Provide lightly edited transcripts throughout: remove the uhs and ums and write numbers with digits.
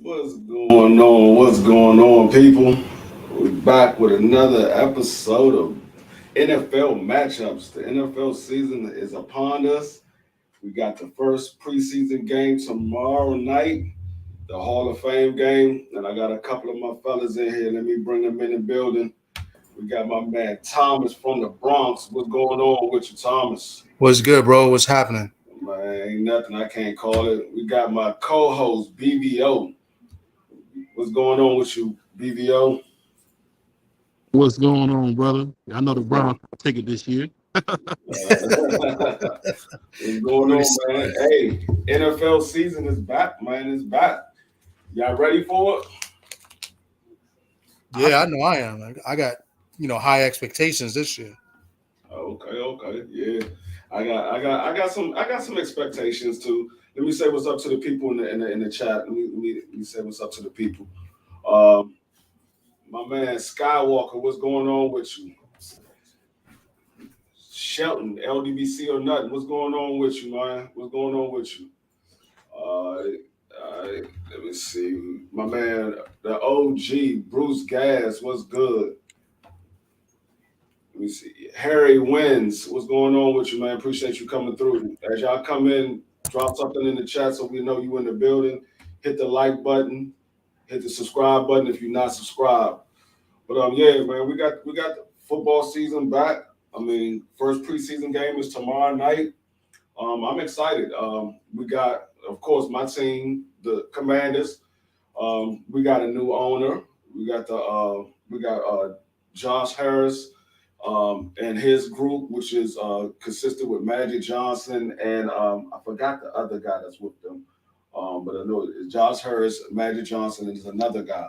What's going on? What's going on, people? We're back with another episode of NFL matchups. The NFL season is upon us. We got the first preseason game tomorrow night, the Hall of Fame game, and I got a couple of my fellas in here. Let me bring them in the building. We got my man Thomas from the Bronx. What's going on with you, Thomas? What's good, bro? What's happening? Man, ain't nothing I can't call it. We got my co-host BVO. What's going on with you, BVO? What's going on, brother? I know the Browns take it this year. What's going on, man? Hey, NFL season is back, man. It's back. Y'all ready for it? Yeah, I know I am. I got high expectations this year. Okay, yeah. I got some expectations too. Let me say what's up to the people in the chat. Let me say what's up to the people. Um, my man Skywalker, what's going on with you? Shelton, LDBC or nothing. What's going on with you, man? What's going on with you? Let me see. My man, the OG, Bruce Gas, what's good? Let me see. Harry Wins, what's going on with you, man? Appreciate you coming through. As y'all come in, drop something in the chat so we know you in the building. Hit the like button, hit the subscribe button if you're not subscribed. But yeah, man, we got the football season back. I mean, first preseason game is tomorrow night. I'm excited. We got, of course, my team, the Commanders. We got a new owner. We got Josh Harris and his group, which is consistent with Magic Johnson and I forgot the other guy that's with them. But I know it's Josh Harris, Magic Johnson, and there's another guy.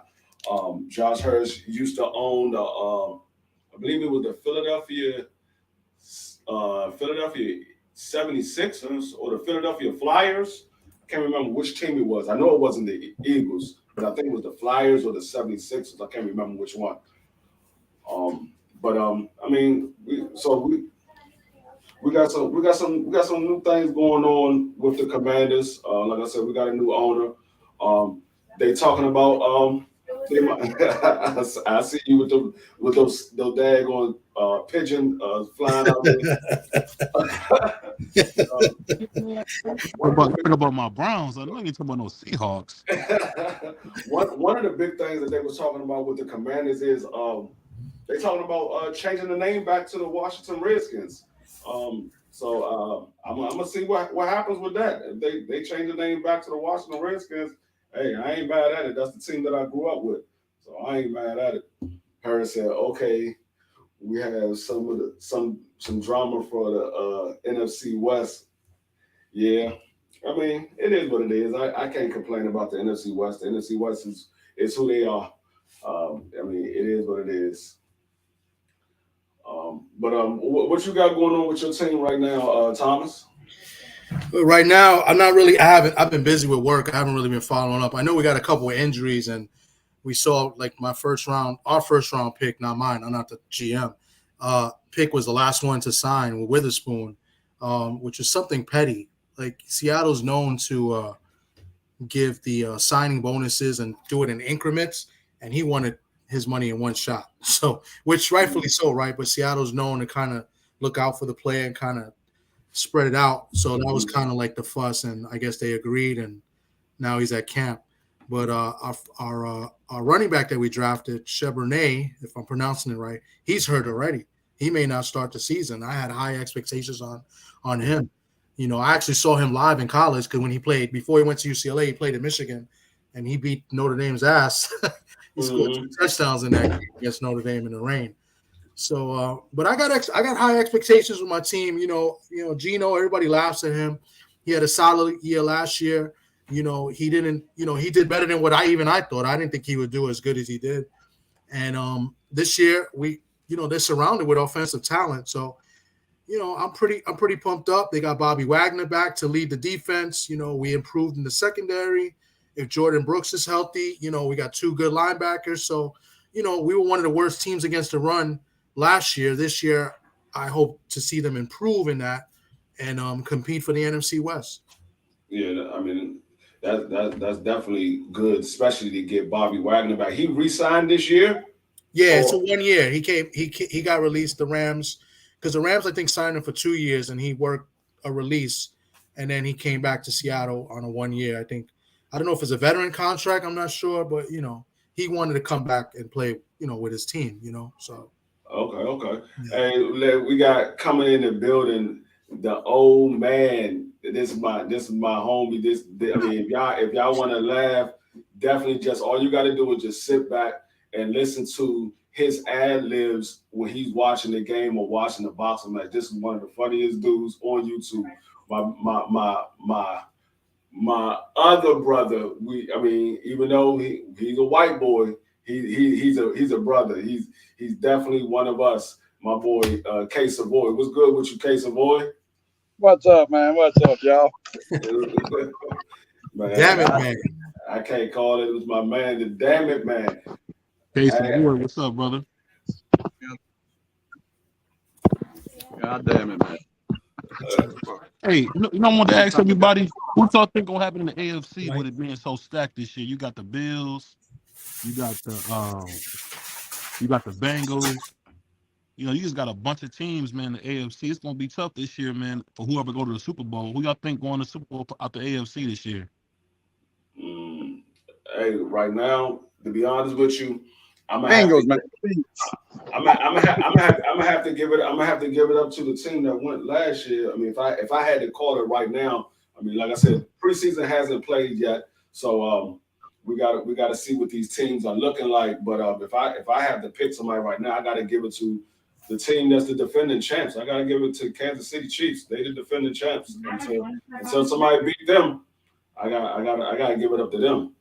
Josh Harris used to own I believe it was the Philadelphia 76ers or the Philadelphia Flyers. I can't remember which team it was. I know it wasn't the Eagles, but I think it was the Flyers or the 76ers. I can't remember which one. I mean, we got some new things going on with the Commanders. Like I said, we got a new owner. They talking about I see you with those daggone pigeon flying out Talk about my Browns. I know you talking about no Seahawks. there. one of the big things that they was talking about with the Commanders is they talking about changing the name back to the Washington Redskins. I'm gonna see what happens with that. If they change the name back to the Washington Redskins, hey, I ain't mad at it. That's the team that I grew up with, so I ain't mad at it. Harris said, "Okay, we have some drama for the NFC West. Yeah, I mean it is what it is. I can't complain about the NFC West. The NFC West is who they are. I mean it is what it is. What you got going on with your team right now, Thomas? But right now, I'm not really. I haven't. I've been busy with work. I haven't really been following up. I know we got a couple of injuries, and we saw like our first round pick, not mine. I'm not the GM. Pick was the last one to sign with Witherspoon, which is something petty. Like Seattle's known to give the signing bonuses and do it in increments, and he wanted his money in one shot. So, which rightfully so, right? But Seattle's known to kind of look out for the player and kind of spread it out. So that was kind of like the fuss, and I guess they agreed, and now he's at camp. But our running back that we drafted, Charbonnet, if I'm pronouncing it right, he's hurt already. He may not start the season. I had high expectations on him. You know, I actually saw him live in college because when he played before he went to UCLA, he played at Michigan, and he beat Notre Dame's ass. He scored 2 touchdowns in that game against Notre Dame in the rain. So, but I got high expectations with my team. You know, Gino. Everybody laughs at him. He had a solid year last year. You know, he didn't. You know, he did better than what I thought. I didn't think he would do as good as he did. And this year, they're surrounded with offensive talent. So, I'm pretty pumped up. They got Bobby Wagner back to lead the defense. You know, we improved in the secondary. If Jordan Brooks is healthy, we got 2 good linebackers. So, we were one of the worst teams against the run last year. This year, I hope to see them improve in that and compete for the NFC West. Yeah, I mean, That's definitely good, especially to get Bobby Wagner back. He re-signed this year. Yeah, it's a 1 year. He got released. The Rams, because the Rams I think signed him for 2 years, and he worked a release, and then he came back to Seattle on a 1 year. I think I don't know if it's a veteran contract. I'm not sure, but he wanted to come back and play with his team. So Okay. yeah. Hey, we got coming in the building the old man. This is my homie. I mean, if y'all want to laugh, definitely just all you got to do is just sit back and listen to his ad libs when he's watching the game or watching the boxing match. This is one of the funniest dudes on YouTube. My other brother. Even though he's a white boy, he's a brother. He's definitely one of us. My boy, K Savoy. What's good with you, K Savoy? What's up, man? What's up, y'all? Man, Damn it, man. I can't call it. It was my man. The damn it, man. Hey, Savoy, what's up, brother? God damn it, man. Hey, I want to ask everybody, what y'all think gonna happen in the AFC with it being so stacked this year? You got the Bills, you got the Bengals. You just got a bunch of teams, man. The AFC, it's gonna be tough this year, man. For whoever go to the Super Bowl, who y'all think going to the Super Bowl out the AFC this year? Hey, right now, to be honest with you, I'm gonna Bengals, man. I'm gonna have to give it. I'm gonna have to give it up to the team that went last year. I mean, if I had to call it right now, I mean, like I said, preseason hasn't played yet, so we got to see what these teams are looking like. But if I have to pick somebody right now, I got to give it to the team that's the defending champs. I got to give it to Kansas City Chiefs. They the defending champs. Until somebody beat them, I got to give it up to them.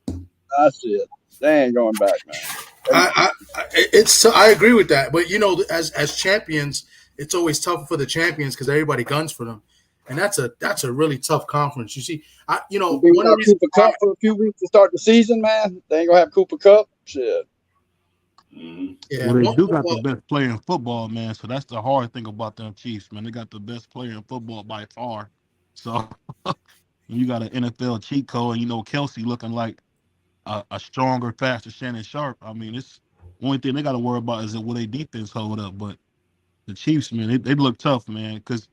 That's it. They ain't going back, man. I agree with that, but as champions, it's always tough for the champions because everybody guns for them, and that's a really tough conference. You see, one of the Cooper Cup for a few weeks to start the season, man. They ain't gonna have Cooper Cup. Shit. Mm-hmm. Yeah, well, they do got the best player in football, man. So that's the hard thing about them Chiefs, man. They got the best player in football by far. So you got an NFL cheat code, and Kelsey looking like a stronger, faster Shannon Sharp. I mean, it's the only thing they got to worry about is will their defense hold up. But the Chiefs, man, they look tough, man. Because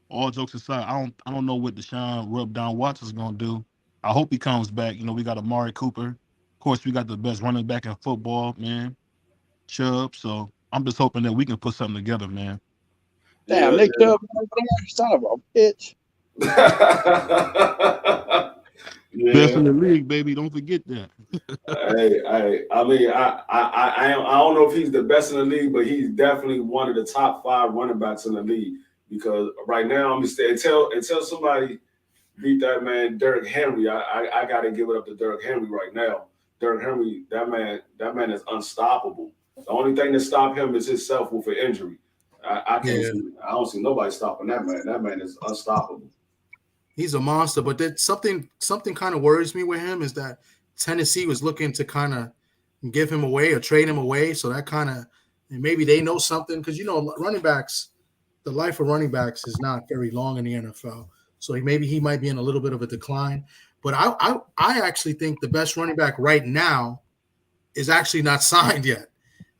all jokes aside, I don't know what Deshaun Rub Down Watson's gonna do. I hope he comes back. We got Amari Cooper. Of course, we got the best running back in football, man, Chubb. So I'm just hoping that we can put something together, man. Damn, Nick Chubb, son of a bitch. Best in the league, baby. Don't forget that. I mean, I don't know if he's the best in the league, but he's definitely one of the top 5 running backs in the league. Because right now, I'm just until somebody beat that man Derrick Henry, I got to give it up to Derrick Henry right now. Derrick Henry, that man is unstoppable. The only thing that stopped him is himself with an injury. I don't see nobody stopping that man. That man is unstoppable. He's a monster, but that something kind of worries me with him is that Tennessee was looking to kind of give him away or trade him away. So that kind of, and maybe they know something because running backs, the life of running backs is not very long in the NFL. So maybe he might be in a little bit of a decline. But I actually think the best running back right now is actually not signed yet.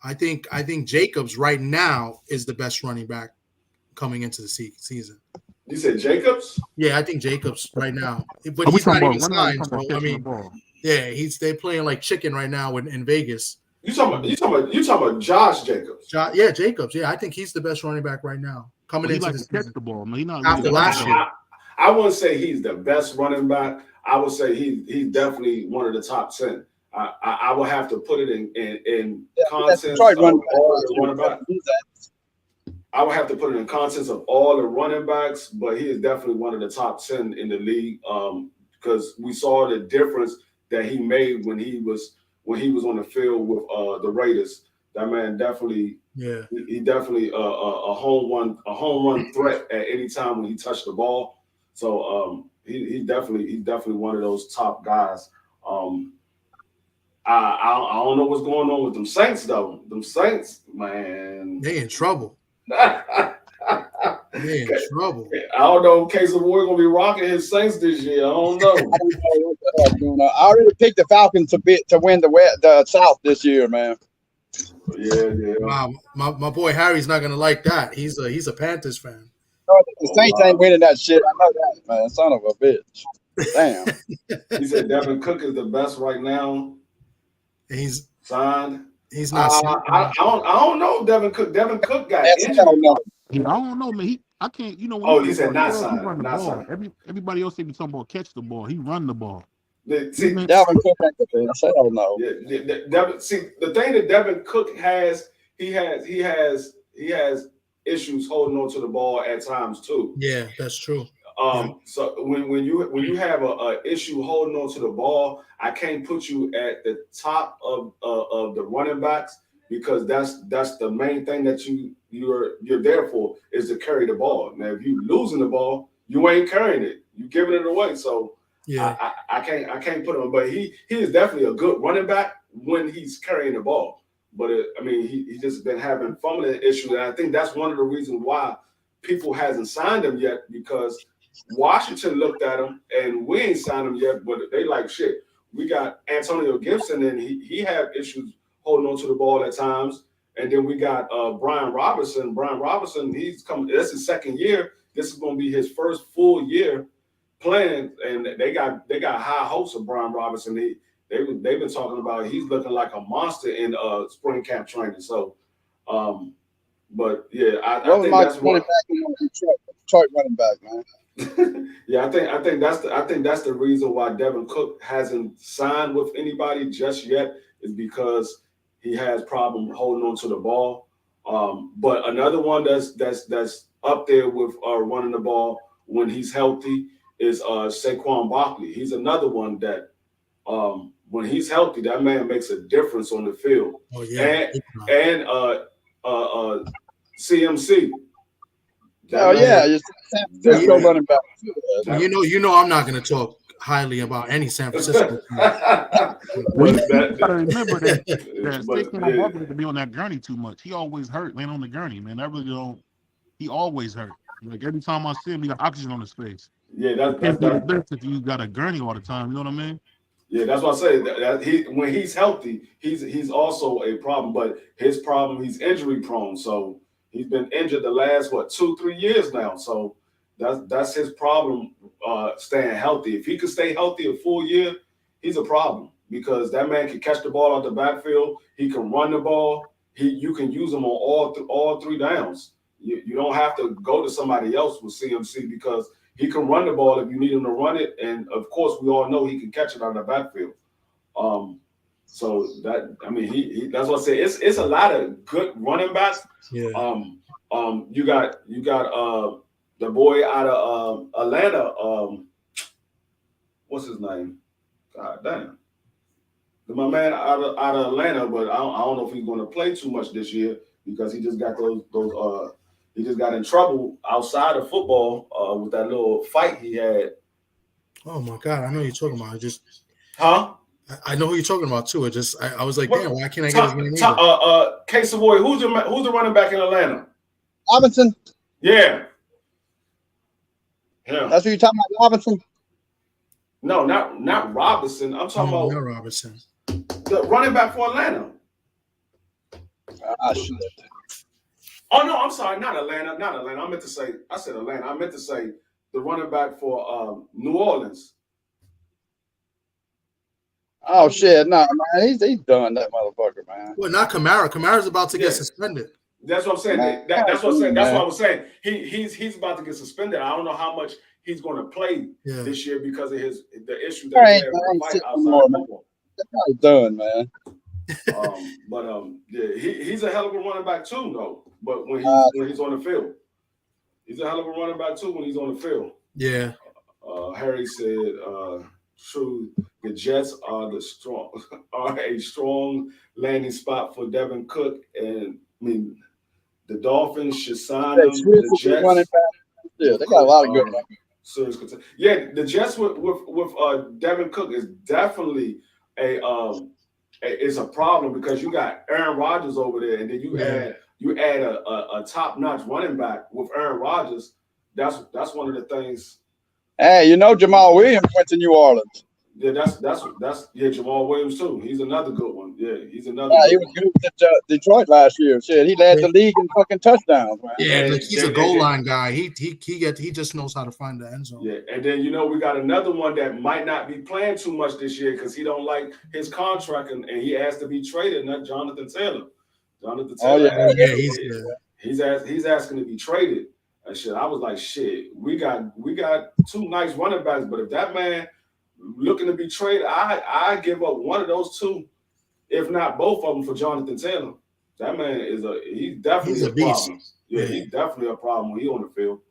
I think Jacobs right now is the best running back coming into the season. You said Jacobs? Yeah, I think Jacobs right now, but he's not even signed. So, I mean, yeah, they're playing like chicken right now in Vegas. You talking about Josh Jacobs? Yeah, Jacobs. Yeah, I think he's the best running back right now coming into the season. The ball, man. He's not after last year. I wouldn't say he's the best running back. I would say he's definitely one of the top 10. I will have to put it in context of all the running backs. I would have to put it in context of all the running backs, but he is definitely one of the top 10 in the league because we saw the difference that he made when he was on the field with the Raiders. That man definitely, he definitely a home run threat at any time when he touched the ball. So he's definitely one of those top guys. I don't know what's going on with them Saints though. Them Saints, man, they in trouble. They in trouble. I don't know if Case of War gonna be rocking his Saints this year. I don't know. I don't know what the hell's going on. I already picked the Falcons to win the South this year, man. Yeah. Wow, my boy Harry's not gonna like that. He's a Panthers fan. The Saints ain't winning that shit. I know that, man. Son of a bitch. Damn. He said Devin Cook is the best right now. He's Signed. not. I don't know Devin Cook. Devin Cook got That's injured. I don't know. I don't know, man. I can't. You know. When he said not he signed. run the Not ball. signed. Everybody else seems talking about catch the ball. He run the ball. See, Dalvin Cook ain't the best. I don't know. see, the thing that Devin Cook has, he has issues holding on to the ball at times too. Yeah, that's true. So when you have a issue holding on to the ball, I can't put you at the top of the running backs because that's the main thing that you're there for is to carry the ball. Now, if you losing the ball, you ain't carrying it. You giving it away. So yeah, I can't put him. But he is definitely a good running back when he's carrying the ball. But he just been having fumbling issues, and I think that's one of the reasons why people hasn't signed him yet because Washington looked at him and we ain't signed him yet, but they like shit. We got Antonio Gibson and he had issues holding on to the ball at times. And then we got Brian Robinson. Brian Robinson, he's coming. That's his second year. This is going to be his first full year playing, and they got high hopes of Brian Robinson. They've been talking about he's looking like a monster in spring camp training. So, but yeah, I think that's what Detroit running back, man. Yeah, I think that's the reason why Devin Cook hasn't signed with anybody just yet is because he has problem holding on to the ball. But another one that's up there with running the ball when he's healthy is Saquon Barkley. He's another one that when he's healthy, that man makes a difference on the field. Oh yeah, and CMC. San Francisco running back. You know, I'm not going to talk highly about any San Francisco. Well, you gotta remember that Saquon Barkley to be on that gurney too much. He always hurt laying on the gurney, man. I really don't. He always hurt. Like every time I see him, he got oxygen on his face. Yeah, that's the best if you got a gurney all the time. You know what I mean? Yeah, that's what I say. That when he's healthy, he's also a problem. But his problem, he's injury prone. So he's been injured the last 2-3 years now. So that's his problem. Staying healthy. If he could stay healthy a full year, he's a problem because that man can catch the ball out the backfield. He can run the ball. You can use him on all three downs. You don't have to go to somebody else with CMC because he can run the ball if you need him to run it. And of course, we all know he can catch it out of the backfield. So that's what I say. It's a lot of good running backs. Yeah. You got the boy out of Atlanta. What's his name? God damn. My man out of Atlanta, but I don't know if he's going to play too much this year because he just got those he just got in trouble outside of football with that little fight he had. Oh my God, I know who you're talking about. I know who you're talking about too. I was like, damn, why can't I get his name either? Case Savoy, who's the running back in Atlanta? Robinson. Yeah. That's what you're talking about, Robinson? No, not Robinson. I'm talking about not Robinson. The running back for Atlanta. Shit. Oh no, I'm sorry, not Atlanta. I said Atlanta. I meant to say the running back for New Orleans. Oh shit, no, man, he's done, that motherfucker, man. Well, not Kamara. Kamara's about to get suspended. That's what I'm saying. That's what I'm saying. That's what I was saying. He's about to get suspended. I don't know how much he's going to play this year because of the issue that he had with the fight outside of football. That guy's done, man. He's a hell of a running back too, though. But when he's on the field, he's a hell of a running back too when he's on the field. Yeah. Harry said, "True, the Jets are a strong landing spot for Devin Cook, and I mean the Dolphins should sign him. The Jets, yeah, they got a lot of good ones. Yeah, the Jets with Devin Cook is definitely it's a problem because you got Aaron Rodgers over there, and then you add you add a top-notch running back with Aaron Rodgers. That's one of the things. Hey, Jamal Williams went to New Orleans. Yeah, that's Jamal Williams too. He's another good one. Yeah, he's another. Yeah, good he was one. good at Detroit last year. Shit, he led the league in fucking touchdowns, man. Yeah, like he's a goal line guy. He just knows how to find the end zone. Yeah, and then we got another one that might not be playing too much this year because he don't like his contract and he asked to be traded. And that's Jonathan Taylor. Jonathan Taylor. Oh yeah, he's asking to be traded. And shit, I was like, shit, we got two nice running backs, but if that man looking to be traded, I give up one of those two, if not both of them, for Jonathan Taylor. That man he's definitely a problem. Yeah, he's definitely a problem when he's on the field.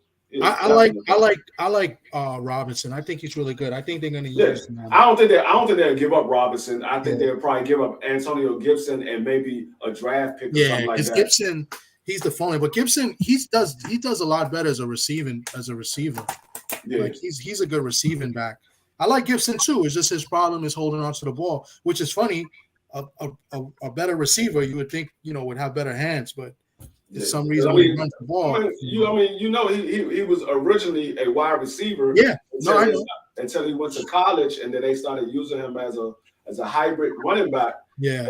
I like Robinson. I think he's really good. I think they're going to use him. I don't think they'll give up Robinson. I think they'll probably give up Antonio Gibson and maybe a draft pick or something like that. Gibson, he's the phony, but Gibson he does a lot better as a receiver. Yeah. Like he's a good receiving back. I like Gibson too. It's just his problem is holding on to the ball, which is funny. A better receiver, you would think, would have better hands, but for some reason when he runs the ball. He was originally a wide receiver. Yeah, until he went to college, and then they started using him as a hybrid running back. Yeah,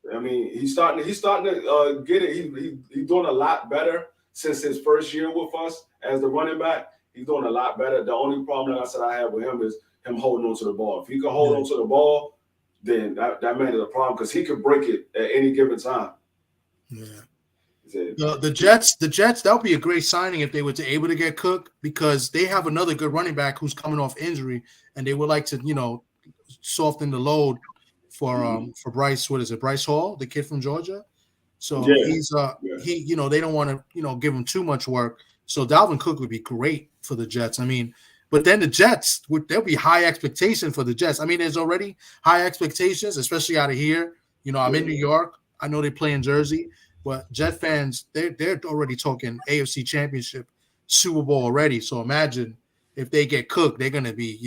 and he's starting to get it. He's doing a lot better since his first year with us as the running back. He's doing a lot better. The only problem, like I said, I have with him is him holding on to the ball. If he can hold on to the ball, then that man is a problem because he could break it at any given time. Yeah. The Jets, that would be a great signing if they were able to get Cook because they have another good running back who's coming off injury, and they would like to, soften the load for Bryce. What is it, Bryce Hall, the kid from Georgia? So he's they don't want to give him too much work. So Dalvin Cook would be great for the Jets. But then the Jets there'll be high expectation for the Jets. There's already high expectations, especially out of here. I'm in New York. I know they play in Jersey. But Jet fans, they're already talking AFC Championship, Super Bowl already. So imagine if they get Cook, they're gonna be,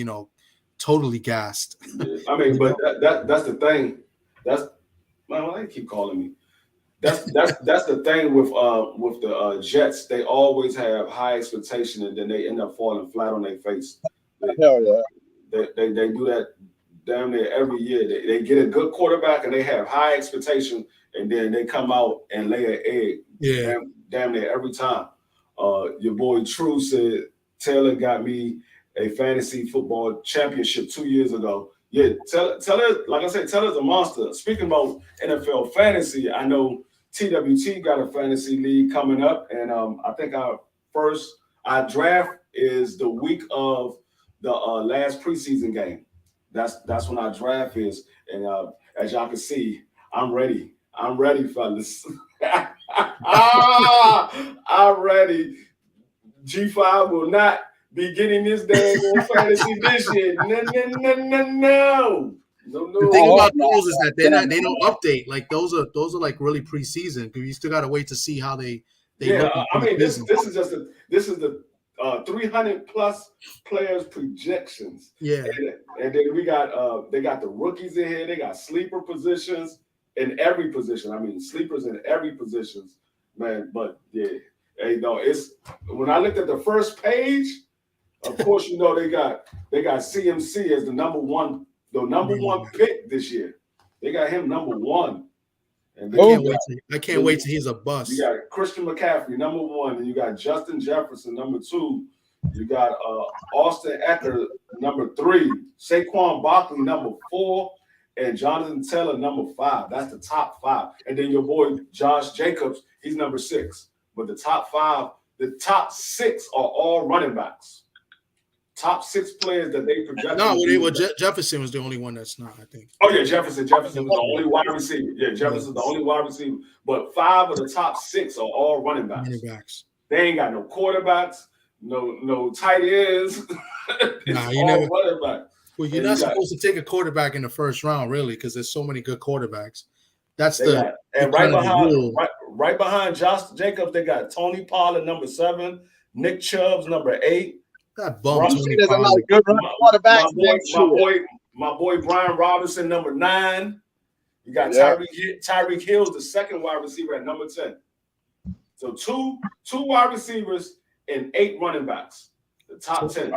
totally gassed. Yeah. But that's the thing. They keep calling me. That's the thing with the Jets. They always have high expectation, and then they end up falling flat on their face. Hell yeah. They do that damn near every year. They get a good quarterback, and they have high expectation. And then they come out and lay an egg damn near every time. Your boy True said Taylor got me a fantasy football championship 2 years ago. Yeah, Taylor, like I said, Taylor's a monster. Speaking about NFL fantasy, I know TWT got a fantasy league coming up, and I think our draft is the week of the last preseason game. That's when our draft is, and as y'all can see, I'm ready. I'm ready, fellas. I'm ready. G5 will not be getting this dang on fantasy this year. No. The thing about those is that they don't update. Like those are like really preseason because you still gotta wait to see how they look. This is the 300 plus players projections. Yeah, and then we got they got the rookies in here. They got sleeper positions. In every position, sleepers in every position, man. But it's when I looked at the first page, of course, they got CMC as the number one pick this year. They got him number one, and I can't wait till he's a bust. You got Christian McCaffrey number one, and you got Justin Jefferson number two. You got Austin Eckler number three, Saquon Barkley number four. And Jonathan Taylor, number 5. That's the top 5. And then your boy Josh Jacobs, he's number 6. But the top 6 are all running backs. Top 6 players that they projected. No, Jefferson was the only one that's not, I think. Oh, yeah, Jefferson was the only wide receiver. Yeah, Jefferson's the only wide receiver. But 5 of the top 6 are all running backs. They ain't got no quarterbacks, no tight ends. It's all running backs. Well, you're not supposed to take a quarterback in the first round, really, because there's so many good quarterbacks. That's right behind Josh Jacobs, they got Tony Pollard, number 7, Nick Chubb's number 8. That bum. There's a lot of good quarterbacks. My boy Brian Robinson, number 9. You got Tyreek Hill's the second wide receiver at number 10. So two wide receivers and 8 running backs. The top 10.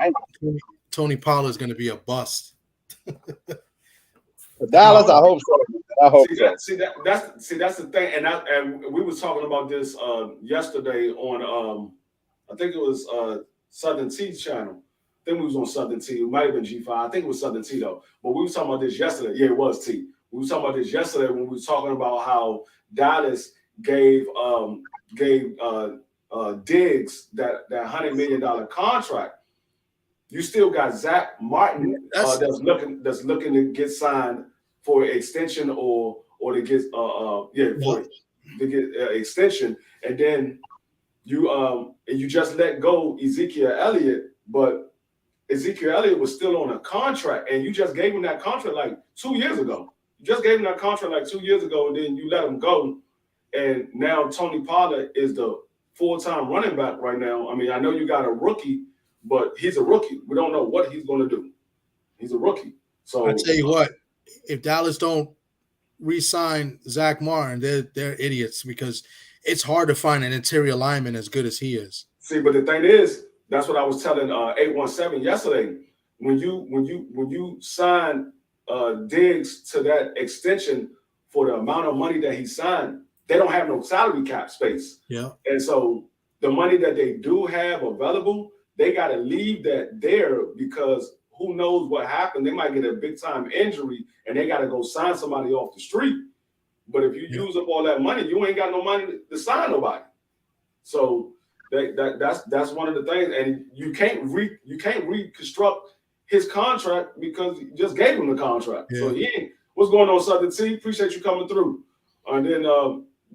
Tony Pollard is going to be a bust. For Dallas, I hope so. I hope so. That's the thing. And we was talking about this yesterday on I think it was Southern T channel. I think we was on Southern T. It might have been G5. I think it was Southern T though. But we was talking about this yesterday. Yeah, it was T. We was talking about this yesterday when we was talking about how Dallas gave Diggs that $100 million contract. You still got Zach Martin that's looking to get signed for extension or to get to get extension, and then you just let go Ezekiel Elliott, but Ezekiel Elliott was still on a contract, and you just gave him that contract like 2 years ago. You just gave him that contract like 2 years ago, and then you let him go, and now Tony Pollard is the full-time running back right now. I mean, I know you got a rookie, but he's a rookie. We don't know what he's going to do. He's a rookie. So I tell you what, if Dallas don't re-sign Zach Martin, they're idiots because it's hard to find an interior lineman as good as he is. See, but the thing is, that's what I was telling 817 yesterday. When you sign Diggs to that extension for the amount of money that he signed, they don't have no salary cap space. Yeah. And so the money that they do have available, they got to leave that there because who knows what happened. They might get a big time injury and they got to go sign somebody off the street. But if you use up all that money, you ain't got no money to sign nobody. So that's one of the things. And you can't reconstruct his contract because you just gave him the contract. Yeah. So he ain't. What's going on, Southern T? Appreciate you coming through. And then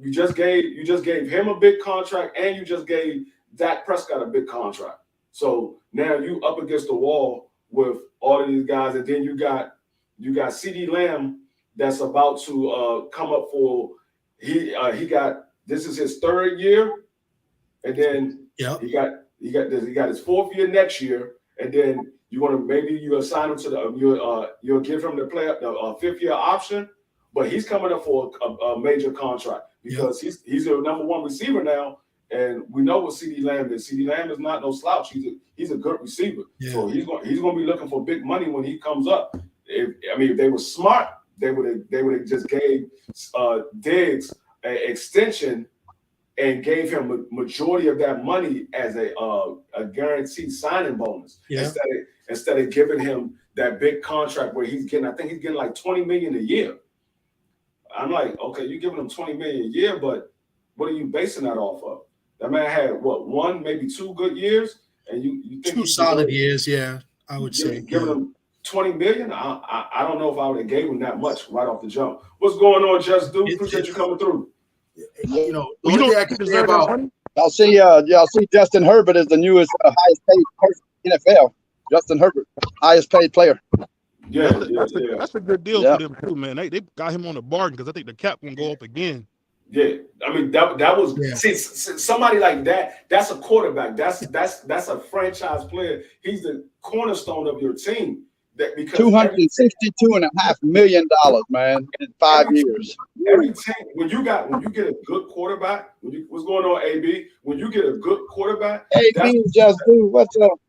you just gave him a big contract, and you just gave Dak Prescott a big contract. So now you up against the wall with all of these guys, and then you got CeeDee Lamb that's about to come up for he got this is his 3rd year, and then he got his 4th year next year, and then you assign him to you'll give him the 5th year option, but he's coming up for a major contract because he's the number 1 receiver now. And we know what CeeDee Lamb is. CeeDee Lamb is not no slouch. He's a good receiver. Yeah. So he's going to be looking for big money when he comes up. If they were smart, they would have just gave Diggs an extension and gave him a majority of that money as a guaranteed signing bonus. Yeah. Instead of giving him that big contract where I think he's getting like $20 million a year. I'm like, okay, you're giving him $20 million a year, but what are you basing that off of? That man had one, maybe 2 good years, and you think 2 solid years, yeah, I would say. Giving him $20 million, I don't know if I would have gave him that much right off the jump. What's going on, Just Dude? Appreciate you coming through. You know, the only thing I can say about y'all see Justin Herbert is the newest highest paid person in NFL. Justin Herbert, highest paid player. Yeah, that's a good deal for them too, man. They got him on the bargain because I think the cap won't go up again. Yeah, I mean that was see somebody like that. That's a quarterback. That's a franchise player. He's the cornerstone of your team. That because $262.5 million, man, in 5 years. Every team when you get a good quarterback. What's going on, AB? When you get a good quarterback, AB just do what's up.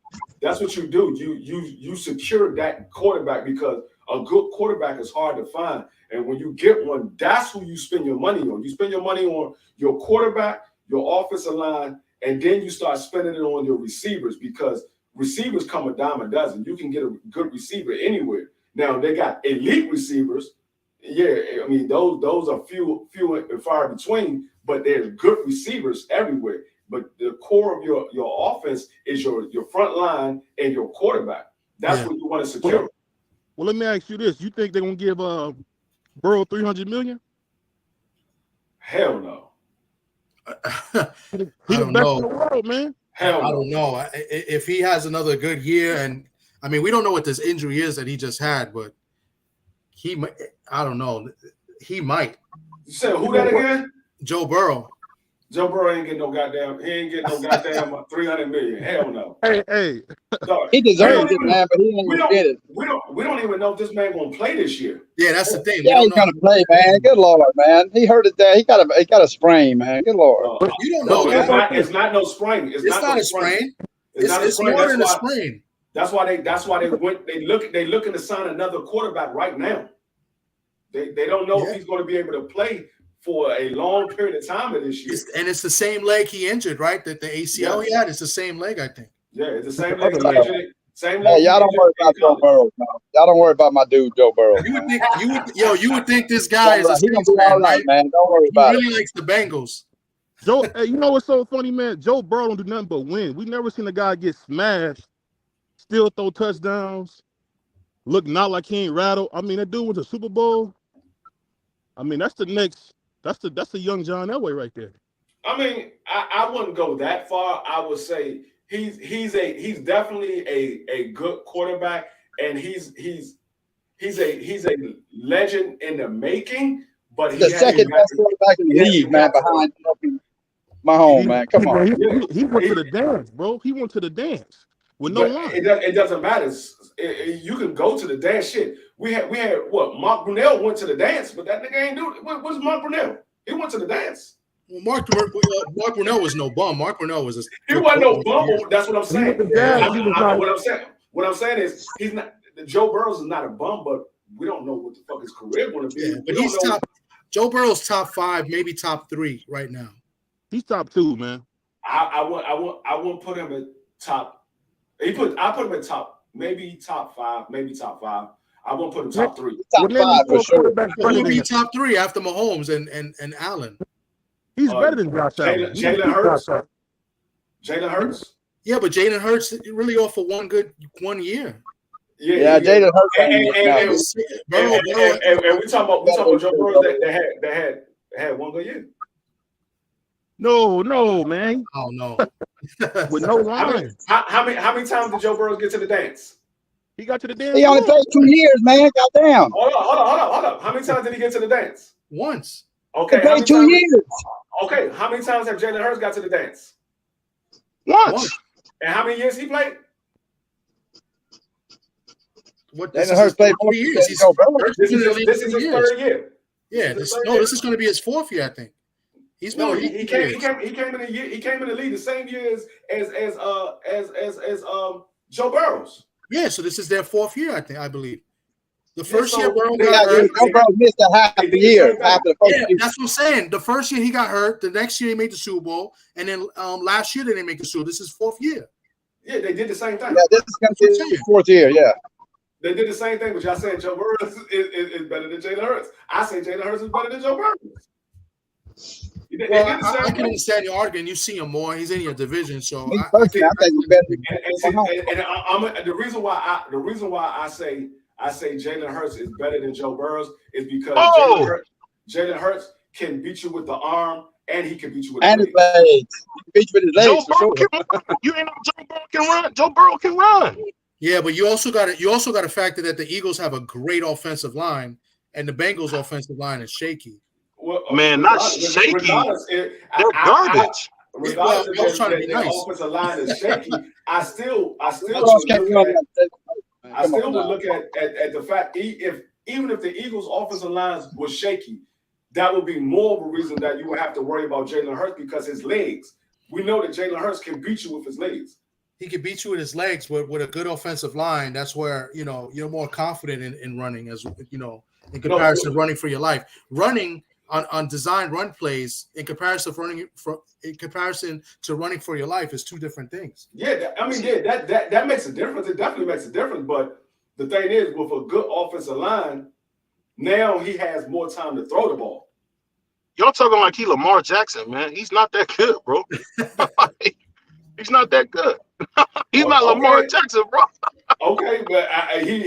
That's what you do. You secure that quarterback because a good quarterback is hard to find. And when you get one, that's who you spend your money on. You spend your money on your quarterback, your offensive line, and then you start spending it on your receivers because receivers come a dime a dozen. You can get a good receiver anywhere. Now they got elite receivers. Yeah, I mean those are few and far between, but there's good receivers everywhere. But the core of your offense is your front line and your quarterback. That's what you want to secure. Well, let me ask you this: you think they're gonna give Burrow $300 million? Hell no. He's the best in the world, man. Hell no. I don't know. If he has another good year, and I mean, we don't know what this injury is that he just had, but he might. I don't know. He might. You said who that again? Joe Burrow. Joe Burrow ain't getting no goddamn. He ain't getting no goddamn $300 million. Hell no. Hey, Dog, He we don't deserves it, even man, but he ain't we gonna get it. don't even know if this man gonna play this year. Yeah, that's the thing. Yeah, he's gonna play, man. Good Lord, man. He hurt it there. He got a sprain, man. Good Lord. No, You don't no, know that. it's not no sprain. It's not not no a sprain. It's not a It's sprain. more than a sprain. That's why they went. They looking to sign another quarterback right now. They don't know if he's going to be able to play for a long period of time of this year. It's the same leg he injured, right? That the ACL he had. It's the same leg, I think. Yeah, it's the same leg he injured. Same Hey, leg. y'all don't worry about Joe Burrow. No. Y'all don't worry about my dude Joe Burrow. You would think this guy is a He gonna Saints be all fan, right, man. Don't worry about it. He really likes the Bengals. Joe, hey, you know what's so funny, man? Joe Burrow don't do nothing but win. We never seen a guy get smashed, still throw touchdowns, look not like he ain't rattled. I mean, that dude went to Super Bowl. I mean, that's the young John Elway right there. I mean, I wouldn't go that far. I would say he's definitely a good quarterback, and he's a legend in the making. But the second best quarterback in the league, man, behind Mahomes, man. Come on. He went to the dance, bro. He went to the dance with no line. It doesn't matter. You can go to the dance. Shit, we had what? Mark Brunell went to the dance, but that nigga ain't do it. What's Mark Brunell? He went to the dance. Well, Mark Brunell was no bum. Mark Brunell was he wasn't no bum. That's what I'm saying. What I'm saying is he's not. Joe Burrow is not a bum, but we don't know what the fuck his career going to be. Yeah, but he's top. Joe Burrow's top 5, maybe top 3 right now. He's top 2, man. I won't put him at top. I put him at top, maybe top 5, maybe top 5. I won't put him top 3. Top 5 for sure. Who would be top 3 after Mahomes and Allen? He's better than Josh Allen. Jalen Hurts. Jalen Hurts. Yeah, but Jalen Hurts really off for 1 year. Yeah, Jalen Hurts. And we talking about Joe Burrow that had 1 good year. No, man. Oh no. With no line. How many times did Joe Burrow get to the dance? He got to the dance. He only played 2 years, man. Goddamn. Hold up. How many times did he get to the dance? Once. Okay. He played 2 years. Okay. How many times have Jalen Hurts got to the dance? Once. And how many years he played? Jalen Hurts played 4 years. This is his 3rd year. Yeah. This is going to be his 4th year, I think. He came in the league the same year as Joe Burrows. Yeah, so this is their 4th year, I believe. The first year Burrow got hurt. Joe Burrow missed a half the year after the first year. That's what I'm saying. The first year he got hurt. The next year he made the Super Bowl, and then last year they didn't make the Super Bowl. This is 4th year. Yeah, they did the same thing. Yeah, this is going to be his 4th year. Yeah. They did the same thing, but y'all saying Joe Burrow is better than Jalen Hurts. I say Jalen Hurts is better than Joe Burrow. Well, I can understand your argument. You see him more. He's in your division, so I think he's better. And the reason why I say Jalen Hurts is better than Joe Burrow is because Jalen Hurts can beat you with the arm, and he can beat you with his legs. He can beat you with his legs. You ain't know Joe Burrow can run. Joe Burrow can run. Yeah, but you also got to factor that the Eagles have a great offensive line, and the Bengals' offensive line is shaky. Well, man, not shaky. They're garbage. Regardless if the offensive line is shaky, I still would look at the fact even if the Eagles' offensive line was shaky, that would be more of a reason that you would have to worry about Jalen Hurts because his legs. We know that Jalen Hurts can beat you with his legs. He can beat you with his legs, but with a good offensive line, that's where you're more confident in running, as in comparison to running for your life. Running on designed run plays in comparison to running for your life is 2 different things. Yeah, that makes a difference. It definitely makes a difference. But the thing is, with a good offensive line, now he has more time to throw the ball. Y'all talking like he Lamar Jackson, man. He's not that good, bro. He's not that good. He's not Lamar Jackson, bro. Okay, but he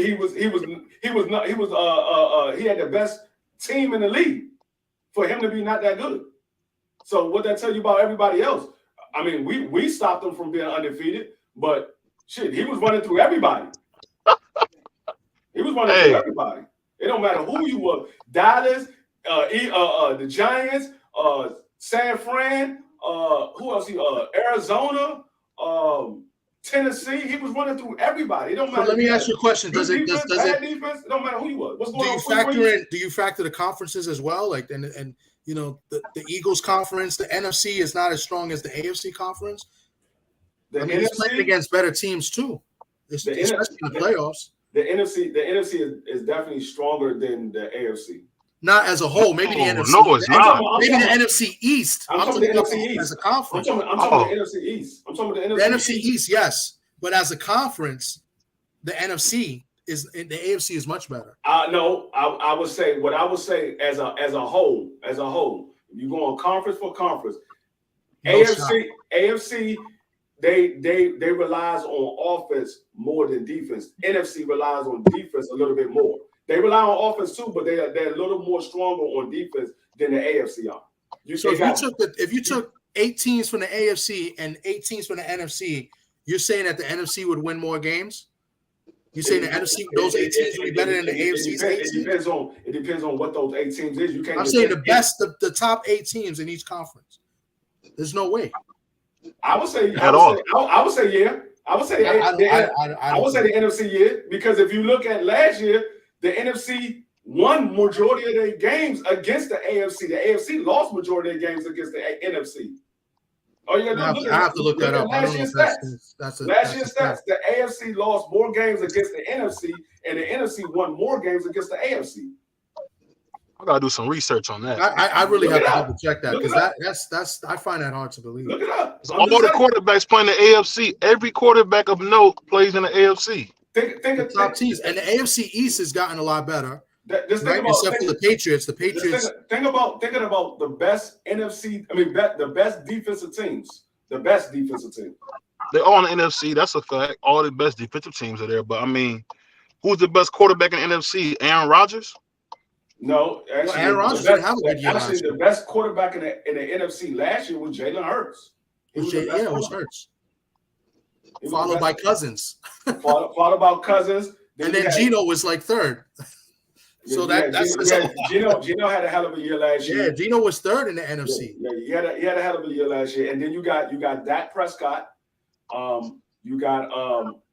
had the best team in the league for him to be not that good. So what that tell you about everybody else? I mean, we stopped him from being undefeated, but shit, he was running through everybody. He was running through everybody. It don't matter who you were. Dallas, the Giants, San Fran, Who else? Arizona, Tennessee. He was running through everybody. It don't matter. But let me ask you a question. Does it bad defense? It don't matter who you was. What's going on? Do you factor the conferences as well? Like and you know the Eagles conference, the NFC is not as strong as the AFC conference. He's playing against better teams too, especially in the playoffs. The NFC is definitely stronger than the AFC. Not as a whole. Maybe the NFC. No, it's not. Maybe the NFC East. I'm talking about the NFC East as a conference. I'm talking about the NFC East. I'm talking about the NFC East, yes, but as a conference, the NFC is the AFC is much better. No, I would say what I would say as a whole. If you go on conference for conference, AFC. They relies on offense more than defense. NFC relies on defense a little bit more. They rely on offense too, but they're a little more stronger on defense than the AFC are. If you took 8 teams from the AFC and 8 teams from the NFC, you're saying that the NFC would win more games? You're saying the NFC, those 8 teams would be better than the AFC's 8 teams? It depends on what those 8 teams is. I'm saying the top 8 teams in each conference. There's no way. I would say at all. I would say yeah. I would say the NFC yeah, because if you look at last year, the NFC won majority of their games against the AFC. The AFC lost majority of their games against the NFC. Oh, you I have to look that up. Last year's stats. The AFC lost more games against the NFC, and the NFC won more games against the AFC. I gotta do some research on that. I really have to double check that because that's I find that hard to believe. Look it up. All the quarterbacks playing the AFC. Every quarterback of note plays in the AFC. Think of top teams, and the AFC East has gotten a lot better. Except for the Patriots. The Patriots. Thinking about the best NFC. The best defensive teams. The best defensive team. They're all in the NFC. That's a fact. All the best defensive teams are there. But I mean, who's the best quarterback in the NFC? Aaron Rodgers. No, actually, Aaron Rodgers didn't have a good year. Actually, the best quarterback in the NFC last year was Jalen Hurts. It was Hurts. Followed by Cousins. Followed by Cousins. And then Geno was like third. So Geno had a hell of a year last year. Yeah, Geno was third in the NFC. Yeah, he had a hell of a year last year. And then you got Dak Prescott. You got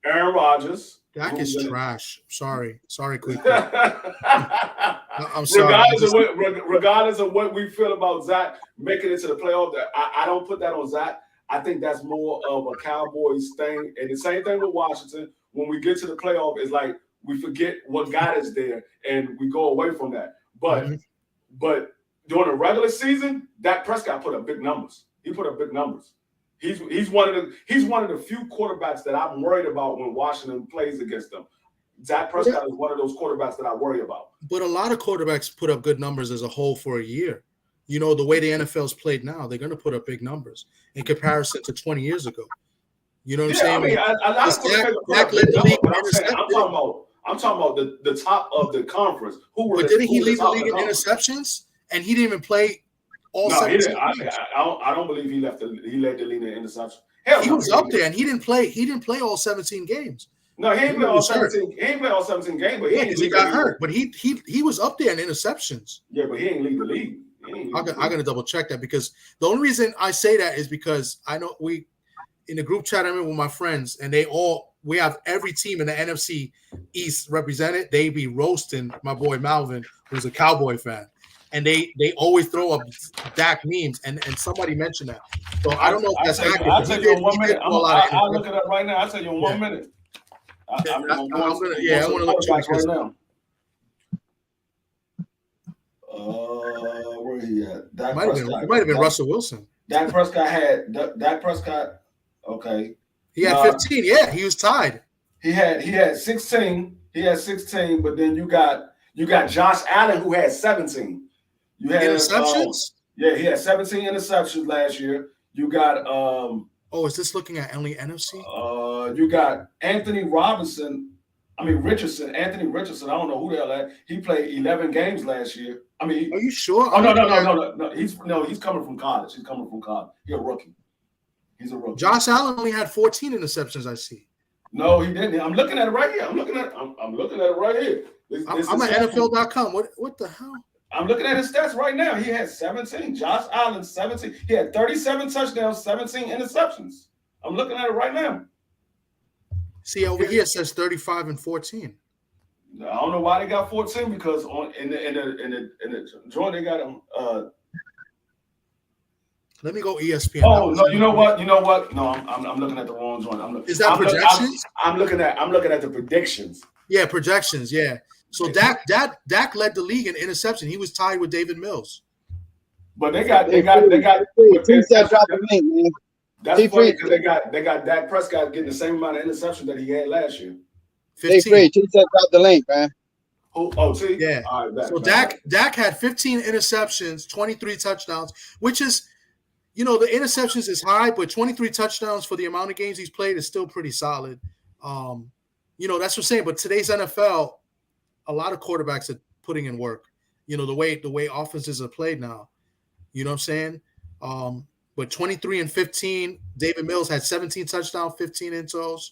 Aaron Rodgers. Dak is trash. Sorry, Quick. I'm sorry. Regardless of what we feel about Zach making it to the playoff, I don't put that on Zach. I think that's more of a Cowboys thing. And the same thing with Washington. When we get to the playoff, it's like we forget what got us there and we go away from that. But during the regular season, Dak Prescott put up big numbers. He put up big numbers. He's one of the few quarterbacks that I'm worried about when Washington plays against them. Dak Prescott is one of those quarterbacks that I worry about. But a lot of quarterbacks put up good numbers as a whole for a year. You know, the way the NFL's played now, they're going to put up big numbers in comparison to 20 years ago. You know what I'm saying? I'm talking about the top of the conference. But didn't he lead the league in interceptions? And he didn't even play all 17 games. I don't believe he led the league in interceptions. He was up there, and he didn't play all 17 games. No, he ain't play all 17. He ain't play all 17 games, but he got hurt. But he was up there in interceptions. Yeah, but he ain't lead the league. I'm gonna double check that because the only reason I say that is because I know we in the group chat I'm in with my friends, and we have every team in the NFC East represented. They be roasting my boy Malvin, who's a Cowboy fan. And they always throw up Dak memes, and somebody mentioned that. So I don't know if that's accurate. I'll tell you in 1 minute. I'll look it up right now. I'll tell you in 1 minute. I want to look back right now. Where he at? It might have been Russell Wilson. Dak Prescott. Okay. He had 15. Yeah, he was tied. He had 16. He had 16, but then you got Josh Allen who had 17. You had interceptions? Yeah, he had 17 interceptions last year. You got is this looking at only NFC? You got Anthony Richardson. Anthony Richardson. I don't know who the hell that. He played 11 games last year. Are you sure? Oh no. He's coming from college. He's a rookie. He's a rookie. Josh Allen only had 14 interceptions. I see. No, he didn't. I'm looking at it right here. I'm looking at it right here. I'm at NFL.com. What the hell? I'm looking at his stats right now. He had 17. Josh Allen, 17. He had 37 touchdowns, 17 interceptions. I'm looking at it right now. See, over here it says 35 and 14. I don't know why they got 14 because in the joint they got him. Let me go ESPN. Oh no! You know what? No, I'm looking at the wrong joint. Is that projections? I'm looking at the predictions. Yeah, projections. Yeah. So Dak led the league in interception. He was tied with David Mills. But they got. T said drop the link, man. That's funny because they got Dak Prescott getting the same amount of interception that he had last year. 15. T said drop the link, man. Who? Oh, T. Yeah. All right, so Dak had 15 interceptions, 23 touchdowns, which is, the interceptions is high, but 23 touchdowns for the amount of games he's played is still pretty solid. That's what I'm saying. But today's NFL, a lot of quarterbacks are putting in work. The way offenses are played now. You know what I'm saying? But 23 and 15, David Mills had 17 touchdowns, 15 intos.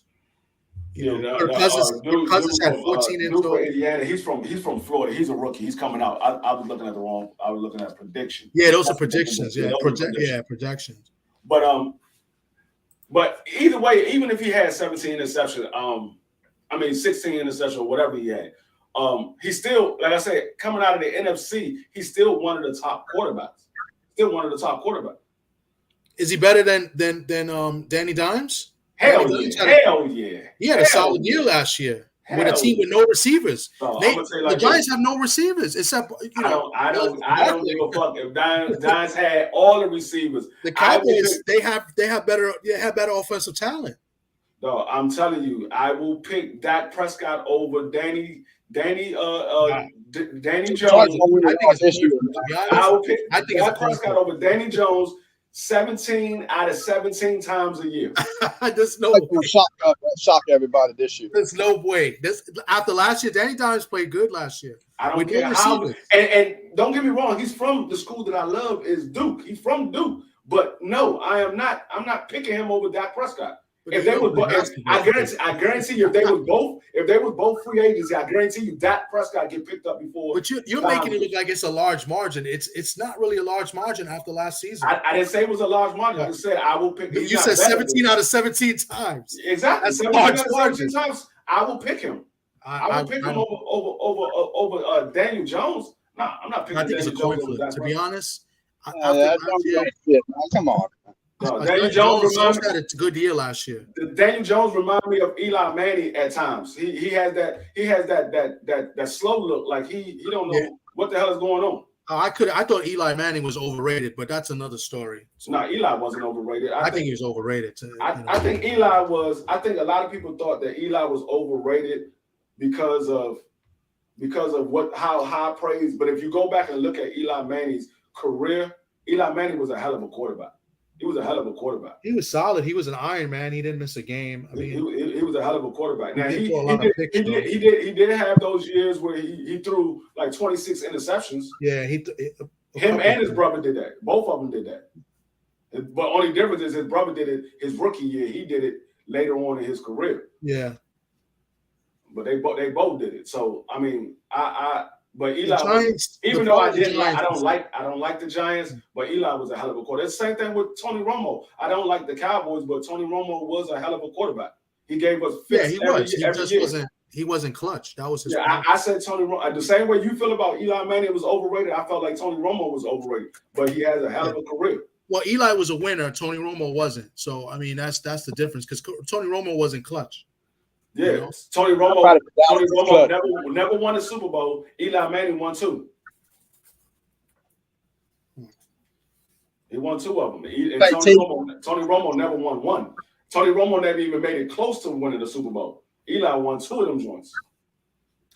Kirk Cousins had 14 intos. Indiana. He's from Florida. He's a rookie. He's coming out. I was looking at I was looking at predictions. Yeah, those are predictions. Yeah, projections. But either way, even if he had 17 interceptions, 16 interceptions or whatever he had, he's still, like I said, coming out of the NFC, he's still one of the top quarterbacks. Is he better than Danny Dimes? Hell yeah. He had a solid year last year with a team with no receivers. The Giants have no receivers except I don't give a fuck if Giants had all the receivers. The Cowboys they have better offensive talent. No, I'm telling you, I will pick Dak Prescott over Danny Jones. I think it's Dak Prescott over Danny Jones 17 out of 17 times a year. There's no way. Shock everybody this year. There's no way. After last year, Danny Dimes played good last year. I don't care how. And don't get me wrong, he's from the school that I love is Duke. He's from Duke. But no, I'm not picking him over Dak Prescott. If they were, I guarantee you, if they were both free agents, I guarantee you, Dak Prescott get picked up before. But you're making it look like it's a large margin. It's not really a large margin after last season. I didn't say it was a large margin. I just said I will pick. You said 17 out of 17 times. Exactly. That's 17 out of 17 times. I will pick him. I will pick him over Daniel Jones. Nah, I'm not picking. I think it's a coin flip. To be honest, come on. No, Daniel Jones had a good year last year. Daniel Jones reminded me of Eli Manning at times. He has that slow look, like he don't know what the hell is going on. I thought Eli Manning was overrated, but that's another story. So, no, Eli wasn't overrated. I think he was overrated. I think Eli was. I think a lot of people thought that Eli was overrated because of how high praise. But if you go back and look at Eli Manning's career, Eli Manning was a hell of a quarterback. He was a hell of a quarterback. He was solid. He was an Iron Man. He didn't miss a game. I mean, he was a hell of a quarterback. Now he did have those years where he threw like 26 interceptions. Yeah, him and his brother did that. Both of them did that. But only difference is his brother did it his rookie year. He did it later on in his career. Yeah. But they both did it. So I mean, But Eli, Giants, even though I don't like the Giants, but Eli was a hell of a quarterback. It's the same thing with Tony Romo. I don't like the Cowboys, but Tony Romo was a hell of a quarterback. He gave us fits every year. He wasn't clutch. That was his. Yeah, I said Tony Romo. The same way you feel about Eli Manning was overrated, I felt like Tony Romo was overrated, but he has a hell of a career. Well, Eli was a winner. Tony Romo wasn't. So I mean, that's the difference because Tony Romo wasn't clutch. Yeah, Tony Romo never won a Super Bowl. Eli Manning won 2. He won 2 of them. Tony Romo never won 1. Tony Romo never even made it close to winning the Super Bowl. Eli won 2 of them joints.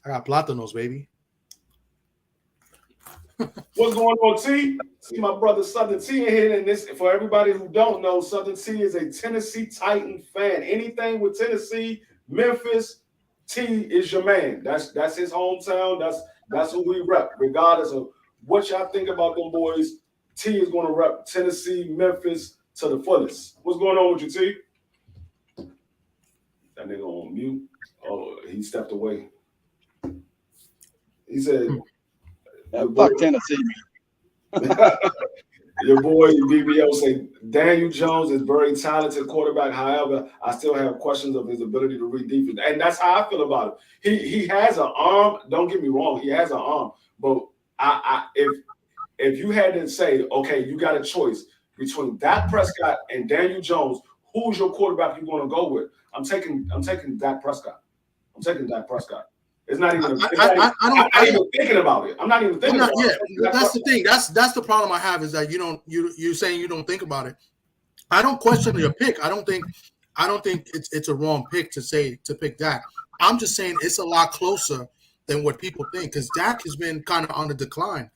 I got Platanos, baby. What's going on, T? See my brother Southern T in here. And this, for everybody who don't know, Southern T is a Tennessee Titan fan. Anything with Tennessee, Memphis, T is your man. That's his hometown. That's who we rep. Regardless of what y'all think about them boys, T is going to rep Tennessee, Memphis to the fullest. What's going on with you, T? That nigga on mute. Oh, he stepped away. He said, Fuck Tennessee. Your boy BBO say Daniel Jones is very talented quarterback. However, I still have questions of his ability to read defense, and that's how I feel about it. He has an arm. Don't get me wrong, he has an arm. But if you had to say, okay, you got a choice between Dak Prescott and Daniel Jones, who's your quarterback you're going to go with? I'm taking Dak Prescott. I'm taking Dak Prescott. It's not even. I'm not even thinking about it. I'm not even thinking about it. Yeah, that's the thing. That's the problem I have is that you're saying you don't think about it. I don't question your pick. I don't think it's a wrong pick to pick Dak. I'm just saying it's a lot closer than what people think because Dak has been kind of on the decline.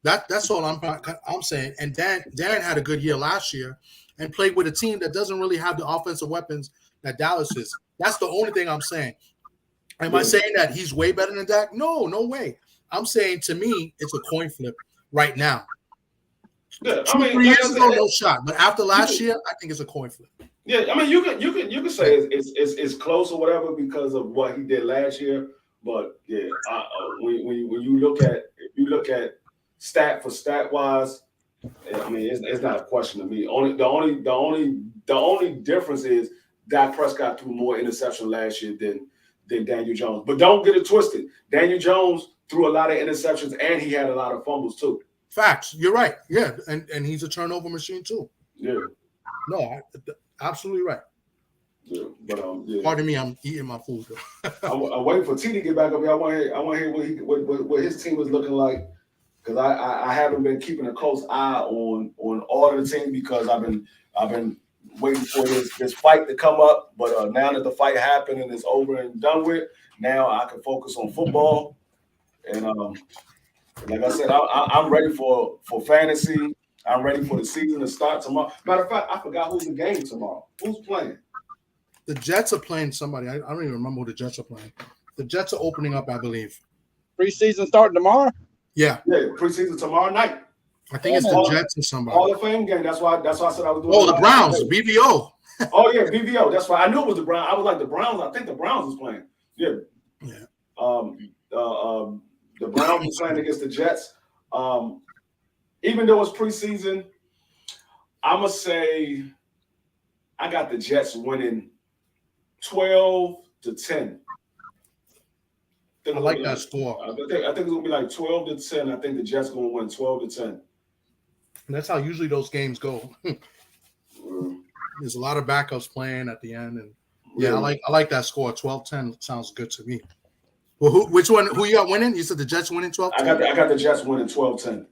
That's all I'm saying. And Dan had a good year last year and played with a team that doesn't really have the offensive weapons that Dallas is. That's the only thing I'm saying. Am I saying that he's way better than Dak? No way. I'm saying to me, it's a coin flip right now. Yeah, 3 years ago, no shot. But after last year, I think it's a coin flip. Yeah, I mean, you can say it's close or whatever because of what he did last year. But yeah, when you look at stat for stat wise, I mean, it's not a question to me. The only difference is Dak Prescott threw more interception last year than Daniel Jones. But don't get it twisted. Daniel Jones threw a lot of interceptions and he had a lot of fumbles too. Facts. You're right. Yeah, and he's a turnover machine too. Yeah. No, absolutely right. Yeah, but yeah. Pardon me, I'm eating my food. I'm waiting for T to get back up here. I want to hear what his team is looking like because I haven't been keeping a close eye on all of the teams because I've been waiting for this fight to come up. But now that the fight happened and it's over and done with, now I can focus on football. And like I said, I'm ready for fantasy. I'm ready for the season to start tomorrow. Matter of fact, I forgot who's the game tomorrow. Who's playing? The Jets are playing somebody. I don't even remember who the Jets are playing. The Jets are opening up, I believe. Preseason starting tomorrow? Yeah. Yeah, preseason tomorrow night. I think it's the Jets and somebody. Hall of Fame game. That's why I said I was doing. Oh, the Browns, BVO. Oh yeah, BVO. That's why I knew it was the Browns. I was like the Browns. I think the Browns was playing. Yeah. Yeah. The Browns were playing against the Jets. Even though it's preseason, I'ma say I got the Jets winning 12-10. I like that score. I think it's gonna be like 12-10. I think the Jets gonna win 12-10. And that's how usually those games go. There's a lot of backups playing at the end, and yeah, I like that score. 12-10 sounds good to me. Well, who you got winning? You said the Jets winning 12-10? I got the Jets winning 12-10.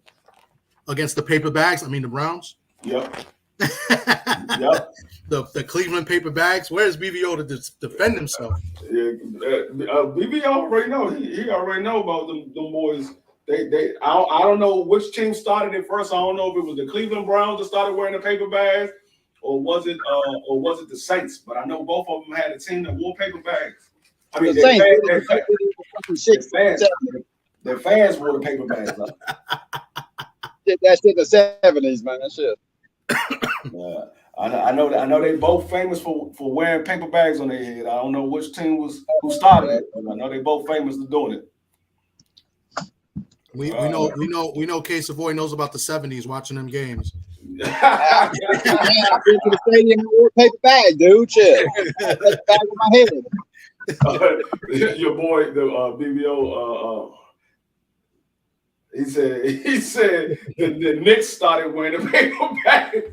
Against the paper bags? I mean the Browns? Yep. Yep. The Cleveland paper bags. Where's BVO to defend himself? Yeah, BVO already know. He already know about them boys. I don't know which team started it first. I don't know if it was the Cleveland Browns that started wearing the paper bags, or was it the Saints? But I know both of them had a team that wore paper bags. I mean, their fans wore the paper bags. That's in the 70s, man. That shit. Yeah, I know they both famous for wearing paper bags on their head. I don't know which team who started it, but I know they both famous for doing it. We know K Savoy knows about the 70s watching them games. I've been to the stadium and wore a paper bag, dude. Shit. Paper bag on my head. Your boy, the BBO, he said the Knicks started wearing the paper bags.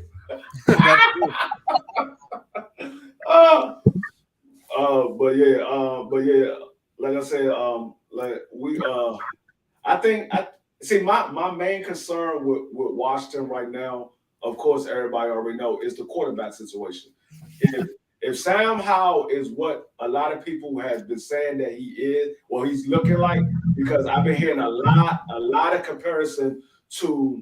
But yeah, like I said, I see my main concern with Washington right now, of course, everybody already know, is the quarterback situation. If Sam Howell is what a lot of people have been saying that he is, or he's looking like, because I've been hearing a lot of comparison to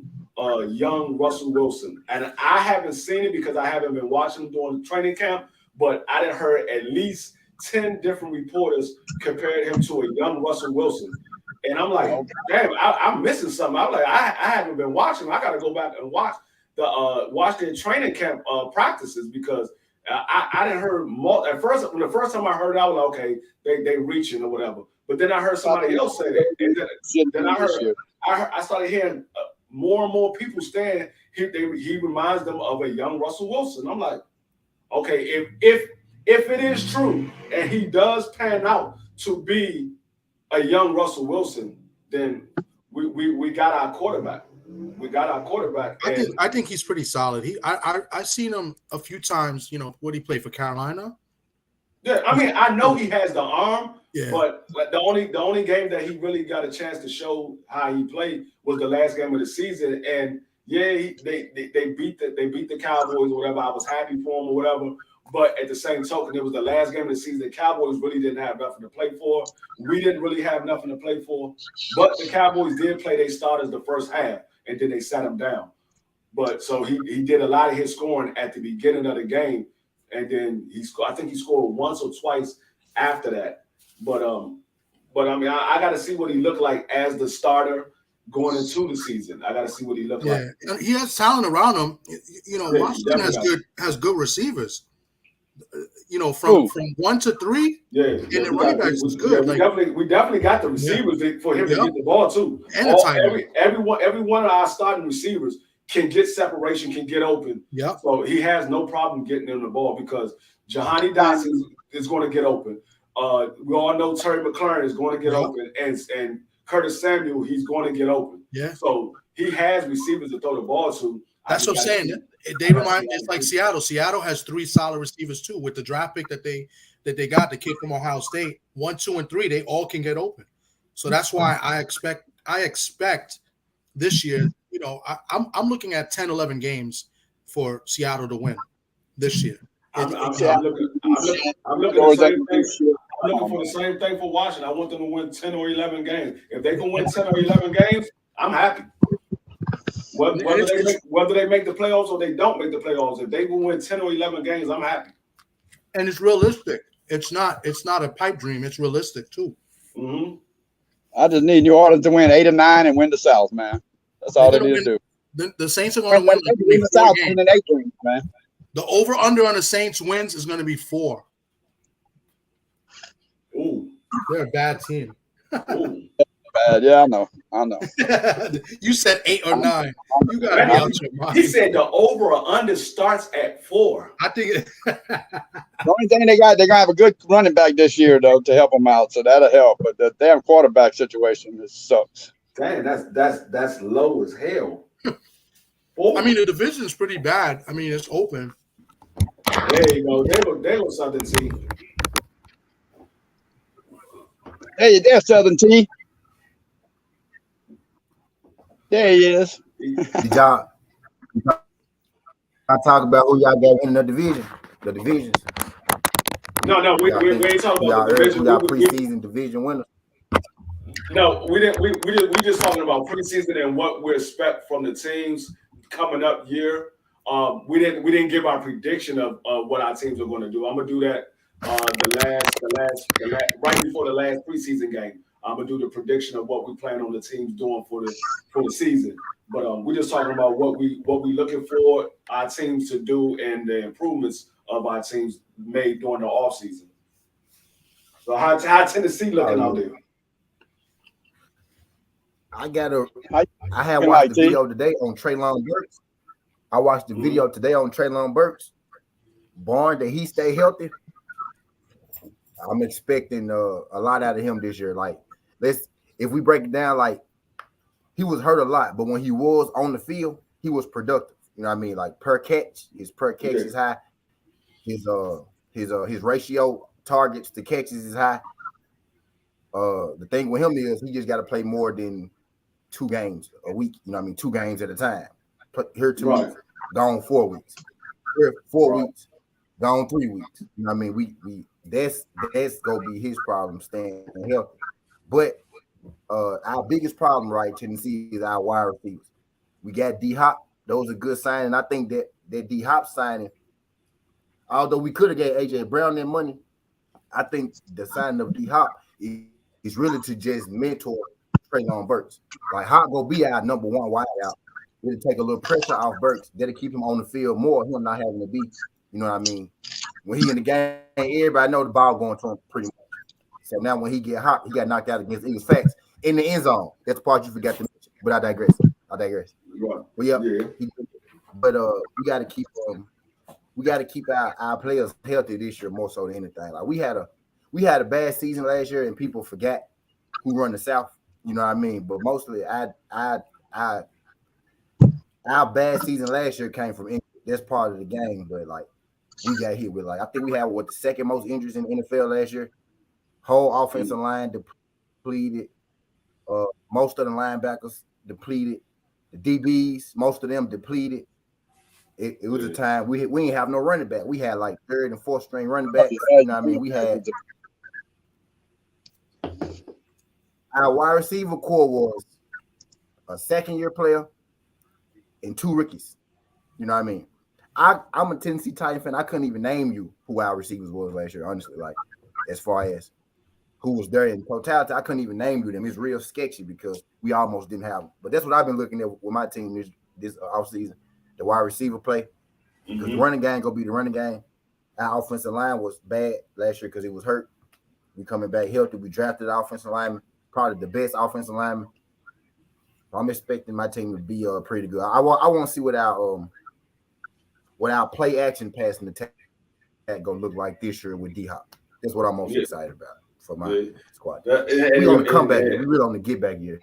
young Russell Wilson, and I haven't seen it because I haven't been watching him during the training camp, but I done heard at least 10 different reporters compared him to a young Russell Wilson. And I'm like, damn, I'm missing something. I'm like, I haven't been watching. I got to go back and watch their training camp practices because I didn't heard more. When the first time I heard it, I was like, okay, they reaching or whatever. But then I heard somebody else say that, and then I started hearing more and more people saying he reminds them of a young Russell Wilson. I'm like, okay, if it is true and he does pan out to be a young Russell Wilson, then we got our quarterback. We got our quarterback. I think he's pretty solid. I've seen him a few times. You know, what he played for Carolina. Yeah, I mean, I know he has the arm, yeah. but the only game that he really got a chance to show how he played was the last game of the season. And yeah, they beat the Cowboys or whatever. I was happy for him or whatever. But at the same token, it was the last game of the season. The Cowboys really didn't have nothing to play for. We didn't really have nothing to play for. But the Cowboys did play their starters the first half, and then they sat them down. But so he did a lot of his scoring at the beginning of the game, and then I think he scored once or twice after that. But I mean, I got to see what he looked like as the starter going into the season. I got to see what he looked like. And he has talent around him. You know, Washington has good receivers. You know, from 1 to 3. Yeah, and the running backs is good. We definitely got the receivers for him to get the ball too. And every one of our starting receivers can get separation, can get open. Yeah. So he has no problem getting in the ball because Jahanny Dotson is going to get open. We all know Terry McLaurin is going to get open, and Curtis Samuel, he's going to get open. Yeah. So he has receivers to throw the ball to. That's what I'm saying. They remind me, it's like Seattle. Seattle has 3 solid receivers too. With the draft pick that they got, the kid from Ohio State, 1, 2, and 3, they all can get open. So that's why I expect this year. You know, I'm looking at 10, 11 games for Seattle to win this year. I'm looking for the same thing for Washington. I want them to win 10 or 11 games. If they can win 10 or 11 games, I'm happy. Whether they make the playoffs or they don't make the playoffs, if they will win 10 or 11 games, I'm happy. And it's realistic. It's not a pipe dream. It's realistic too. Mm-hmm. I just need New Orleans to win 8 or 9 and win the South, man. That's all they need to do. The Saints are going to win the South in an 8 games, man. The over/under on the Saints wins is going to be 4. Ooh, they're a bad team. Ooh. Bad, yeah, I know. You said 8 or 9. You got to be out your mind. He said the over or under starts at 4. I think the only thing they're gonna have a good running back this year though to help them out, so that'll help. But the damn quarterback situation sucks. Dang, that's low as hell. 4. I mean, the division's pretty bad. I mean, it's open. There you go. They look something team. Hey, there's Southern T. There he is. Did y'all talk about who y'all got in the division? The divisions. No, we ain't talking about the division. Y'all preseason division winners. No, we didn't. We just talking about preseason and what we expect from the teams coming up year. We didn't give our prediction of what our teams are going to do. I'm gonna do that the last right before the last preseason game. I'm gonna do the prediction of what we plan on the teams doing for the season. But we're just talking about what we looking for our teams to do and the improvements of our teams made during the offseason. So how Tennessee looking out there? I had watched the video today on Treylon Burks. I watched the video today on Treylon Burks. Barn that he stay healthy. I'm expecting a lot out of him this year. Like, if we break it down, like, he was hurt a lot, but when he was on the field, he was productive. You know what I mean? Like, his per catch is high. His ratio targets to catches is high. The thing with him is he just got to play more than 2 games a week. You know what I mean? 2 games at a time. Here 2 weeks, gone 4 weeks. Here 4 weeks, gone 3 weeks. You know what I mean? We that's gonna be his problem staying healthy. But our biggest problem, right, Tennessee, is our wide receivers. We got D-Hop. Those are good signing. I think that D-Hop signing, although we could have gave A.J. Brown that money, I think the signing of D-Hop is really to just mentor Treylon Burks. Like, Hop will be our number 1 wide out. It'll take a little pressure off Burks. That'll keep him on the field more, him not having to be, you know what I mean? When he in the game, everybody know the ball going to him pretty much. So now when he get hot, he got knocked out against Eagles. Facts in the end zone. That's the part you forgot to mention. But I digress. Right. Well, yeah. Yeah. But we got to keep our players healthy this year more so than anything. Like we had a bad season last year, and people forgot who run the South. You know what I mean? But mostly, our bad season last year came from injury. That's part of the game. But like we got hit with I think we had the second most injuries in the NFL last year. Whole offensive line depleted. Most of the linebackers depleted. The DBs, most of them depleted. It was a time we didn't have no running back. We had like third and fourth string running backs. You know what I mean? We had our wide receiver core was a second-year player and 2 rookies. You know what I mean? I'm a Tennessee Titan fan. I couldn't even name you who our receivers was last year, honestly. Like, as far as who was there in totality, I couldn't even name you them. It's real sketchy because we almost didn't have them. But that's what I've been looking at with my team this offseason. The wide receiver play. Because the running game gonna be the running game. Our offensive line was bad last year because it was hurt. We coming back healthy. We drafted the offensive lineman, probably the best offensive lineman. I'm expecting my team to be pretty good. I want to see what our play action passing attack gonna look like this year with D-Hop. That's what I'm most excited about for my squad. We on the comeback. We really on the get back here.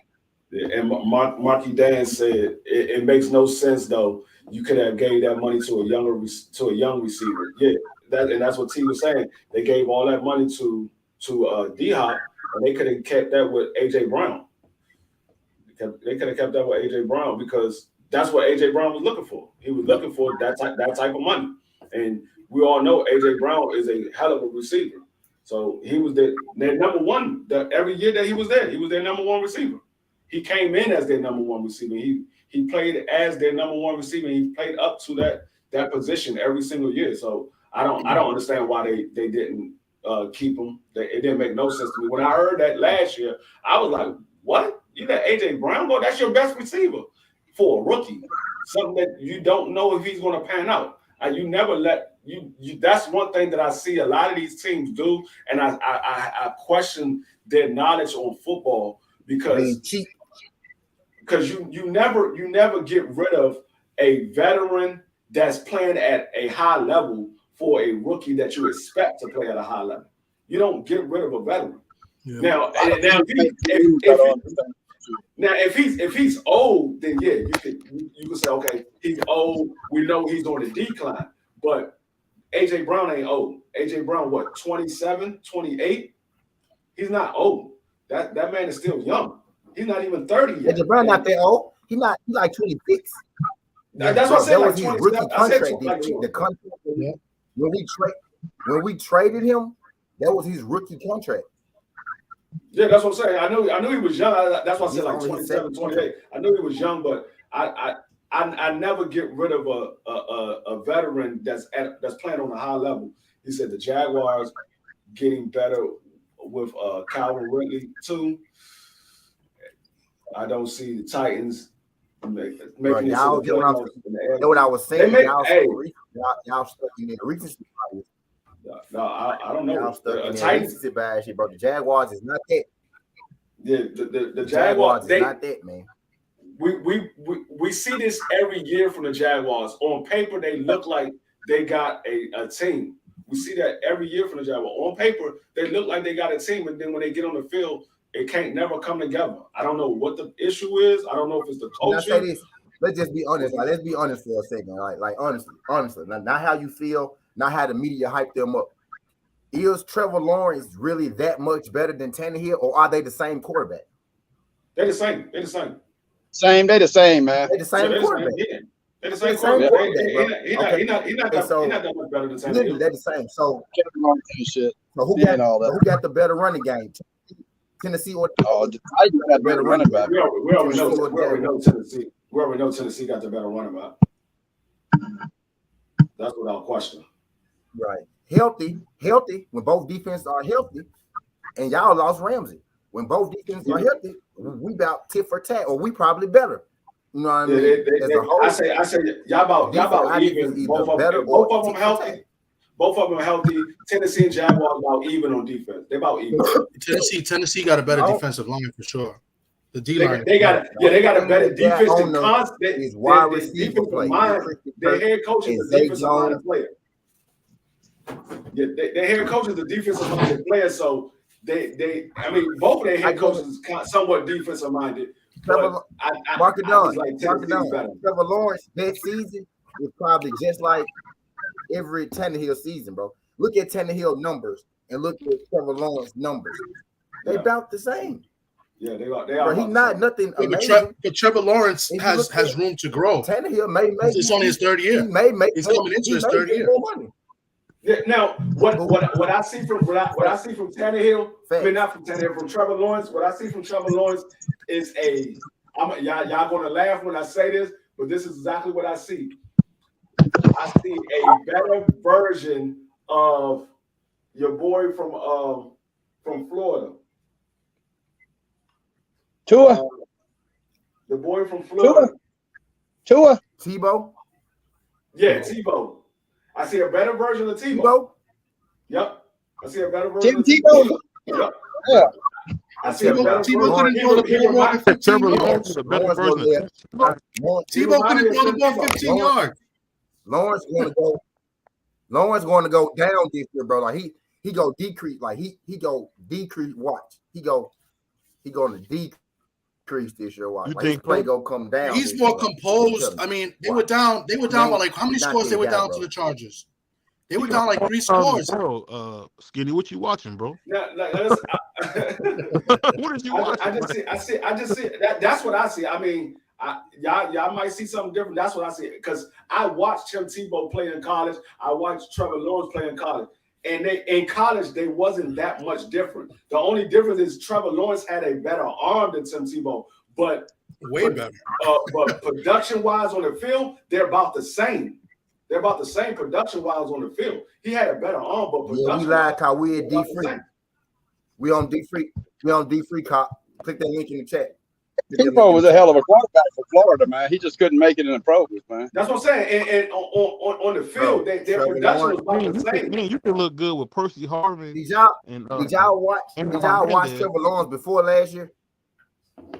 And Marky Dan said it makes no sense though. You could have gave that money to a young receiver. Yeah, that's what T was saying. They gave all that money to D-Hop, and they could have kept that with AJ Brown. They could have kept that with AJ Brown because that's what AJ Brown was looking for. He was looking for that type of money, and we all know AJ Brown is a hell of a receiver. So he was their number one. Every year that he was their number one receiver. He came in as their number one receiver. He played as their number one receiver. He played up to that position every single year. So I don't understand why they didn't keep him. It didn't make no sense to me. When I heard that last year, I was like, "What? You let AJ Brown go? That's your best receiver for a rookie. Something that you don't know if he's going to pan out. You never let you. That's one thing that I see a lot of these teams do, and I question their knowledge on football because you never get rid of a veteran that's playing at a high level for a rookie that you expect to play at a high level. You don't get rid of a veteran. Yeah. Now, if he's old, then yeah, you can say, okay, he's old. We know he's on the decline. But AJ Brown ain't old. AJ Brown, what, 27, 28? He's not old. That man is still young. He's not even 30 yet. AJ Brown not that old. He's like 26. That's what I said. That was his rookie contract. The contract when we traded him, that was his rookie contract. Yeah, that's what I'm saying. I knew he was young. That's why I said like 27, 28. I knew he was young, but I never get rid of a veteran that's playing on a high level. He said the Jaguars getting better with Calvin Ridley too. I don't see the Titans making it. Y'all get what I was saying. Y'all stuck in the recency bias. No, I don't know. Y'all stuck in the recency bias, bro. The Jaguars is not that. Yeah, the Jaguars is not that, man. We see this every year from the Jaguars. On paper, they look like they got a team. We see that every year from the Jaguars. On paper, they look like they got a team, and then when they get on the field, it can't never come together. I don't know what the issue is. I don't know if it's the coaching. Let's just be honest. Like, let's be honest for a second. Like honestly, not how you feel, not how the media hype them up. Is Trevor Lawrence really that much better than Tannehill, or are they the same quarterback? They're the same. They're the same. They're the same, man. They're the same quarterback. They're the same quarterback. He's not that much better than Tannehill. They're the same. So who got the better running game? Tennessee or the Titans got better running back. We already know Tennessee. We already know Tennessee got the better running back. That's without question. Right. Healthy. When both defenses are healthy, and y'all lost Ramsey. When both defenses are healthy, we about tit for tat, or we probably better. You know what I mean? I say y'all about even. Both of them healthy. Both of them are healthy. Tennessee and Jaguars about even on defense. They're about even. Tennessee got a better defensive line for sure. The D line. They got a better defense than constant. Is wide receiver play. Their head coach is a defensive-minded player. Yeah, their head coach is a defensive-minded player, so they both of their head coaches is somewhat defensive-minded. Mark it down. Trevor Lawrence that season was probably just like every Tannehill season, bro. Look at Tannehill numbers and look at Trevor Lawrence numbers. They about the same. Yeah, they are. Bro, he's not nothing amazing. But Trevor Lawrence has room to grow. Tannehill may make. It's only his third year. He's coming into his third year. Yeah, now, what I see from Tannehill, not from Tannehill, from Trevor Lawrence. What I see from Trevor Lawrence is y'all gonna laugh when I say this, but this is exactly what I see. I see a better version of your boy from Florida. Tua. The boy from Florida. Tua. Tebow. Yeah, Tebow. I see a better version of Tebow. Yep. I see a better version of Tebow. Yep. Yeah. I see a better version. Tebow couldn't throw the ball more than 15 yards. Tebow couldn't throw the ball 15 yards. Lawrence going to go down this year, bro. Like he go decrease. Like he go decrease. Watch. He going to decrease this year. Watch. Like his play go come down. He's more composed. I mean, they were down by like how many scores they were down to the Chargers? They were down like 3 scores. Bro, Skinny, what you watching, bro? What is you watching? I just see that. That's what I see. I mean, y'all might see something different. That's what I see because I watched Tim Tebow play in college. I watched Trevor Lawrence play in college, and in college they wasn't that much different. The only difference is Trevor Lawrence had a better arm than Tim Tebow, but way better. But production-wise on the field, they're about the same. They're about the same production-wise on the field. He had a better arm, but production. Yeah, we like how we at D3. We on D3. We on D3. Cop. Click that link in the chat. Tebow was a hell of a quarterback for Florida, man. He just couldn't make it in the pros, man. That's what I'm saying. And on the field, their production was about the same. Man, you can look good with Percy Harvin. Did y'all watch Trevor Lawrence before last year?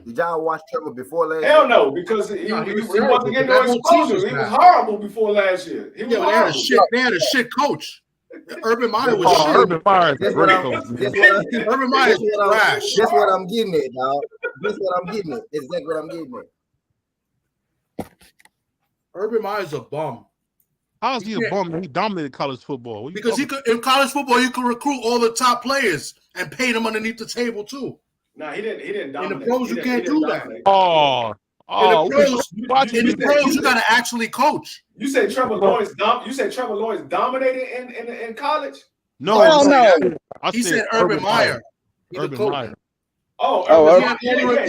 Did y'all watch Trevor before last year? Hell no, because he wasn't getting no exposure. He was horrible before last year. He was horrible. They had a shit coach. Urban Meyer was shit. Urban Meyer is great coach. Urban Meyer is trash. That's what I'm getting at, dog. That's what I'm getting at. Exactly what I'm getting at. Urban Meyer's a bum. How is he a bum? He dominated college football. Because in college football, you could recruit all the top players and pay them underneath the table too. No, he didn't dominate. In the pros, you can't do that. In the pros, you got to actually coach. You say Trevor Lawrence dominated in college? No. He said Urban Meyer. Urban Meyer. He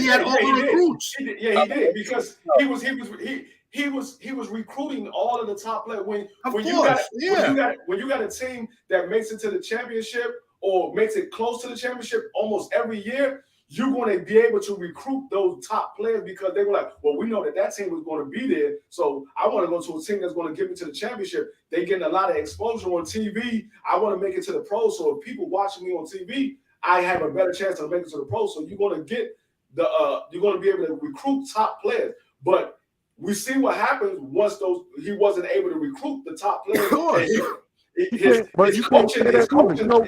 had all the recruits. He did because he was recruiting all of the top players. When you got a team that makes it to the championship or makes it close to the championship almost every year, you're going to be able to recruit those top players because they were like, well, we know that team was going to be there. So I want to go to a team that's going to get me to the championship. They getting a lot of exposure on TV. I want to make it to the pros. So if people watching me on TV, I have a better chance of making it to the pros. So you're going to get you're going to be able to recruit top players. But we see what happens once he wasn't able to recruit the top players. His coaching is not. You know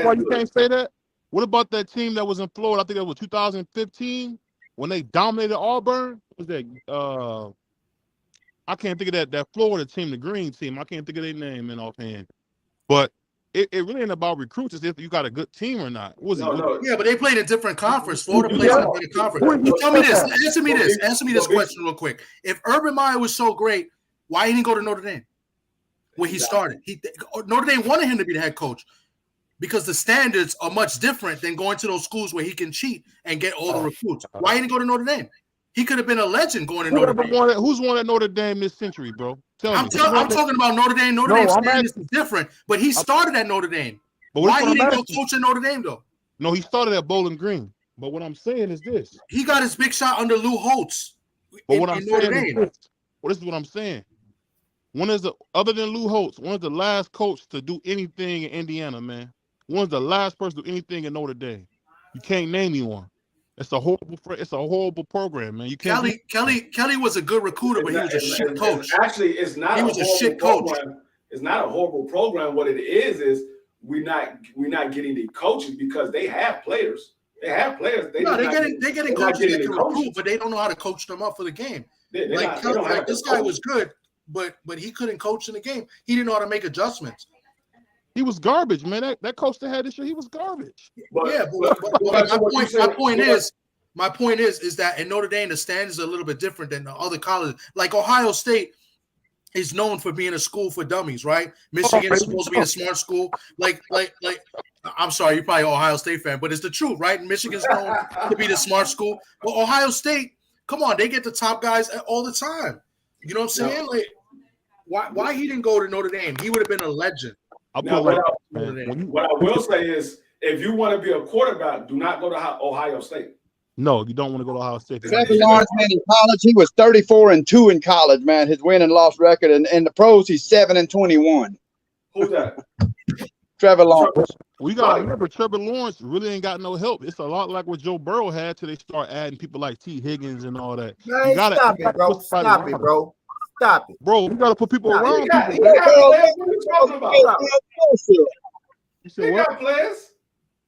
why you can't say that? What about that team that was in Florida? I think it was 2015 when they dominated Auburn. What was that? I can't think of that Florida team, the green team. I can't think of their name offhand. But it really ain't about recruits. It's if you got a good team or not. Yeah, but they played a different conference. Florida plays in a different conference. Tell me this. Answer me this question real quick. If Urban Meyer was so great, why didn't he go to Notre Dame? Where he started. Notre Dame wanted him to be the head coach. Because the standards are much different than going to those schools where he can cheat and get all the recruits. Why didn't he go to Notre Dame? He could have been a legend going to Notre Dame. Who's won at Notre Dame this century, bro? I'm talking about Notre Dame. Notre Dame standards is different, but he started at Notre Dame. But why he didn't go coach at Notre Dame, though? No, he started at Bowling Green. But what I'm saying is this. He got his big shot under Lou Holtz. But what I'm saying is this. Well, this is what I'm saying. Other than Lou Holtz, one of the last coach to do anything in Indiana, man. One of the last person to do anything in Notre Dame. You can't name me one. It's a horrible program, man. You can't. Kelly was a good recruiter, but he was a shit coach. Actually, it's not. He was a shit coach. It's not a horrible program. What it is we're not getting the coaches because they have players. They have players. They're getting coaches that can recruit, but they don't know how to coach them up for the game. This guy was good, but he couldn't coach in the game. He didn't know how to make adjustments. He was garbage, man. That coach that had this year, he was garbage. My point is that in Notre Dame, the standards are a little bit different than the other colleges. Like Ohio State is known for being a school for dummies, right? Michigan is supposed to be a smart school. Like, I'm sorry, you're probably an Ohio State fan, but it's the truth, right? Michigan's known to be the smart school. But Ohio State, come on, they get the top guys all the time. You know what I'm saying? Like, why he didn't go to Notre Dame? He would have been a legend. What I will say is, if you want to be a quarterback, do not go to Ohio State. No, you don't want to go to Ohio State. Trevor Lawrence, man, in college, he was 34-2 in college, man. His win and loss record, and in the pros, he's 7-21. Who's that? Trevor Lawrence. We got to remember, Trevor Lawrence really ain't got no help. It's a lot like what Joe Burrow had till they start adding people like T. Higgins and all that. Man, stop it, bro. Stop it, bro. Stop it, bro. We gotta put people around. What are you talking about? He got players.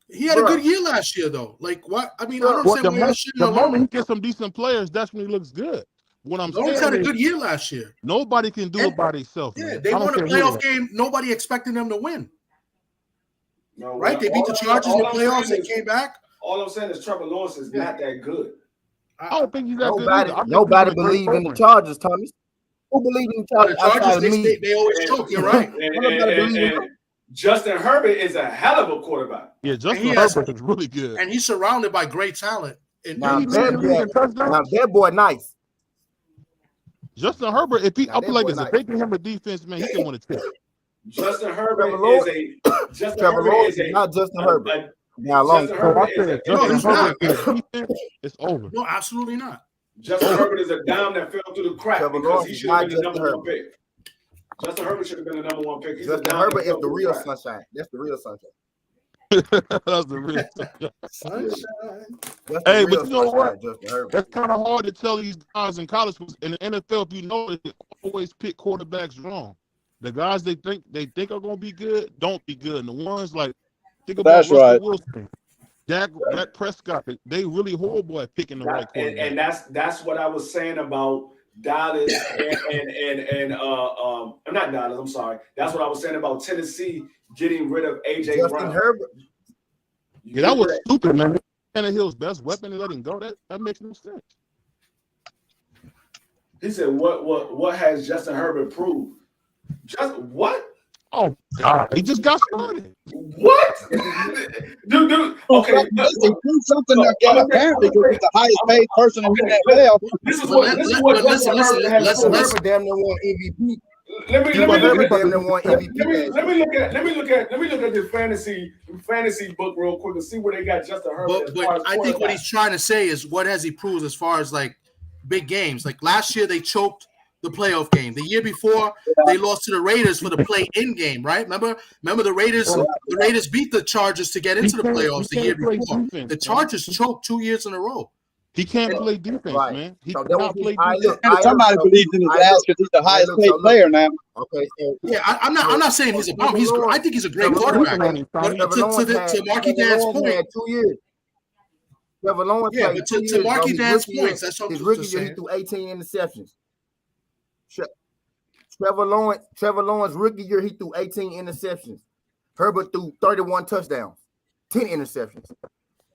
He had a good year last year, though. Like what? I mean, I don't understand. The moment he gets some decent players, that's when he looks good. What I'm saying, had a good year last year. Nobody can do it by themselves. Yeah, they won a playoff game. Nobody expected them to win. No, right? They beat the Chargers in the playoffs and came back. All I'm saying is Trevor Lawrence is not that good. I don't think he's that good. Nobody believes in the Chargers, Thomas. Who believes in the Chargers? They always choke. You're right. and Justin Herbert is a hell of a quarterback. Yeah, Justin Herbert is really good. And he's surrounded by great talent. Now that boy nice. Justin Herbert, if he up like this, if they give him a defense, man, he can win a tip. Justin Herbert is not Justin Herbert. It's over. No, absolutely not. Justin Herbert is a dime that fell through the crack because he should have been the number 1 pick. Justin Herbert should have been the number 1 pick. Justin Herbert is the real sunshine. That's the real sunshine. That's the real sunshine. Hey, but you know what? That's kind of hard to tell these guys in college. In the NFL, if you know it, they always pick quarterbacks wrong. The guys they think are going to be good don't be good. And the ones like think about Russell Wilson, Dak Prescott, they really horrible at picking the right quarterback. And that's what I was saying about Dallas and not Dallas. I'm sorry. That's what I was saying about Tennessee getting rid of AJ Brown. Herbert. Yeah, that was stupid, man. Tannehill's best weapon and let him go. That makes no sense. He said, "What has Justin Herbert proved? Just what? Oh God, he just got started. What, dude? Okay, he proved something apparently because he's the highest paid person in the NFL. This is what Justin Herbert has. Herbert damn near won MVP. Let me look at this fantasy book real quick and see where they got Justin Herbert. But I think what he's trying to say is what has he proved as far as like big games. Like last year they choked the playoff game. The year before they lost to the Raiders for the play-in game, right? Remember the Raiders. The Raiders beat the Chargers to get into the playoffs the year before. The Chargers choked 2 years in a row. He can't play defense, man. He cannot play defense. Somebody believes in his ass because he's the highest paid player now. Okay, so yeah, I'm not saying he's a bum. I think he's a great quarterback. But to Marky Dan's point, 2 years. Trevor Lawrence but to Marky Dan's points, that's what his rookie year he threw 18 interceptions. Trevor Lawrence rookie year he threw 18 interceptions. Herbert threw 31 touchdowns, 10 interceptions.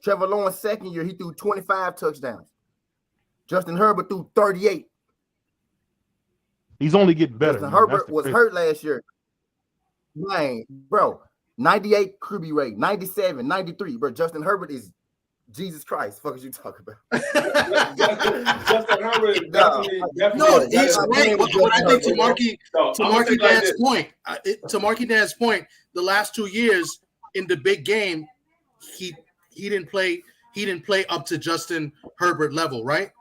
Trevor Lawrence second year he threw 25 touchdowns. Justin Herbert threw 38. He's only getting better. Justin Herbert was hurt last year. Man, bro, 98 QB rate, 97, 93. Bro, Justin Herbert is Jesus Christ. Fuck is you talking about? Justin Herbert definitely. No, he's great. But I think to Marky Dan's point, the last 2 years in the big game, he didn't play up to Justin Herbert level, right?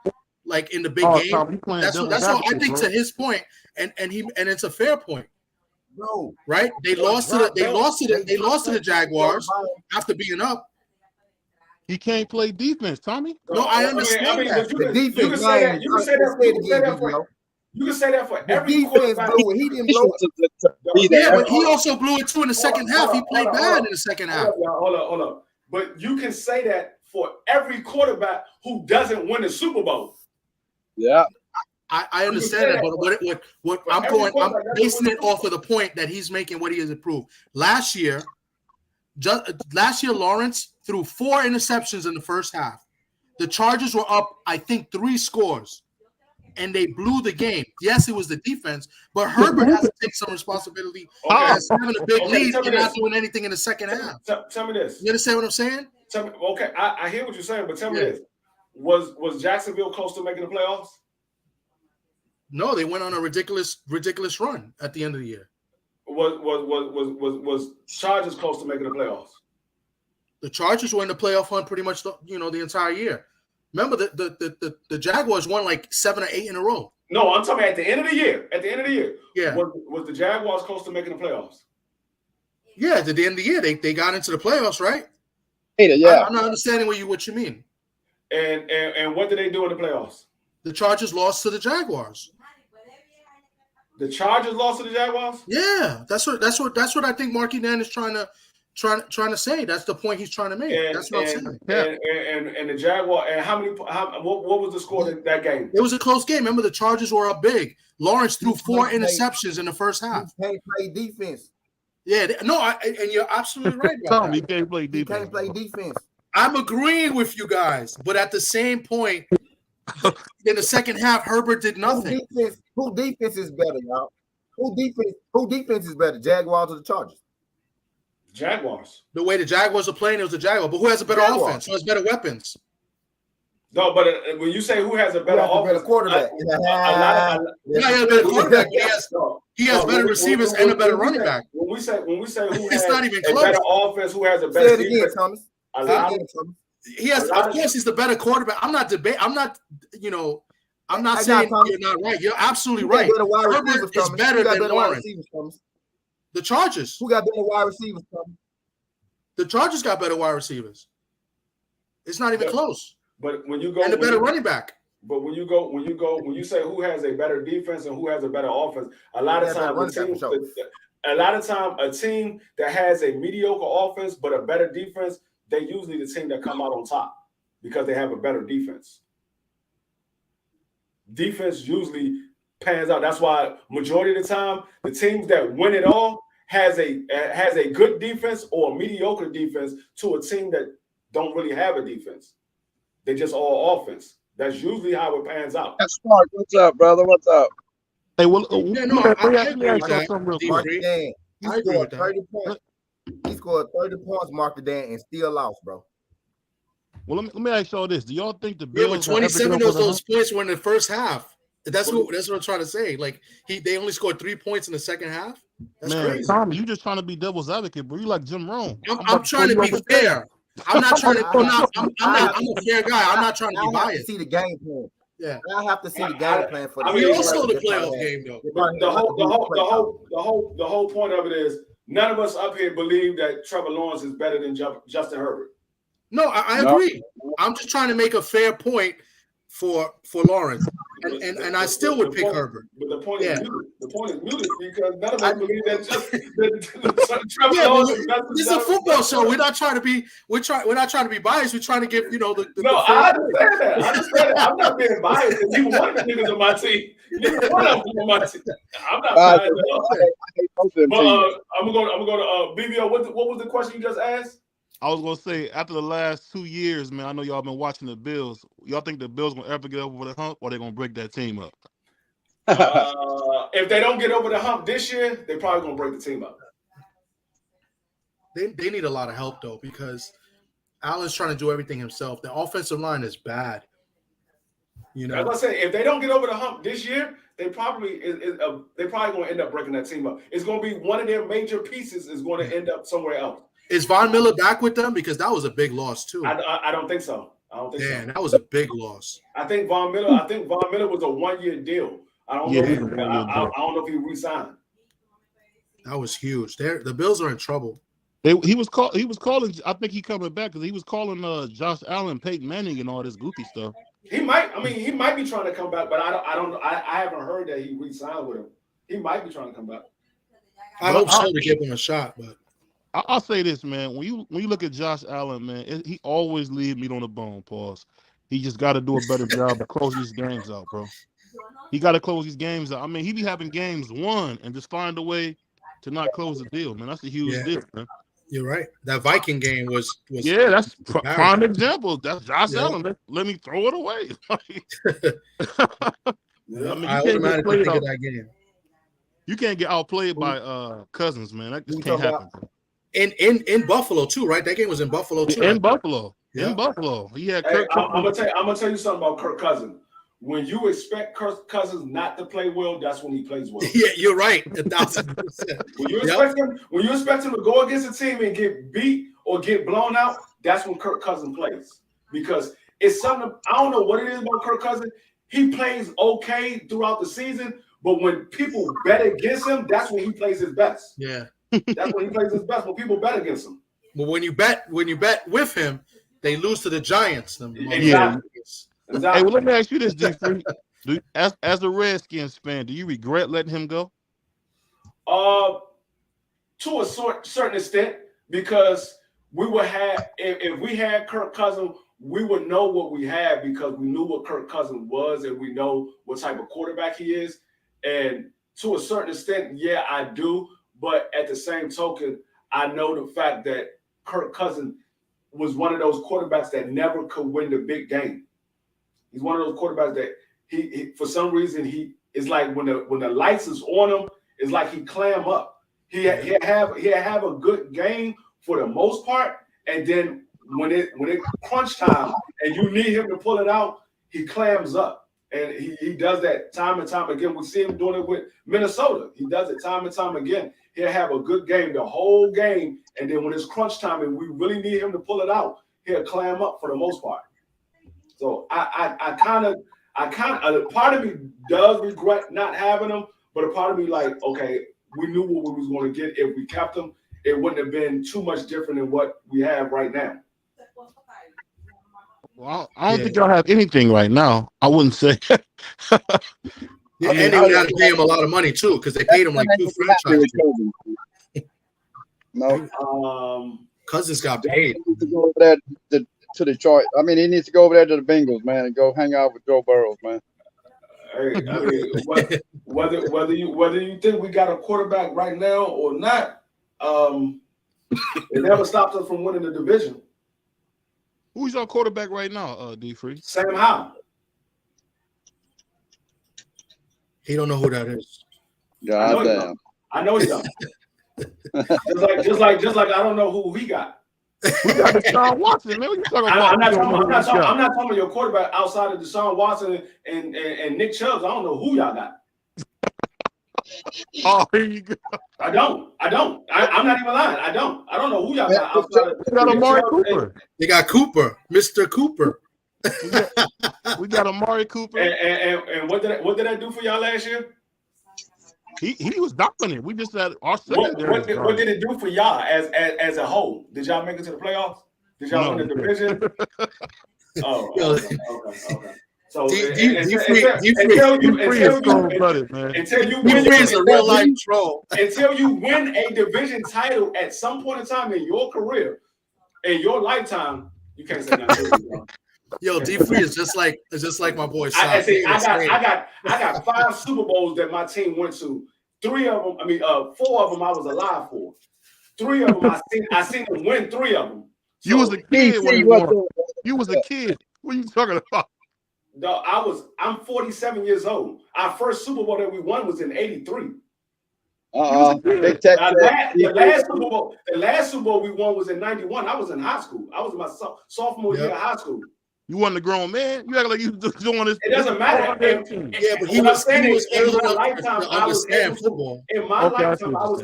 like in the big Oh, game. Tom, you playing That's devil's what I advocate, think bro. to his point, and it's a fair point, Bro, right? They lost to the Jaguars after being up. He can't play defense, Tommy. No, I understand that. But the you defense, can say that. You can say that. say You it can say again, that for. Gino. You can say that for The every defense quarterback. blew it. He didn't blow it. To be there. Yeah, but he also blew it too in the second half. He played bad in the second half. Hold up. But you can say that for every quarterback who doesn't win the Super Bowl. Yeah. I understand that, but what I'm basing it off of the point that he's making what he has improved. Last year, Lawrence threw 4 interceptions in the first half. The Chargers were up, I think, 3 scores, and they blew the game. Yes, it was the defense, but Herbert has to take some responsibility as having a big lead and not doing anything in the second half. Tell me this. You understand what I'm saying? Tell me, okay, I hear what you're saying, but tell me this: was Jacksonville close to making the playoffs? No, they went on a ridiculous run at the end of the year. Was Chargers close to making the playoffs? The Chargers were in the playoff hunt pretty much the entire year. Remember the Jaguars won like 7 or 8 in a row. No, I'm talking at the end of the year. At the end of the year, yeah. Was the Jaguars close to making the playoffs? Yeah, at the end of the year, they got into the playoffs, right? Yeah. I'm not understanding what you mean. And what did they do in the playoffs? The Chargers lost to the Jaguars. The Chargers lost to the Jaguars? Yeah, that's what I think Marky Dan is trying to say. That's the point he's trying to make. That's what I'm saying. And the Jaguar, and what was the score of that game? It was a close game. Remember, the Chargers were up big. Lawrence threw 4 interceptions in the first half. He can't play defense. Yeah, and you're absolutely right about that. He can't play defense. He can't play defense. I'm agreeing with you guys, but at the same point, in the second half, Herbert did nothing. Who defense is better, y'all? Who defense is better, Jaguars or the Chargers? Jaguars. The way the Jaguars are playing, it was the Jaguars. But who has a better offense? Who has better weapons? No, but when you say who has a better offense, better quarterback. He has a better quarterback. He has better receivers and a better running back. When we say who it's has not even a close. better offense, who has a better defense? Say it again, Thomas. He has, of course, he's the better quarterback. I'm not debating. I'm not saying you're not right. You're absolutely right. Herbert is better than Lawrence. The Chargers. Who got better wide receivers, Thomas? The Chargers got better wide receivers. It's not even close. But when you go and a better running back. But when you say who has a better defense and who has a better offense, a lot of time a team that has a mediocre offense but a better defense, they usually the team that come out on top because they have a better defense. Defense usually pans out. That's why majority of the time the teams that win it all has a good defense or a mediocre defense to a team that don't really have a defense. They just all offense. That's usually how it pans out. That's smart. What's up, brother? What's up? Hey, well, I agree with that. He scored 30 points. He scored 30 points, Mark the Dan, and still lost, bro. Well, let me ask y'all this: do y'all think the Bills? Yeah, but 27 of those points were in the first half. That's what I'm trying to say. Like they only scored 3 points in the second half. That's crazy. Tommy, you just trying to be devil's advocate, bro. You like Jim Rome. I'm trying to be fair. I'm not trying to. I'm a fair guy. I'm not trying to be biased. I have to see the game plan. Yeah, I have to see the game plan for. We also the playoff game though. The whole point of it is none of us up here believe that Trevor Lawrence is better than Justin Herbert. No, I agree. I'm just trying to make a fair point for Lawrence, and I still would pick Herbert. But the point is muted because none of us believe that Trevor Lawrence is better. This is a football show. We're not trying to be biased. We're trying to give I understand that. I'm not being biased. And you one of the niggas on my team. Neither one of them on my team. I'm not biased at all. But I'm gonna go to BBO. What was the question you just asked? I was gonna say after the last 2 years, man. I know y'all been watching the Bills. Y'all think the Bills gonna ever get over the hump, or they gonna break that team up? If they don't get over the hump this year, they probably gonna break the team up. They need a lot of help though because Allen's trying to do everything himself. The offensive line is bad. As I said, if they don't get over the hump this year, they probably gonna end up breaking that team up. It's gonna be one of their major pieces is going to end up somewhere else. Is Von Miller back with them? Because that was a big loss too. I don't think so. I don't think Damn, so. that was a big loss. I think Von Miller was a 1-year deal. I don't know. Yeah, he's a 1-year I deal. don't know if he re-signed. That was huge. The Bills are in trouble. He was calling. I think he coming back because he was calling Josh Allen, Peyton Manning, and all this goofy stuff. He might. I mean, he might be trying to come back, but I don't. I haven't heard that he re-signed with him. He might be trying to come back. I hope so to give him a shot, but I'll say this, man. When you look at Josh Allen, man, he always leaves meat on the bone. Pause. He just got to do a better job of closing these games out, bro. He got to close these games out. I mean, he be having games won and just find a way to not close the deal, man. That's a huge deal, man. You're right. That Viking game was yeah, that's prime example. That's Josh Yeah. Allen. Let me throw it away. Yeah, I mean, I automatically think of that game. You can't get outplayed by Cousins, man. That just can't happen. Bro. In Buffalo too, right? That game was in Buffalo too. In Buffalo. Yeah. In Buffalo. He had Hey, Kirk. I'm gonna tell you something about Kirk Cousins. When you expect Kirk Cousins not to play well, that's when he plays well. Yeah, you're right. 1,000%. When you expect him to go against a team and get beat or get blown out, that's when Kirk Cousins plays. Because it's something, I don't know what it is about Kirk Cousins. He plays okay throughout the season, but when people bet against him, that's when he plays his best. Yeah. That's when he plays his best, when people bet against him. But when you bet with him, they lose to the Giants. Exactly. Hey, well, let me ask you this, D3. As a Redskins fan, do you regret letting him go? To a certain extent, because we would have, if we had Kirk Cousins, we would know what we had because we knew what Kirk Cousins was and we know what type of quarterback he is. And to a certain extent, yeah, I do. But at the same token, I know the fact that Kirk Cousins was one of those quarterbacks that never could win the big game. He's one of those quarterbacks that he for some reason, he is like when the lights is on him, it's like he clam up. He have a good game for the most part, and then when it crunch time and you need him to pull it out, he clams up. And he does that time and time again. We see him doing it with Minnesota. He does it time and time again. He'll have a good game the whole game, and then when it's crunch time and we really need him to pull it out, he'll clam up for the most part. So I kind of part of me does regret not having him, but a part of me like, okay, we knew what we was going to get if we kept him. It wouldn't have been too much different than what we have right now. Well, I don't think y'all have anything right now. I wouldn't say. And they got to pay him a lot of money too because they paid him like 2 franchises. No, Cousins got paid. He needs to go over there to Detroit. I mean, he needs to go over there to the Bengals, man, and go hang out with Joe Burrows, man. Hey, I mean, whether you think we got a quarterback right now or not, it never stops us from winning the division. Who's your quarterback right now, D3? Sam Howell. He don't know who that is. God damn. I know he don't. just like I don't know who he got. We got Deshaun Watson, man. What you talking about? I'm not talking about your quarterback outside of Deshaun Watson and Nick Chubb. I don't know who y'all got. Oh, here you go. I don't. I'm not even lying. I don't know who y'all got outside of. We got Amari Cooper. They got Cooper, Mr. Cooper. We got Amari Cooper. And what did I do for y'all last year? He was dominant. We just had our secondary. What did it do for y'all as a whole? Did y'all make it to the playoffs? Did y'all win the division? Okay. So until you win a division title at some point in time in your career, in your lifetime, you can't say nothing. Yo, D3 is just like my boy. I got 5 Super Bowls that my team went to. 4 of them I was alive for. 3 of them I seen them win 3 of them. So, you was a kid when you won. You was a kid. What are you talking about? No, I'm 47 years old. Our first Super Bowl that we won was in '83. The last Super Bowl we won was in '91. I was in high school. I was in my sophomore year of high school. You wasn't a grown man. You act like you doing this. It doesn't matter. But he was in my lifetime. I was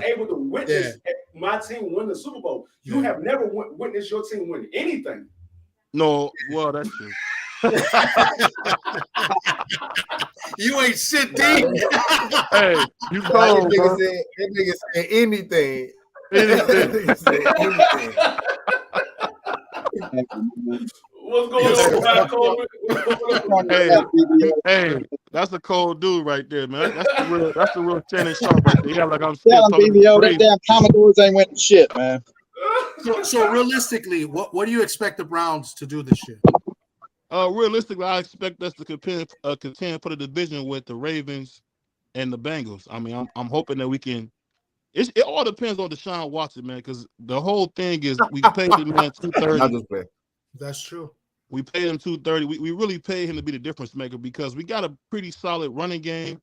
able to witness my team win the Super Bowl. You have never witnessed your team win anything. No, well, that's true. You ain't shit, D. Hey, you That cold, bro. nigga said anything. Anything. Nigga said anything. What's going on, Black Coleman? Hey, that's a cold dude right there, man. That's the real Shannon Sharp right there. Yeah, like I'm Tell still him, talking BBO, that crazy. damn Commodores ain't went to shit, man. So realistically, what do you expect the Browns to do this year? Realistically, I expect us to contend for the division with the Ravens and the Bengals. I mean, I'm hoping that we can. It all depends on Deshaun Watson, man, because the whole thing is we paid him man Not $230. just play. That's true. We paid him $230. We really paid him to be the difference maker because we got a pretty solid running game.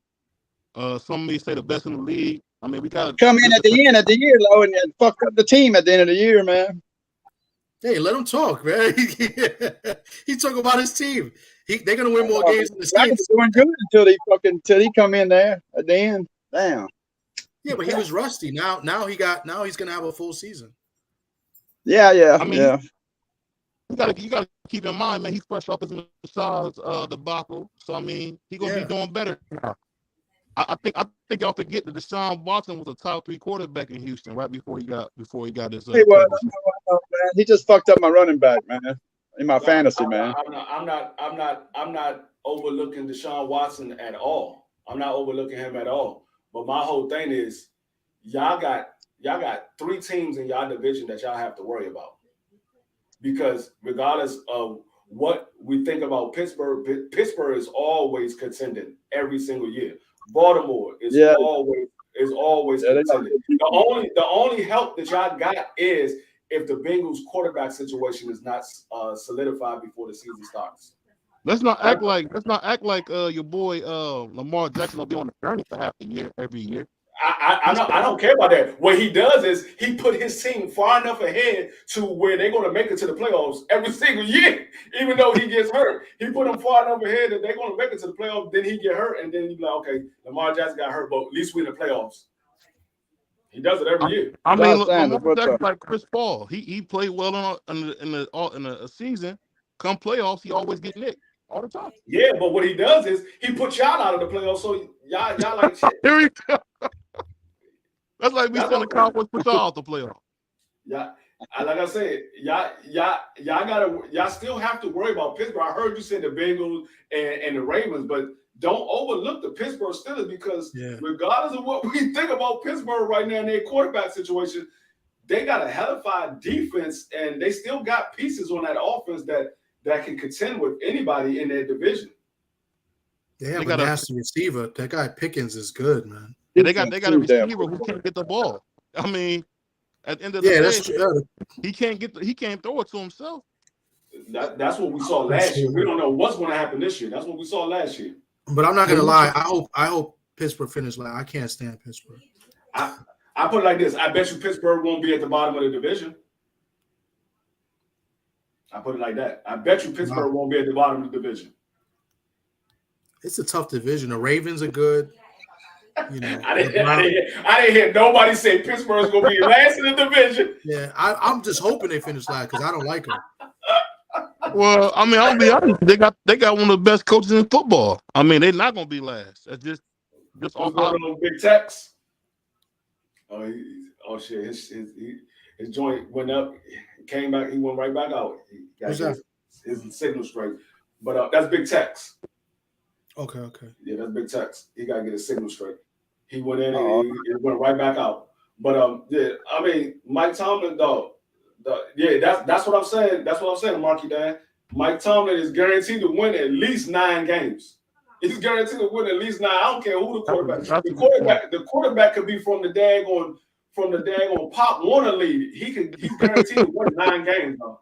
Some may say the best in the league. I mean, we got Come in at the end of the year, though, and fucked up the team at the end of the year, man. Hey, let him talk, man. He talk about his team. They're gonna win more games than the Right, Saints. doing good until he come in there at the end. Damn. Yeah, but he was rusty. Now he's gonna have a full season. Yeah. I mean, yeah. you gotta keep in mind, man. He's fresh off his massage debacle, so I mean, he's gonna be doing better now. I think y'all forget that Deshaun Watson was a top 3 quarterback in Houston right before he got his. He was, man. He just fucked up my running back, man. In my fantasy, man. I'm not overlooking Deshaun Watson at all. I'm not overlooking him at all. But my whole thing is, y'all got 3 teams in y'all division that y'all have to worry about. Because regardless of what we think about Pittsburgh is always contending every single year. Baltimore is always contending. The only help that y'all got is if the Bengals quarterback situation is not solidified before the season starts. Let's not act like your boy Lamar Jackson will be on the journey for half the year every year. I don't care about that. What he does is he put his team far enough ahead to where they're going to make it to the playoffs every single year, even though he gets hurt. He put them far enough ahead that they're going to make it to the playoffs. Then he get hurt, and then you be like, okay, Lamar Jackson got hurt, but at least we in the playoffs. He does it every year. I mean, Lamar Jackson's like Chris Paul. He played well in the season. Come playoffs, he always get nicked all the time. Yeah, but what he does is he puts y'all out of the playoffs, so y'all like shit. Here we go. That's like we send the Cowboys put y'all out the playoff. Yeah, like I said, y'all still have to worry about Pittsburgh. I heard you say the Bengals and the Ravens, but don't overlook the Pittsburgh Steelers because regardless of what we think about Pittsburgh right now in their quarterback situation, they got a hellified defense and they still got pieces on that offense that can contend with anybody in their division. They have a nasty receiver. That guy Pickens is good, man. Yeah, they got a receiver who can't get the ball. I mean, at the end of the day, he can't throw it to himself. That's what we saw last year. We don't know what's going to happen this year. That's what we saw last year. But I'm not gonna lie. I hope Pittsburgh finish last. I can't stand Pittsburgh. I put it like this. I bet you Pittsburgh won't be at the bottom of the division. I put it like that. I bet you Pittsburgh won't be at the bottom of the division. It's a tough division. The Ravens are good. You know, I didn't hear nobody say Pittsburgh's going to be last in the division. Yeah, I'm just hoping they finish last because I don't like them. Well, I mean, I'll be honest. They got one of the best coaches in football. I mean, they're not going to be last. That's just all on Big Tex. Oh shit! His joint went up, came back. He went right back out. He got his signal straight. But that's Big Tex. Okay. Yeah, that's Big Tex. He got to get his signal straight. He went in and he went right back out. But yeah, I mean, Mike Tomlin, though. That's what I'm saying. That's what I'm saying, Marky Dan. Mike Tomlin is guaranteed to win at least 9 games. He's guaranteed to win at least 9. I don't care who the quarterback. The quarterback could be from the daggone Pop Warner league. He's guaranteed to win 9 games. Though.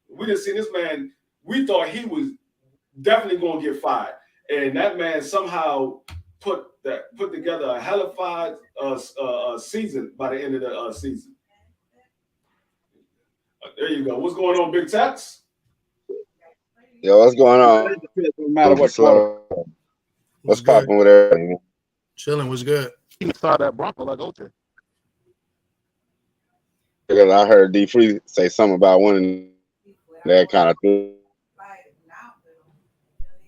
We didn't see this man. We thought he was definitely going to get fired, and that man somehow put together a hellified season by the end of the season. There you go. What's going on, Big Tex? Yo, what's going on? No matter what's popping with everything? Chilling was good. He saw that Bronco like OJ. Because I heard D Free say something about winning that kind of thing.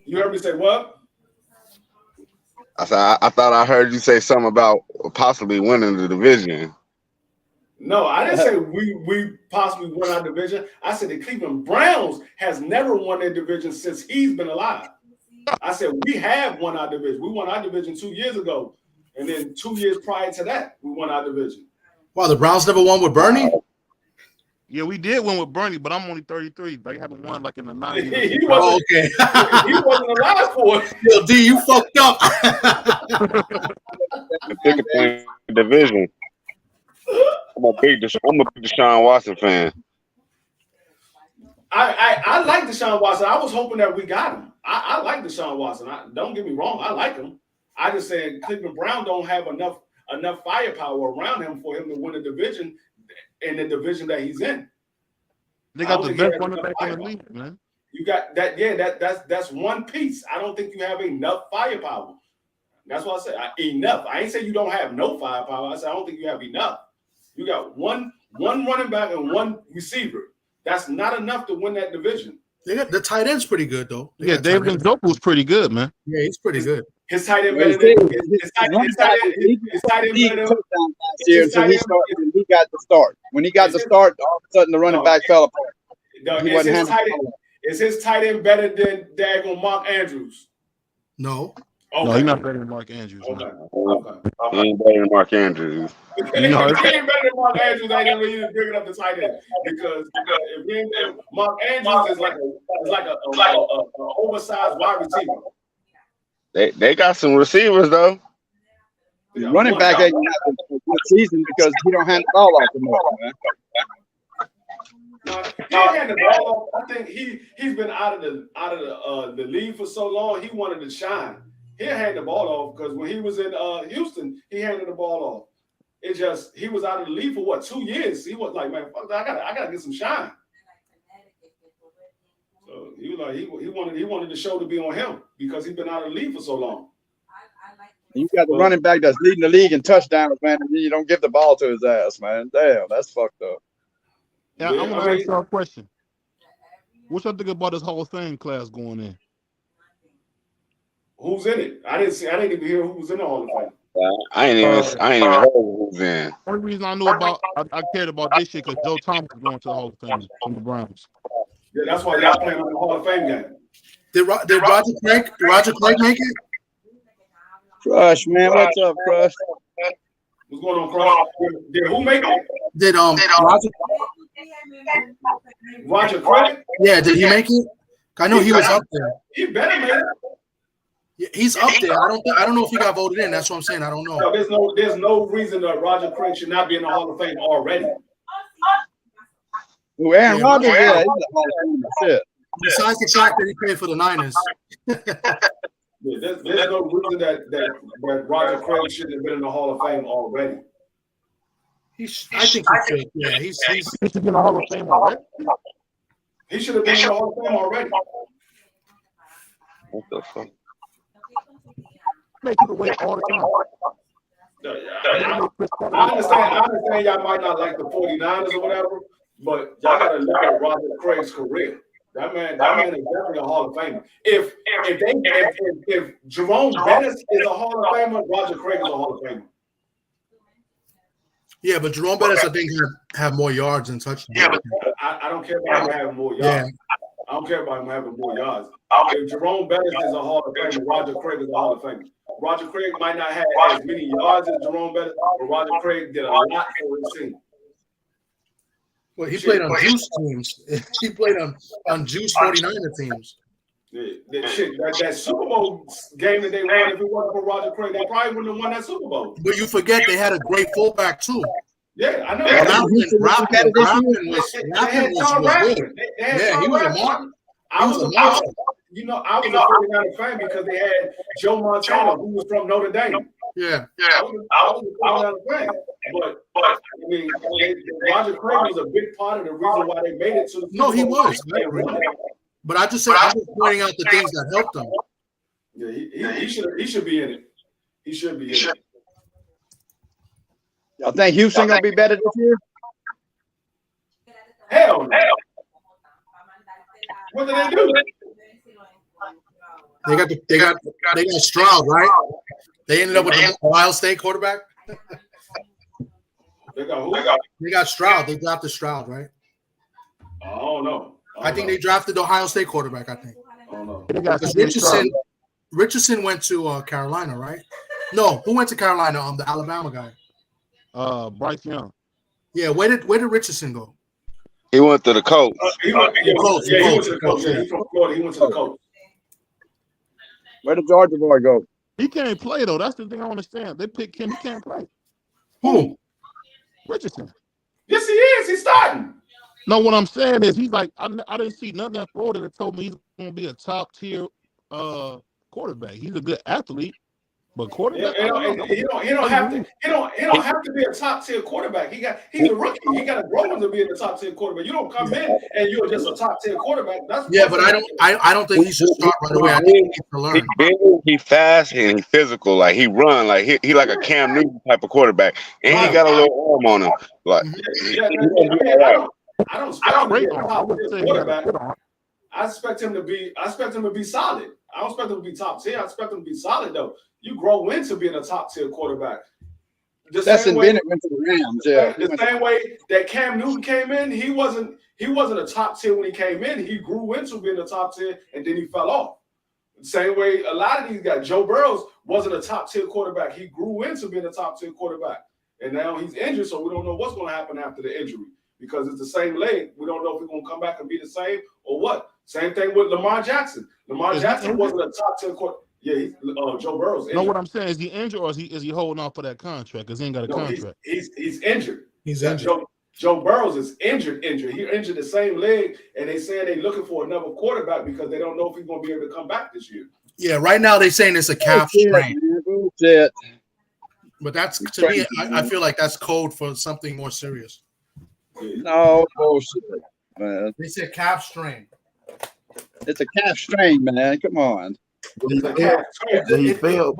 You heard me say what? I said I thought I heard you say something about possibly winning the division. No, I didn't say we possibly won our division. I said the Cleveland Browns has never won their division since he's been alive. I said we have won our division. We won our division 2 years ago, and then 2 years prior to that, we won our division. Wow, the Browns never won with Bernie? Yeah, we did win with Bernie, but I'm only 33. They haven't won like in the 90s. He wasn't, okay. He wasn't alive for it. Yo, D, you fucked up. The thicker thing division. I'm a big Deshaun Watson fan. I like Deshaun Watson. I was hoping that we got him. I like Deshaun Watson. Don't get me wrong. I like him. I just said Cleveland Brown don't have enough firepower around him for him to win a division in the division that he's in. They got the best running back in the league, man. You got that. Yeah, that's one piece. I don't think you have enough firepower. That's what I said. Enough. I ain't say you don't have no firepower. I said I don't think you have enough. You got one running back and one receiver. That's not enough to win that division. They got the tight end's pretty good though. Yeah, David Njoku's pretty good, man. Yeah, he's pretty good. His tight end better than his tight end better than until he got the start. When he got the start, all of a sudden the running back fell apart. Is his tight end better than daggone Mark Andrews? No. Okay. No, he's not better than Mark Andrews. Okay. He ain't better than Mark Andrews. He ain't better than Mark Andrews. I didn't really bring it up the tight end because if Mark Andrews is like a oversized wide receiver. They got some receivers though. The running back ain't have a good season because he don't hand the ball off the more, man. He had the ball off. I think he's been out of the league for so long. He wanted to shine. He'll hand the ball off because when he was in Houston, he handed the ball off. It just he was out of the league for what 2 years. He was like, man, fuck that, I gotta get some shine. So he was like, he wanted the show to be on him because he's been out of the league for so long. You got the running back that's leading the league in touchdowns, man, and you don't give the ball to his ass, man. Damn, that's fucked up. Yeah, I'm gonna ask y'all a question. What y'all think about this Hall of Fame class going in? Who's in it? I didn't even hear who was in the Hall of Fame. I ain't even heard who's in. The only reason I know about I cared about this shit because Joe Thomas is going to the Hall of Fame from the Browns. Yeah, that's why y'all playing on the Hall of Fame game. Did Roger Craig make it? Crush, man. What's up, Crush? What's going on, Crush? Did who make it? Did Roger Craig? Yeah, did he make it? I know he was up there. He better make it. Yeah, he's up there. I don't know if he got voted in. That's what I'm saying. I don't know. No, there's no reason that Roger Craig should not be in the Hall of Fame already. Who, Aaron Rodgers? Yeah, he's a Hall of Famer. Shit. Besides the fact that he played for the Niners. Yeah, there's no reason that Roger Craig shouldn't have been in the Hall of Fame already. I think he should. Yeah, he should be in the Hall of Fame already. He should have been in the Hall of Fame already. What the fuck? Make people wait all the time. I understand y'all might not like the 49ers or whatever, but y'all gotta look at Roger Craig's career. That man is definitely a Hall of Famer. If Jerome Bettis is a Hall of Famer, Roger Craig is a Hall of Famer. Yeah, but Jerome Bettis, I think, have more yards and touchdowns. Yeah, but I don't care about him having more yards. Yeah. I don't care about him having more yards. If Jerome Bettis is a Hall of Famer, Roger Craig is a Hall of Famer. Roger Craig might not have as many yards as Jerome Bettis, but Roger Craig did a lot for his team. Well, he played on Juice teams. He played on Juice 49er teams. That Super Bowl game that they won, if it wasn't for Roger Craig, they probably wouldn't have won that Super Bowl. But you forget they had a great fullback too. Yeah, I know. Rappin was good. Yeah, he was a mark. I was a 49er fan because they had Joe Montana, who was from Notre Dame. Yeah. I was a 49er fan. But I mean, Roger Craig was a big part of the reason why they made it to the Super Bowl. No, he was. But I'm just pointing out the things that helped him. Yeah, he should be in it. He should be in it. Y'all think Houston gonna be better this year? Hell no. What did they do? They got Stroud, right? They ended up with the Ohio State quarterback. They got who? They got Stroud. They drafted Stroud, right? I don't know. I think they drafted the Ohio State quarterback. I think. I don't know. Because Richardson went to Carolina, right? No, who went to Carolina? The Alabama guy. Bryce Young. Yeah, where did Richardson go? He went to the Colts. He went to the Colts. Yeah, he's from Florida. He went to the Colts. Where did Georgia boy go? He can't play though. That's the thing I don't understand. They picked him. He can't play. Who? Richardson. Yes, he is. He's starting. No, what I'm saying is he's like I didn't see nothing in Florida that told me he's going to be a top tier quarterback. He's a good athlete, but quarterback. He don't have to be a top tier quarterback. He's a rookie. He got to grow into being a top tier quarterback. You don't come in and you're just a top tier quarterback. But I don't think he should start right away. I think he needs to learn. He big, he fast, and he physical. Like he run, like he like a Cam Newton type of quarterback, and he got a little arm on him. Like I don't expect him to be a top tier quarterback. I expect him to be solid. I don't expect him to be top tier. I expect him to be solid though. You grow into being a top tier quarterback. Stetson Bennett went to the Rams. Yeah, the same way that Cam Newton came in, he wasn't a top tier when he came in. He grew into being a top tier and then he fell off. The same way a lot of these guys, Joe Burrows wasn't a top tier quarterback. He grew into being a top tier quarterback, and now he's injured, so we don't know what's going to happen after the injury. Because it's the same leg. We don't know if he's going to come back and be the same or what. Same thing with Lamar Jackson. Lamar Jackson wasn't a top 10 quarterback. Yeah, Joe Burrow's injured. No, what I'm saying is he injured or is he holding off for that contract? Because he ain't got a contract. He's injured. He's injured. Joe Burrows is injured. He injured the same leg, and they say they're looking for another quarterback because they don't know if he's going to be able to come back this year. Yeah, right now they're saying it's a calf strain. Bullshit. But that's, to me, I feel like that's code for something more serious. No bullshit, man. They said calf strain. It's a calf strain, man. Come on. He failed.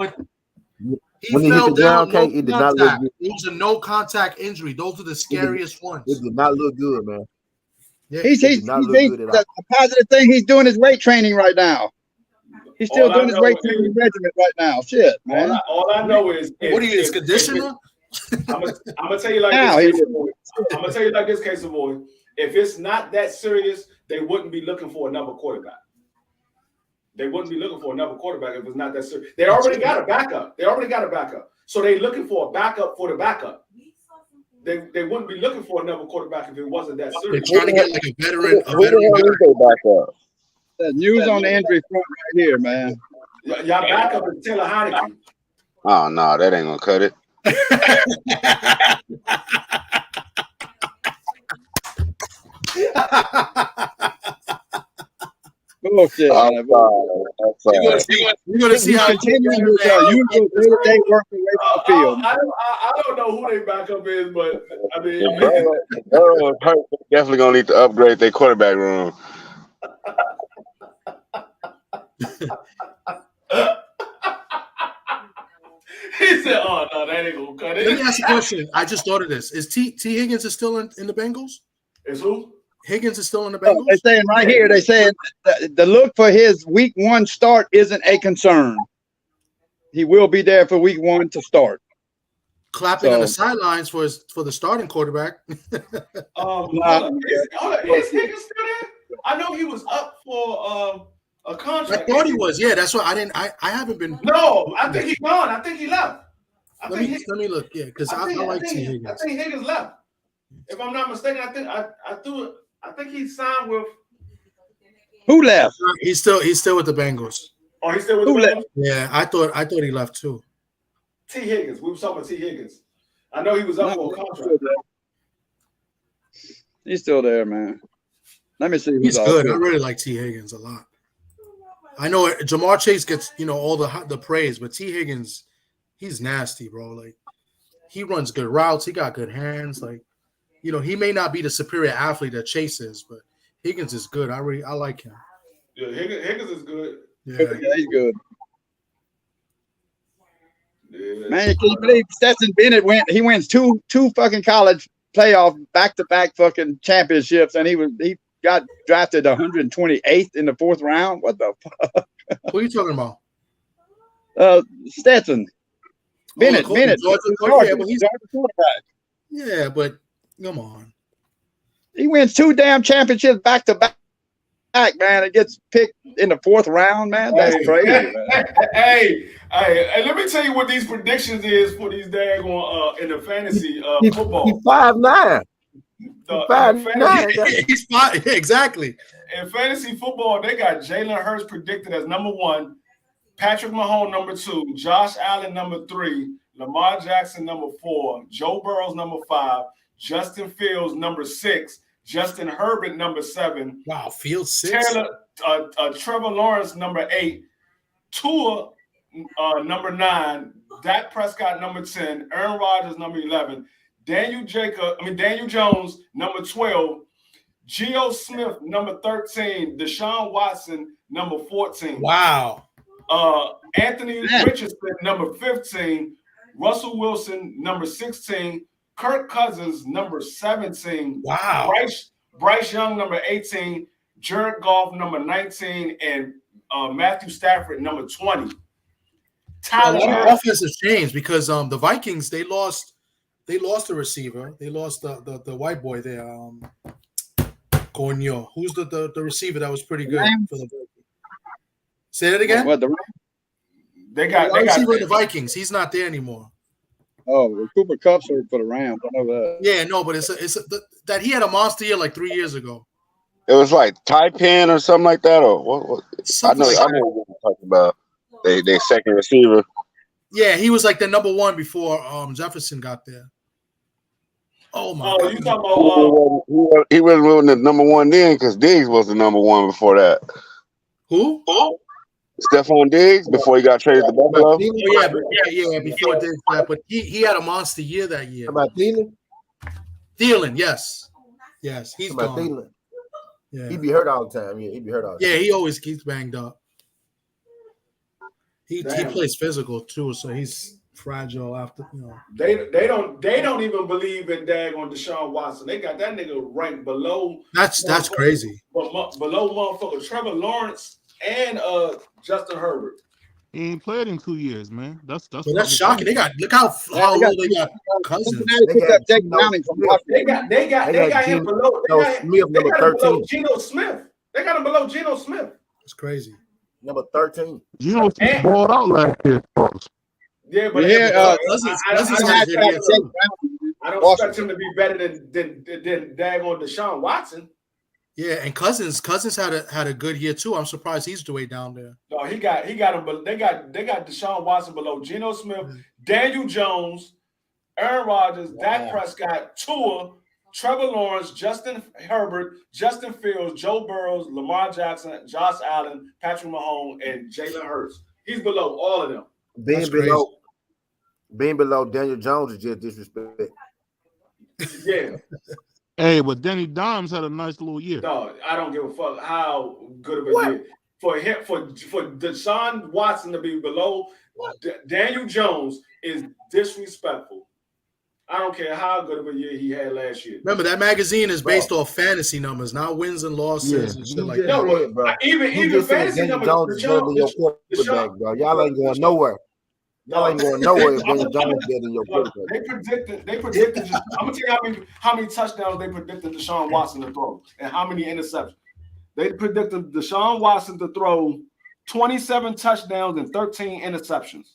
He When he hit fell the ground, down, it did not look good. It was a no contact injury. Those are the scariest ones. It did not look good, man. Yeah, The positive thing he's doing is weight training right now. He's still doing his weight training regimen right now. Shit, man. All I know is what are you, his conditioner? I'm gonna tell you like this. I'm gonna tell you like this, case of boy. If it's not that serious, they wouldn't be looking for another quarterback. They wouldn't be looking for another quarterback if it's not that serious. They already got a backup. So they're looking for a backup for the backup. They wouldn't be looking for another quarterback if it wasn't that serious. They're trying to get like a veteran. The news on the injury front right here, man. Y'all backup is Taylor Heineke. Oh no, that ain't gonna cut it. Bullshit. You're gonna see how continuing with usual day work away from the field. I don't know who their backup is, but I mean, Burrow is hurt. Definitely gonna need to upgrade their quarterback room. He said, "Oh no, that ain't gonna cut it." Let me ask you a question. I just thought of this. Is T Higgins is still in the Bengals? Is who? Higgins is still in the Bengals? They're saying right here, they saying the look for his week 1 start isn't a concern. He will be there for week 1 to start. Clapping on the sidelines for the starting quarterback. Is Higgins still there? I know he was up for a contract. I thought he was. Yeah, that's why I haven't been. No, I think he's gone. I think he left. Let me look. Yeah, because I like T Higgins. I think Higgins left. If I'm not mistaken, I think he signed with. Who left? He's still with the Bengals. Oh, he's still with the Bengals? Yeah, I thought he left too. T Higgins. We were talking about T Higgins. I know he was up for a contract. He's still there, man. Let me see. He's good. I really like T Higgins a lot. I know Jamar Chase gets all the praise, but T Higgins, he's nasty, bro. Like he runs good routes. He got good hands. Like he may not be the superior athlete that Chase is, but Higgins is good. I like him. Yeah, Higgins is good. Yeah, he's good. Yeah. Man, can you believe Stetson Bennett wins two fucking college playoff back-to-back fucking championships, and he got drafted 128th in the 4th round. What the fuck? Who are you talking about? Stetson. Bennett. Georgia, Georgia, yeah, but he's Georgia quarterback. yeah, but come on. He wins 2 damn championships back to back, man. It gets picked in the 4th round, man. That's crazy, man. Hey, let me tell you what these predictions is for these daggone in the fantasy football. He's 5'9". He's fine. Exactly. In fantasy football, they got Jalen Hurts predicted as number 1, Patrick Mahomes number 2, Josh Allen number 3, Lamar Jackson number 4, Joe Burrows number 5, Justin Fields number 6, Justin Herbert number 7. Wow, Fields 6. Trevor Lawrence number 8, Tua number 9, Dak Prescott number 10, Aaron Rodgers number 11, Daniel Jones number 12, Geno Smith number 13, Deshaun Watson number 14. Wow. Anthony Richardson number 15, Russell Wilson number 16, Kirk Cousins number 17. Wow. Bryce Young number 18, Jared Goff number 19, and Matthew Stafford number 20. A lot of offensive change because the Vikings they lost the receiver. They lost the white boy there. Cornio. Who's the receiver that was pretty good for the Vikings? Say that again. What they got the Vikings. He's not there anymore. Oh, Cooper Kupp's for the Rams. I know that. Yeah, no, but it's that he had a monster year like 3 years ago. It was like Taipan or something like that, or what? I know what you're talking about. They second receiver. Yeah, he was like the number 1 before Jefferson got there. Oh my God! You talking about? He wasn't the number 1 then because Diggs was the number 1 before that. Who? Stephon Diggs before he got traded to Buffalo. Yeah, before Diggs, but he had a monster year that year. About Thielen? Thielen, yes, he's about gone. Thielen. Yeah, He be hurt all the time. Yeah, he be hurt all the time. Yeah, he always keeps banged up. He plays physical too, so he's fragile after They don't even believe in daggone Deshaun Watson. They got that nigga ranked below. That's crazy. Below motherfucker Trevor Lawrence and Justin Herbert. He ain't played in 2 years, man. That's shocking. They got look how low they got Cousins. They got him below. Smith number 13. Geno Smith. They got him below Geno Smith. It's crazy. Number 13. Geno Smith balled out last year, folks. Yeah, but I don't expect him to be better than daggone Deshaun Watson. Yeah, and Cousins had a good year too. I'm surprised he's the way down there. No, he got him, but they got Deshaun Watson below Geno Smith, Daniel Jones, Aaron Rodgers, Dak Prescott, Tua, Trevor Lawrence, Justin Herbert, Justin Fields, Joe Burrows, Lamar Jackson, Josh Allen, Patrick Mahomes, and Jalen Hurts. He's below all of them. Being below Daniel Jones is just disrespect. Yeah. Hey, but Danny Dimes had a nice little year. No, I don't give a fuck how good of a year. For Deshaun Watson to be below Daniel Jones is disrespectful. I don't care how good of a year he had last year. Remember, that magazine is based off fantasy numbers, not wins and losses and shit like that. No, bro. Even fantasy numbers. Deshaun, bro. Y'all ain't going nowhere. Y'all ain't going nowhere if Daniel Jones dead in your quarterback. They predicted. I'm gonna tell you how many touchdowns they predicted Deshaun Watson to throw and how many interceptions. They predicted Deshaun Watson to throw 27 touchdowns and 13 interceptions.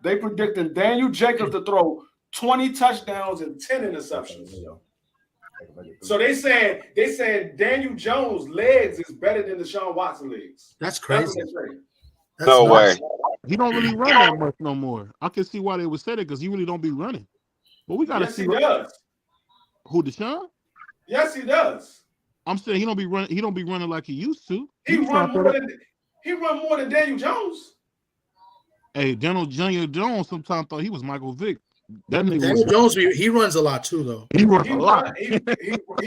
They predicted Daniel Jacobs to throw 20 touchdowns and 10 interceptions. So they saying Daniel Jones' legs is better than Deshaun Watson legs. That's crazy. That's no way. He don't really run that much no more. I can see why they would say that because he really don't be running. But we gotta see. He does. Who, Deshaun? Yes, he does. I'm saying he don't be running. He don't be running like he used to. He run more than Daniel Jones. Hey, Daniel Jones sometimes thought he was Michael Vick. That nigga Daniel Jones, he runs a lot too, though. He runs a lot. He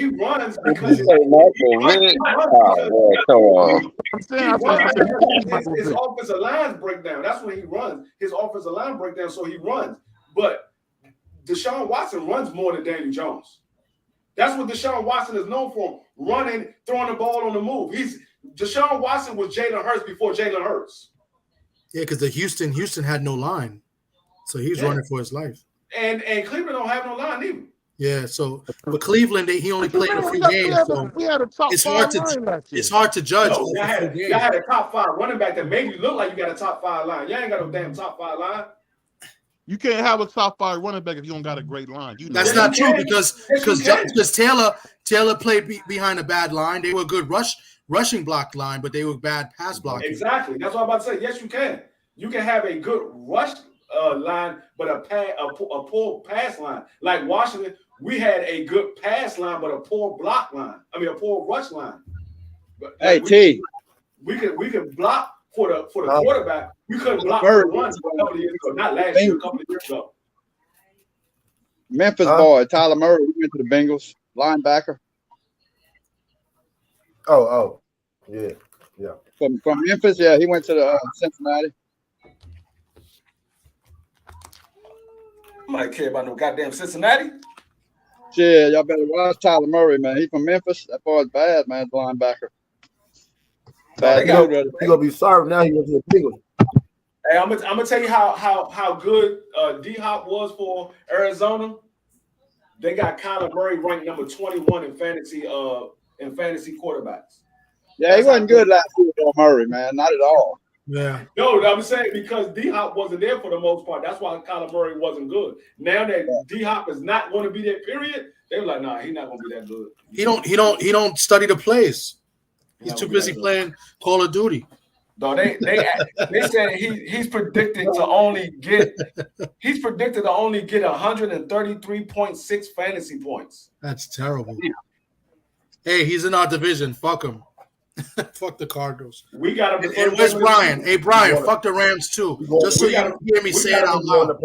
runs because his offensive lines break down. That's when he runs. His offensive line break down, so he runs. But Deshaun Watson runs more than Daniel Jones. That's what Deshaun Watson is known for, running, throwing the ball on the move. Deshaun Watson was Jalen Hurts before Jalen Hurts. Yeah, because the Houston had no line, so he was running for his life. And Cleveland don't have no line either. Yeah, so but Cleveland, he only played a few games, so we had a top it's hard to judge. No, y'all had a top 5 running back that made you look like you got a top 5 line. Y'all ain't got no damn top 5 line. You can't have a top 5 running back if you don't got a great line. You know That's not true because Taylor played behind a bad line. They were a good rushing block line, but they were bad pass blocking. Exactly. That's what I'm about to say. Yes, you can. You can have a good rush line, but a poor pass line. Like Washington, we had a good pass line, but a poor block line. I mean, a poor rush line. But, hey, we could block for the quarterback. We couldn't block for the run a couple of years ago. Not last year, a couple of years ago. Memphis boy, Tyler Murray, he went to the Bengals, linebacker. Oh, yeah. From Memphis, yeah, he went to the Cincinnati. I might care about no goddamn Cincinnati. Yeah, y'all better watch Tyler Murray, man. He from Memphis. That boy's bad, man. Linebacker. He's gonna be sorry now. He went to the Bengals. Hey, I'm gonna tell you how good D-Hop was for Arizona. They got Kyler Murray ranked number 21 in fantasy quarterbacks. Yeah, he wasn't good last year for Murray, man. Not at all. Yeah. No, I'm saying because D-Hop wasn't there for the most part. That's why Kyler Murray wasn't good. Now that D-Hop is not going to be there, period, they were like, nah, he's not going to be that good. He don't study the plays. He's too busy playing Call of Duty. No, they said he's predicted to only get 133.6 fantasy points. That's terrible. Hey, he's in our division. Fuck him. Fuck the Cardinals. We got him. And where's Brian? Hey, Brian, fuck the Rams too. Just so you hear me say it out loud.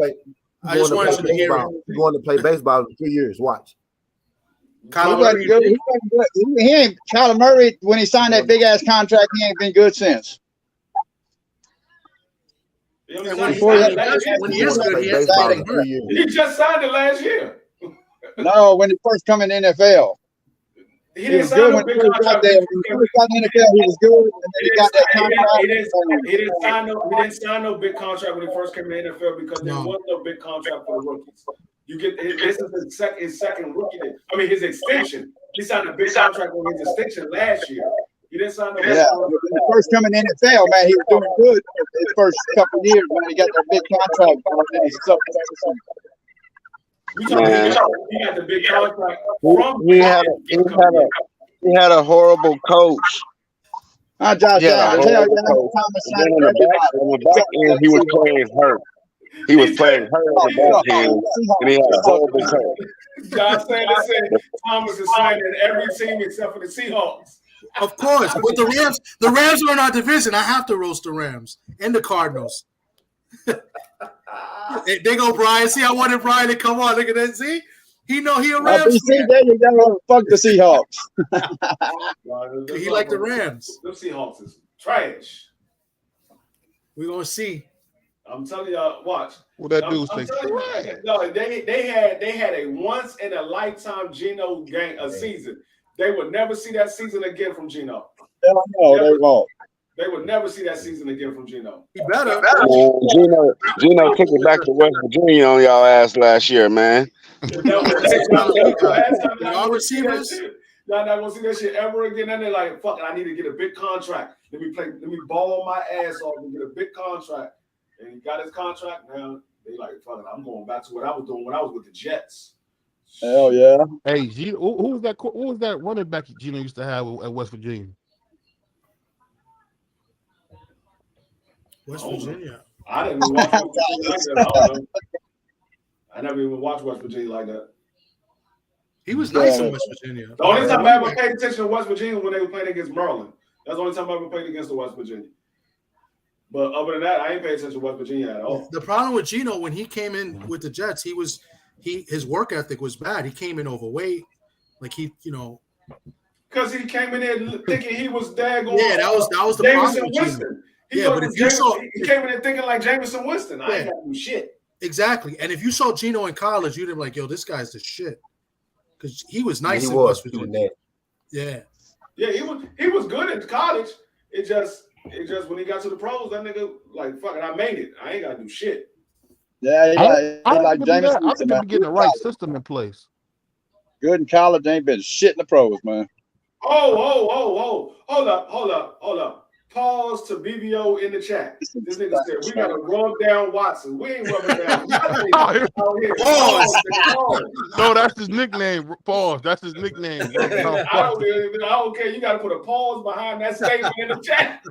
I just wanted you to hear it. He's going to play baseball in 2 years. Watch. Kyler Murray, he ain't Kyler Murray when he signed that big ass contract. He ain't been good since. When he is good, he just signed it last year. No, when he first come in the NFL. He didn't sign no big contract. When he first got in the NFL, he was good, and then he got that contract. He didn't sign no big contract when he first came in the NFL because there was no big contract for the rookies. You get this is his second rookie. I mean his extension. He signed a big contract on his extension last year. He didn't sign no big contract. When he first coming in the NFL, man, he was doing good his first couple of years when he got that big contract. He got the big contract from he had a horrible coach. Josh Allen. On the back end, he was playing hurt. He was playing hurt on the back end, and he had a horrible coach. Josh Sanders said Thomas is signing every team except for the Seahawks. Of course, but the Rams are in our division. I have to roast the Rams and the Cardinals. They go, Brian. See, I wanted Brian to come on. Look at that. See, he a Rams. There you go. Fuck the Seahawks. He like the Rams. The Seahawks is trash. We're gonna see. I'm telling y'all, watch. What that dude say? No, they had a once in a lifetime Geno game a season. They would never see that season again from Geno. No, they won't. They would never see that season again from Geno. He better. Geno took it back to West Virginia on y'all ass last year, man. Y'all receivers. Y'all not gonna see that shit ever again. And they're like, fuck it, I need to get a big contract. Let me ball my ass off and get a big contract. And he got his contract now. They like, fuck it, I'm going back to what I was doing when I was with the Jets. Hell yeah. Hey, who was that running back Geno used to have at West Virginia? West Virginia. I didn't even watch West Virginia like that. I never even watched West Virginia like that. He was nice in West Virginia. The only time I ever paid attention to West Virginia when they were playing against Maryland. That's the only time I ever played against the West Virginia. But other than that, I ain't paying attention to West Virginia at all. The problem with Geno when he came in with the Jets, his work ethic was bad. He came in overweight, like because he came in there thinking he was daggone. Yeah, that was the Jameson problem. Winston. He came in there thinking like Jameson Winston. I ain't got to do shit. Exactly. And if you saw Geno in college, you'd be like, yo, this guy's the shit. because he was Yeah, nice he in was. West He was Virginia. nasty. Yeah. he was good in college. It just when he got to the pros, that nigga like fuck it, I made it. I ain't gotta do shit. Yeah, he I like think James I Winston, think man. they're getting the right system in place. Good in college, ain't been shit in the pros, man. Oh, hold up. Pause to BBO in the chat. This nigga said we gotta rub down Watson. We ain't rubbing down nothing out here. Pause. No, that's his nickname. Pause. That's his nickname. I don't care. You gotta put a pause behind that statement in the chat.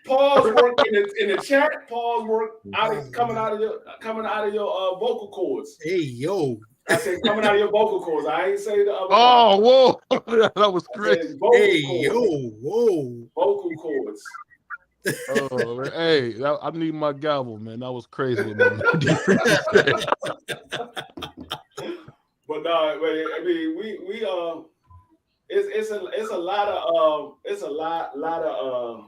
Pause work in the chat. Pause work coming out of your vocal cords. Hey, yo. I said coming out of your vocal cords. I ain't say the other. Oh, whoa. That was crazy. Hey, yo. Whoa. Vocal cords. Oh, man. Hey, I need my gavel, man. That was crazy with my But no, I mean, we it's a lot of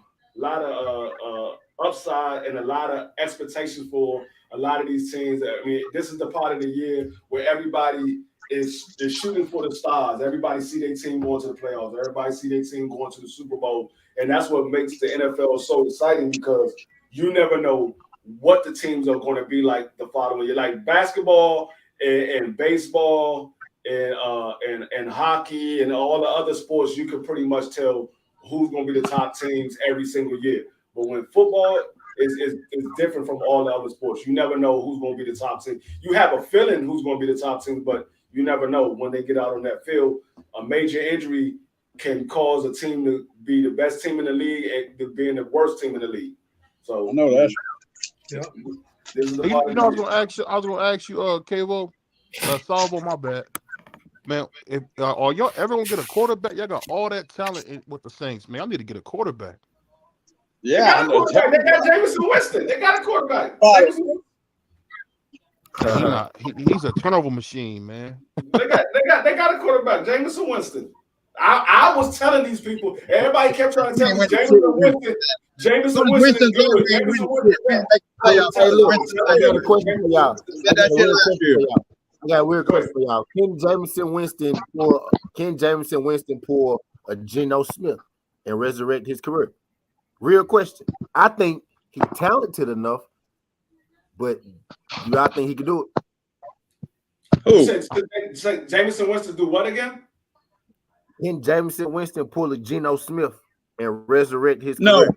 upside and a lot of expectations for a lot of these teams. I mean, this is the part of the year where everybody is shooting for the stars. Everybody see their team going to the playoffs. Everybody see their team going to the Super Bowl, and that's what makes the NFL so exciting because you never know what the teams are going to be like the following year. Like basketball and baseball and hockey and all the other sports, you can pretty much tell who's going to be the top teams every single year. But when football is different from all the other sports, you never know who's going to be the top team. You have a feeling who's going to be the top team, but you never know when they get out on that field. A major injury can cause a team to be the best team in the league and to being the worst team in the league. So I know that. This is the You part know, I was gonna ask you, Kavo, Salvo, my bad. Man, if are y'all ever gonna get a quarterback? Y'all got all that talent with the Saints, man. I need to get a quarterback. Yeah, They got Jameson Winston. They got a quarterback. He's a turnover machine, man. They got a quarterback, Jameson Winston. I was telling these people, everybody kept trying to tell me Jameson Winston is good. Hey, look, I got a question for y'all. I got a weird question for y'all. Can Jameson Winston pull a Geno Smith and resurrect his career? Real question. I think he's talented enough, but do y'all think he can do it? You said Jameson Winston do what again? Can Jameson Winston pull a Geno Smith and resurrect his career?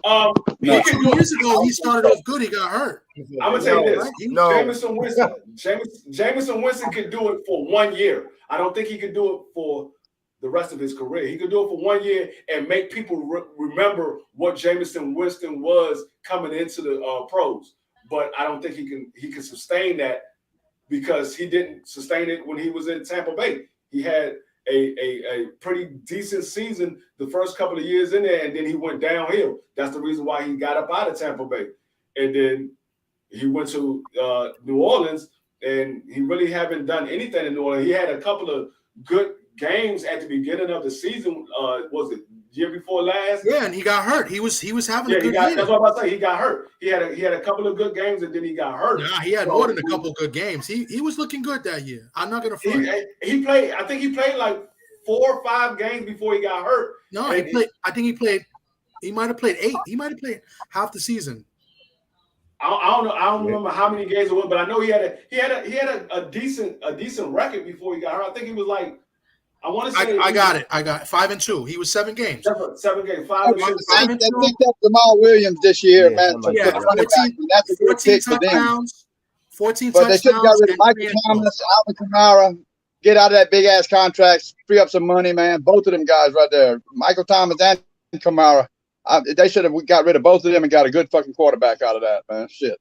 No. 2 years ago, he started off good. He got hurt. I'm gonna tell you this. Jameson Winston could do it for 1 year. I don't think he could do it for the rest of his career. He could do it for 1 year and make people remember what Jameson Winston was coming into the pros. But I don't think he can sustain that because he didn't sustain it when he was in Tampa Bay. He had a pretty decent season the first couple of years in there, and then he went downhill. That's the reason why he got up out of Tampa Bay. And then he went to New Orleans, and he really haven't done anything in New Orleans. He had a couple of good games at the beginning of the season. Was it year before last? Yeah, and he got hurt. He was having a good year. That's what I'm about to say. He got hurt. He had a couple of good games, and then he got hurt. Yeah, he had more than a couple of good games. He was looking good that year. I'm not gonna front. He played. I think he played like 4 or 5 games before he got hurt. No, he played. I think he played. He might have played 8. He might have played half the season. I don't know. I don't remember how many games it was, but I know he had a decent record before he got hurt. I think he was like. I want to say I got it. 5-2. He was 7 games. 7 games. 5-2. I think that's Jamal Williams this year, man. Yeah, 14 touchdowns. 14 touchdowns. But they should have got rid of Michael Thomas, Alvin Kamara. Get out of that big ass contract, free up some money, man. Both of them guys right there, Michael Thomas and Kamara. They should have got rid of both of them and got a good fucking quarterback out of that, man. Shit.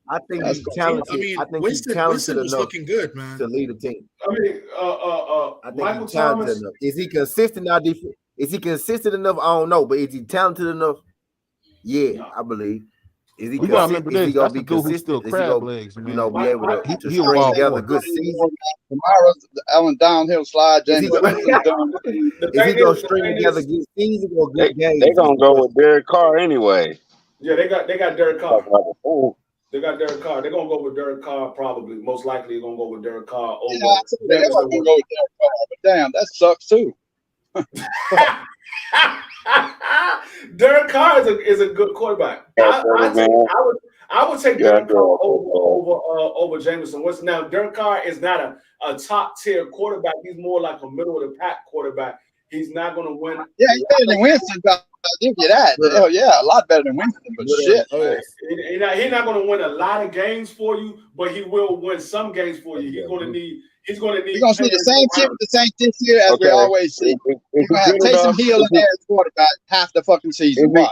I think he's talented. I think he's talented enough looking good, man, to lead a team. I mean, I think Michael he's talented Thomas. enough. Is he consistent now? Is he consistent enough? I don't know, but is he talented enough? Yeah, I believe. Is he consistent? Is he gonna be consistent? Is he gonna, be able to string together a good season? Kamara's on downhill slide. James Is he gonna string together good season or good games? They're gonna go with Derek Carr anyway. Yeah, they got Derek Carr. They got Derek Carr. They're gonna go with Derek Carr. Probably, most likely, they're gonna go with Derek Carr over. Yeah, I they are gonna go with Derek Carr, but damn, that sucks too. Derek Carr is a good quarterback. I would take Derek Carr over Jameson. What's now? Derek Carr is not a top tier quarterback. He's more like a middle of the pack quarterback. He's not going to win. Yeah, he's better than Winston. I'll give you that. Hell yeah, a lot better than Winston. But shit, he's not going to win a lot of games for you, but he will win some games for you. He's going to need. You're going to see the same shit with the Saints this year as we always see. You're going to have Taysom Hill in there as quarterback half the fucking season. Watch.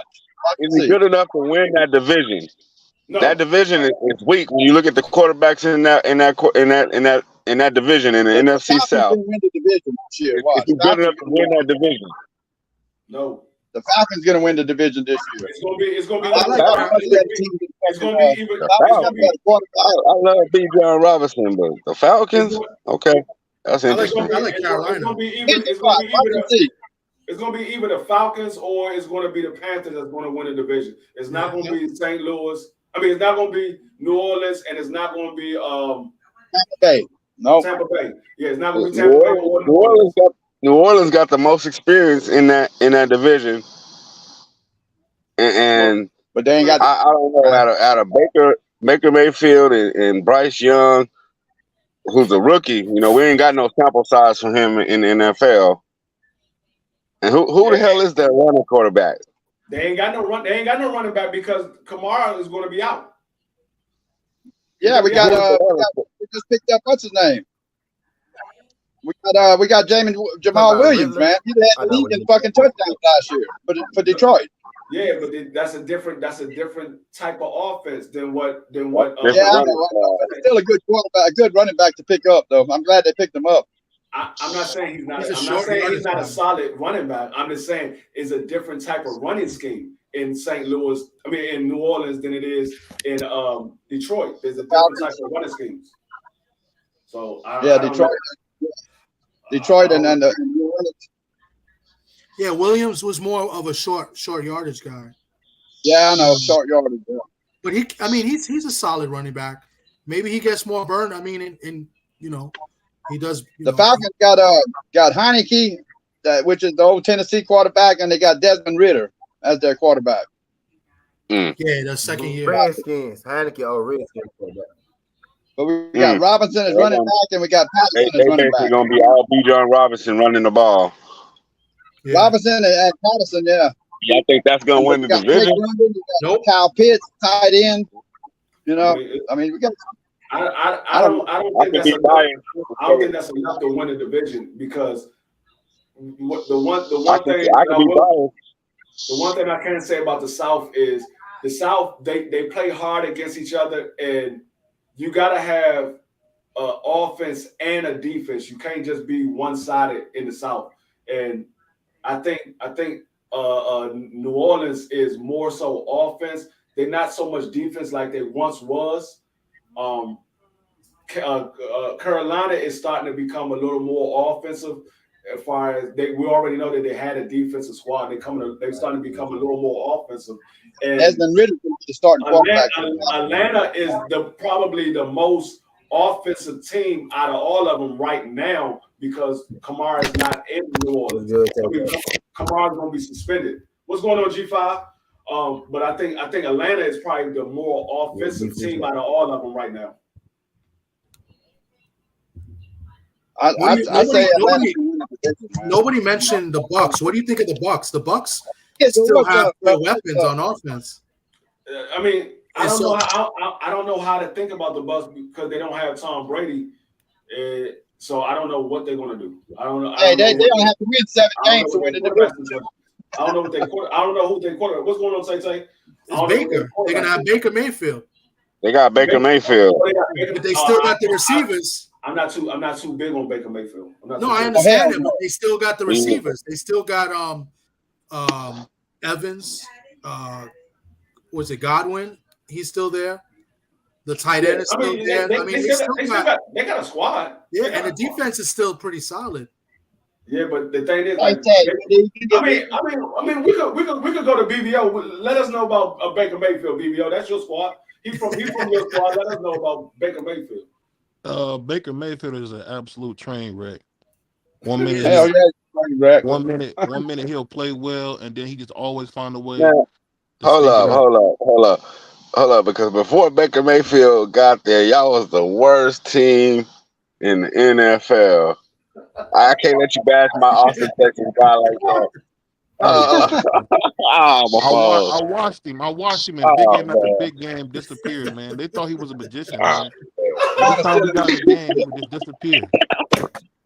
Is he good enough to win that division? No. That division is weak when you look at the quarterbacks in that division in the NFC South. Win the division this year. Watch. Is he good enough to win that division? No. The Falcons going to win the division this year. It's going to be. It's going to be. I love B. John Robinson, but the Falcons. Okay, that's interesting. I like Carolina. It's going to be either the Falcons or it's going to be the Panthers that's going to win the division. It's not going to be St. Louis. I mean, it's not going to be New Orleans, and it's not going to be Tampa Bay. No, Tampa Bay. Yeah, it's not going to be Tampa Bay. New Orleans got the most experience in that division, and but they ain't got. I don't know out of Baker Mayfield and Bryce Young, who's a rookie. You know, we ain't got no sample size from him in the NFL. And who the hell is that running quarterback? They ain't got no running back because Kamara is going to be out. Yeah, we just picked up what's his name. We got Jamal Williams, man. He had the lead in fucking touchdowns last year for Detroit. Yeah, but that's a different type of offense than what. Yeah, I know. It's still a good quarterback, a good running back to pick up, though. I'm glad they picked him up. I'm not saying he's not. I'm not saying he's not a solid running back. I'm just saying it's a different type of running scheme in St. Louis. I mean, in New Orleans than it is in Detroit. There's a different type of running schemes. So Detroit and then New Orleans. Yeah, Williams was more of a short yardage guy. Yeah, I know, short yardage. Yeah. But he's a solid running back. Maybe he gets more burned. I mean, he does. The Falcons got Heineke, which is the old Tennessee quarterback, and they got Desmond Ridder as their quarterback. Yeah, the second year. Redskins, Heineke or Redskins quarterback. But we got Robinson as running back, and we got Patterson as running back. They're going to be all B. John Robinson running the ball. Yeah. Robinson and Patterson, yeah. Yeah, I think that's going to win the division. Nope. Kyle Pitts, tight end. I mean, we got. I don't think that's enough to win the division because the one thing I can say about the South is the South they play hard against each other, and you got to have an offense and a defense. You can't just be one-sided in the South. And I think New Orleans is more so offense. They're not so much defense like they once was. Carolina is starting to become a little more offensive. As far as we already know that they had a defensive squad. They're starting to become a little more offensive. And Desmond Ridder is starting quarterback. Atlanta is probably the most offensive team out of all of them right now because Kamara is not in New Orleans. Kamara's going to be suspended. What's going on, G5? But I think Atlanta is probably the more offensive team out of all of them right now. Nobody mentioned the Bucs. What do you think of the Bucs? The Bucs still have weapons on offense. I mean, I don't know how to think about the Bucs because they don't have Tom Brady. So I don't know what they're going to do. I don't know. They don't have to win 7 games to win the division. I don't know who they quarterback. What's going on, Tay? It's Baker. They're going to have Baker Mayfield. They got Baker Mayfield. But they still got the receivers. I'm not too big on Baker Mayfield. I understand it, but they still got the receivers. They still got Evans. Was it Godwin? He's still there. The tight end is still there. They got a squad. Yeah, and the defense is still pretty solid. Yeah, but the thing is, we could go to BBO. Let us know about Baker Mayfield, BBO. That's your squad. He from your squad. Let us know about Baker Mayfield. Baker Mayfield is an absolute train wreck. 1 minute, Hell yeah, one minute he'll play well, and then he just always find a way. Now, hold up, because before Baker Mayfield got there, y'all was the worst team in the NFL. I can't let you bash my Austin, Texas guy like that. I watched him in big game after big game disappear, man. They thought he was a magician, man. Every time we got in the game, he would just disappear.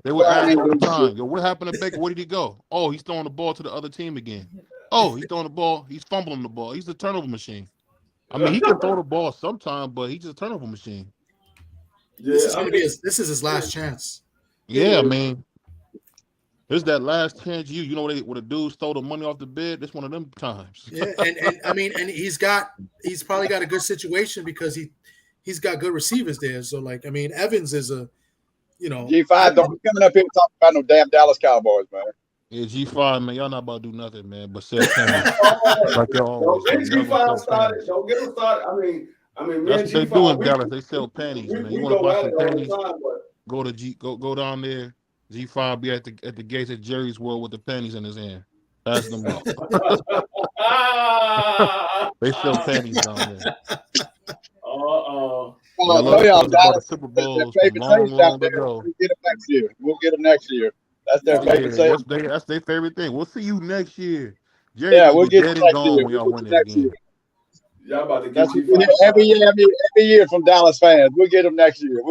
They would ask all the time, "Yo, what happened to Baker? Where did he go? Oh, he's throwing the ball to the other team again. Oh, he's throwing the ball. He's fumbling the ball. He's a turnover machine. I mean, he can throw the ball sometimes, but he's just a turnover machine." Yeah, this is his last chance. Yeah, I mean, it's that last chance. You know what a dude stole the money off the bed? It's one of them times. Yeah, and I mean, and he's probably got a good situation because he's got good receivers there. So like, I mean, Evans is a, you know, G5 don't be coming up here talking about no damn Dallas Cowboys, man. Yeah, G5, man, y'all not about to do nothing, man, but sell pennies. Like y'all always Don't do. get G5 started. Don't get him started. I mean, that's what they do in Dallas. They sell panties, man. You want to buy some panties? Time, go down there. G5 be at the gates at Jerry's World with the panties in his hand. Pass them up. They sell panties down there. I'll tell y'all, Dallas, Super Bowls favorite long there. ago. We'll get them next year. That's their favorite thing. That's their favorite thing. We'll see you next year. Jerry we'll get dead and gone when y'all win that game. Y'all about to get That's every year from Dallas fans. We'll get them next year.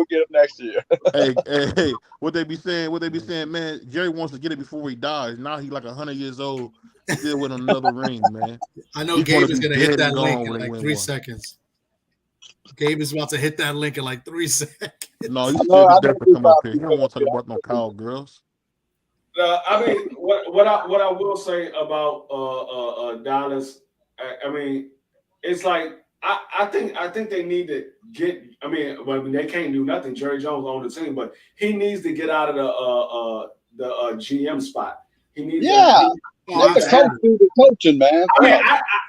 Hey, what they be saying, man, Jerry wants to get it before he dies. Now he's like 100 years old, still with another ring, man. I know Gabe is going to hit that link in like 3 seconds. Gabe is about to hit that link in like 3 seconds. No, he's still definitely come up here. He don't want to talk about no cowgirls. I mean, what I will say about Dallas, I mean, it's like I think they need to get. I mean, they can't do nothing. Jerry Jones on the team, but he needs to get out of the GM spot. He needs. Let the coach do the coaching, man. I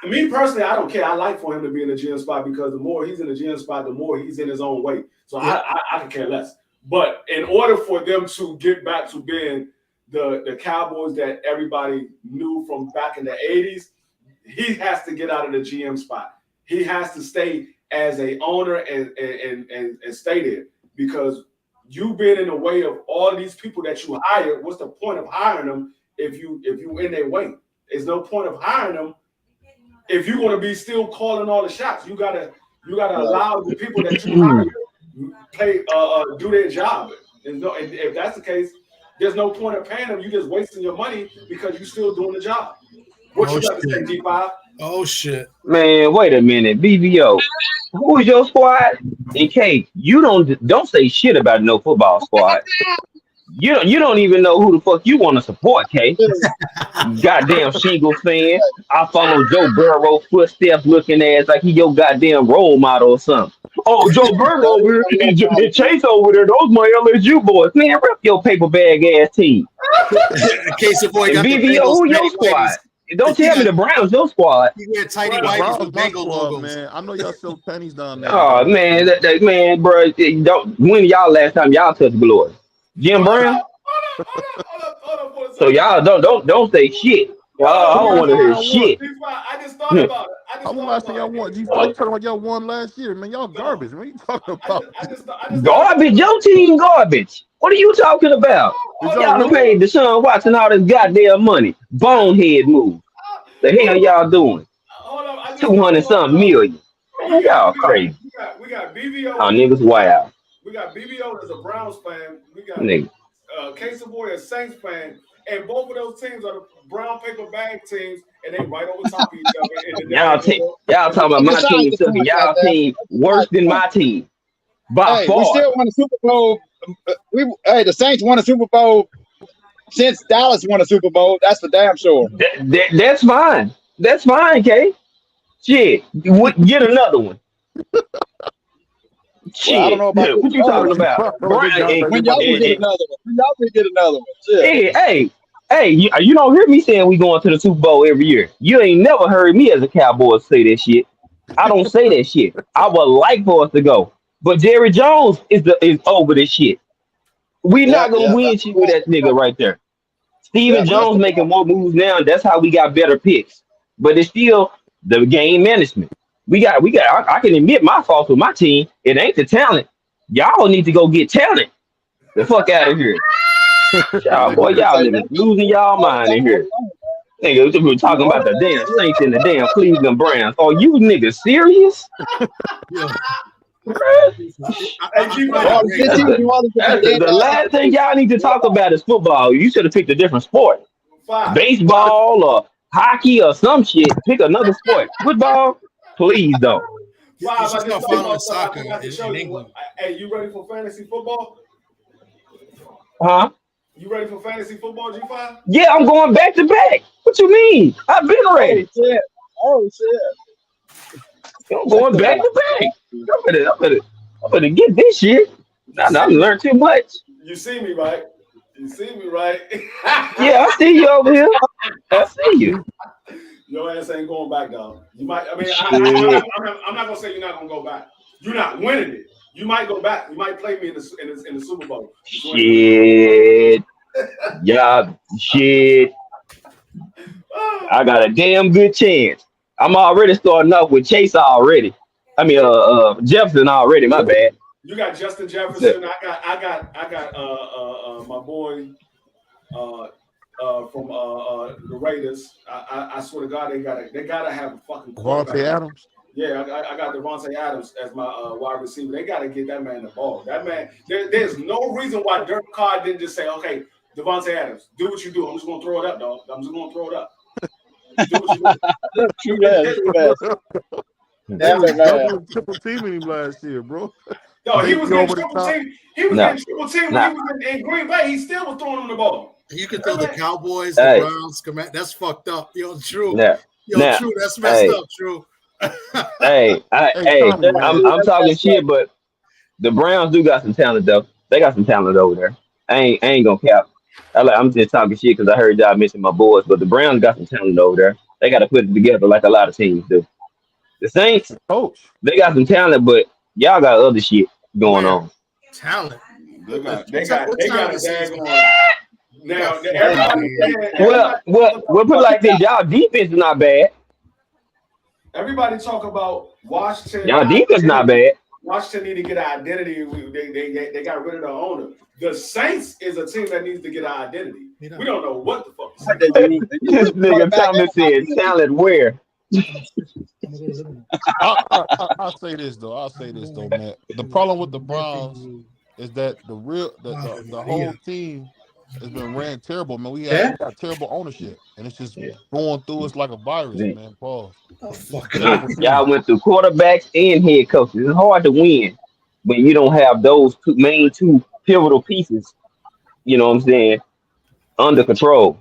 mean, me personally, I don't care. I like for him to be in the GM spot because the more he's in the GM spot, the more he's in his own way. So I can care less. But in order for them to get back to being the Cowboys that everybody knew from back in the 80s, he has to get out of the GM spot. He has to stay as a owner and stay there because you've been in the way of all these people that you hire. What's the point of hiring them if you in their way? There's no point of hiring them if you're going to be still calling all the shots. You gotta allow the people that you hire do their job. And if that's the case, there's no point of paying them. You're just wasting your money because you're still doing the job. What you got to say, G5? Oh shit, man! Wait a minute, BBO. Who is your squad? And K, you don't say shit about no football squad. You don't even know who the fuck you want to support, K. Goddamn Shingle fan. I follow Joe Burrow footsteps, looking ass like he your goddamn role model or something. Oh, Joe Burrow over there and Chase over there. Those my LSU boys. Man, rip your paper bag ass team. Case of boy, BBO, who your squad? Don't tell me the Browns, your squad. You get tidy white with Bengal logo, man. I know y'all sell pennies down there. Oh man, man, bro. When y'all last time y'all touched glory? Jim Brown. So y'all don't say shit. I don't want to hear shit. I just thought about it. How long last time y'all won? You talking about y'all won last year, man? Y'all garbage, man. What you talking about? Garbage? Your team garbage. What are you talking about? Y'all paid Deshaun Watson all this goddamn money. Bonehead move. The hell y'all doing? 200-something million. Y'all crazy. We got BBO. Oh, niggas wild. We got BBO as a Browns fan. We got nigga. Case Boy as Saints fan. And both of those teams are the brown paper bag teams, and they right over top of each other. Y'all talking about my team sucking. Y'all team worse than my team. By far. We still won a Super Bowl. The Saints won a Super Bowl since Dallas won a Super Bowl. That's for damn sure. That's fine. That's fine, Kay. Shit, get another one. Shit, well, I don't know about what you talking about? When y'all can get another one. Shit. Hey, you don't hear me saying we going to the Super Bowl every year. You ain't never heard me as a Cowboy say that shit. I don't say that shit. I would like for us to go, but Jerry Jones is over this shit. We Yeah, not gonna yeah, win shit with that nigga right there. Steven that's Jones the making more moves now, and that's how we got better picks. But it's still the game management. We got. I can admit my fault with my team. It ain't the talent. Y'all need to go get talent. The fuck out of here. Y'all, boy, y'all say niggas that. losing y'all mind in here. Niggas we talking about the damn Saints and the damn Cleveland Browns. Are you niggas serious? Yo, Bruh? Hey, I G, find all it the great good how teams you want to That's be dead the ass. last thing y'all need to talk about is football. You should have picked a different sport. Five. Baseball or hockey or some shit. Pick another sport. Football, please don't. you Five. should I just start thought following about something. I soccer forgot to show in you. England. Hey, you ready for fantasy football? Huh? You ready for fantasy football, G5? Yeah, I'm going back to back. What you mean? I've been Oh ready. shit! Oh shit! I'm going back to back. I'm gonna get this shit. I learned too much. You see me, right? You see me, right? Yeah, I see you over here. I see you. Your ass ain't going back, dog. You might. I mean, Shit. I'm not gonna say you're not gonna go back. You're not winning it. You might go back. You might play me in the Super Bowl. Shit. Yeah, shit. I got a damn good chance. I'm already starting off with Chase already. I mean, Jefferson already. My bad. You got Justin That's it. Jefferson. I got my boy from the Raiders. I swear to God, they gotta have a fucking quarterback. Devontae Adams. Yeah, I got Devontae Adams as my wide receiver. They got to get that man the ball. That man, there's no reason why Dirk Carr didn't just say, okay, Devontae Adams, do what you do. I'm just going to throw it up, dog. I'm just going to throw it up. Do what you do. True that. True that. They Damn was it, man. double triple teaming him last year, bro. No, he They was go getting over the triple top. team. He was No, getting triple team when no. he was in Green Bay. He still was throwing him the ball. You can throw the Cowboys, the Hey, Browns, that's fucked up. Yo, True. now, Yo, now, True, that's messed hey, up, True. hey, Hey, hey. Tommy, man. I'm talking shit, but the Browns do got some talent though. They got some talent over there. I ain't gonna cap. I'm just talking shit because I heard y'all mention my boys, but the Browns got some talent over there. They got to put it together like a lot of teams do. The Saints, Coach. they got some talent, but y'all got other shit going Where? on. Talent. They got What a talent is this? daggone. Now, Fuck everybody, outta here. Well, put it like this: y'all defense is not bad. everybody talk about Washington. Y'all defense not bad. Washington need to get an identity. They got rid of the owner. The Saints is a team that needs to get an identity. We don't know what the fuck. This nigga Thomas said talent where? I'll say this though, man. The problem with the Browns is that the whole team has been ran terrible, man. We got terrible ownership, and it's just going through us like a virus, man. Pause. Y'all went through quarterbacks and head coaches. It's hard to win when you don't have those main two pivotal pieces. You know what I'm saying? Under control.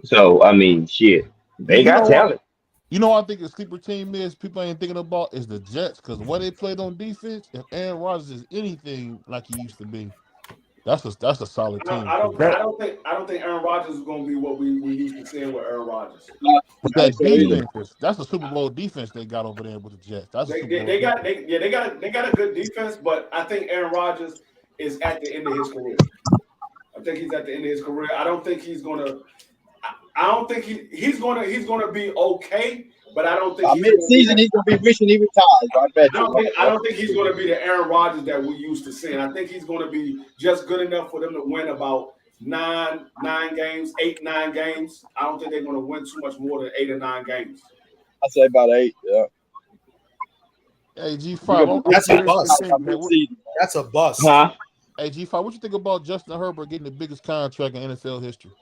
So I mean, shit, they got talent. You know what I think a sleeper team is people ain't thinking about is the Jets, because what they played on defense, if Aaron Rodgers is anything like he used to be, that's a solid team. I don't think Aaron Rodgers is going to be what we used to seeing with Aaron Rodgers. That defense, that's a Super Bowl defense they got over there with the Jets. They got a good defense, but I think Aaron Rodgers is at the end of his career. I think he's at the end of his career. I don't think he's going to. I don't think he's gonna be okay, but I don't think mid-season he's gonna be wishing he retired. I bet I don't think he's gonna be the Aaron Rodgers that we used to seeing. I think he's gonna be just good enough for them to win about 9 games, 8-9 games. I don't think they're gonna win too much more than 8 or 9 games. I say about 8. Yeah. Hey G5, that's a bust. That's a bust. Huh? Hey G5, what you think about Justin Herbert getting the biggest contract in NFL history?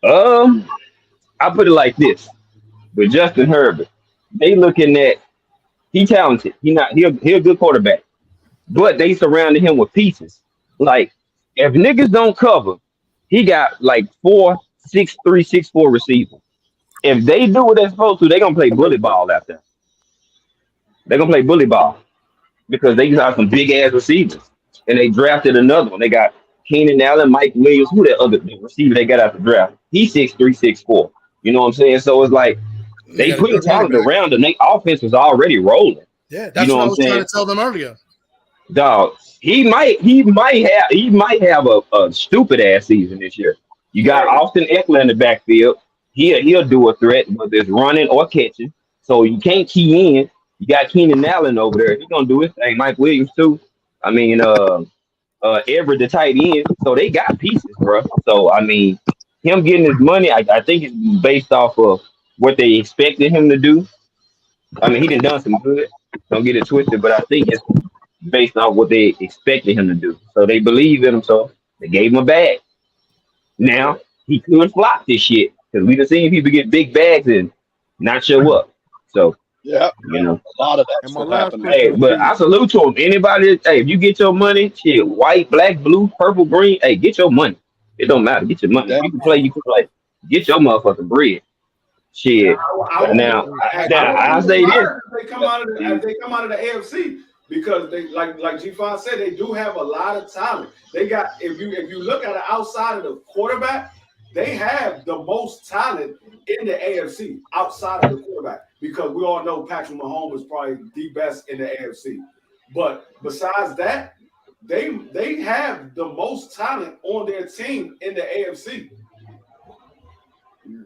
I put it like this: with Justin Herbert, they looking at he talented. He a good quarterback, but they surrounded him with pieces. Like if niggas don't cover, he got like 4, 6, 3, 6, 4 receivers. If they do what they're supposed to, they're gonna play bully ball out there. They're gonna play bully ball because they got some big ass receivers, and they drafted another one. They got Keenan Allen, Mike Williams, who that other receiver they got out the draft? He's 6'3", 6'4". You know what I'm saying? So it's like They got a putting good running talent back. around them. Their offense was already rolling. Yeah, You that's know what I what I'm was trying saying? to tell them earlier. Dog, he might have a stupid ass season this year. You got Hey, Austin Eckler in the backfield. He'll do a threat, whether it's running or catching. So you can't key in. You got Keenan Allen over there. He's gonna do his thing. Mike Williams too. I mean, Everett the tight end. So they got pieces, bro. So I mean, him getting his money, I think it's based off of what they expected him to do. I mean, he done some good. Don't get it twisted, but I think it's based off what they expected him to do. So they believe in him, so they gave him a bag. Now he could flop this shit because we done seen people get big bags and not show up. So Yeah, you know, a lot of that And my stuff last happened. hey, question but to I salute to him. Anybody, hey, if you get your money, shit, white, black, blue, purple, green, hey, get your money. It don't matter. Get your money. Damn. You can play. You can play. Get your motherfucking bread. and Shit. I won't Now, be, I now won't I be say this. surprised if they come out of the, if they come out of the AFC because they like G5 said they do have a lot of talent. They got if you look at it outside of the quarterback, they have the most talent in the AFC outside of the quarterback because we all know Patrick Mahomes is probably the best in the AFC. But besides that, they have the most talent on their team in the AFC.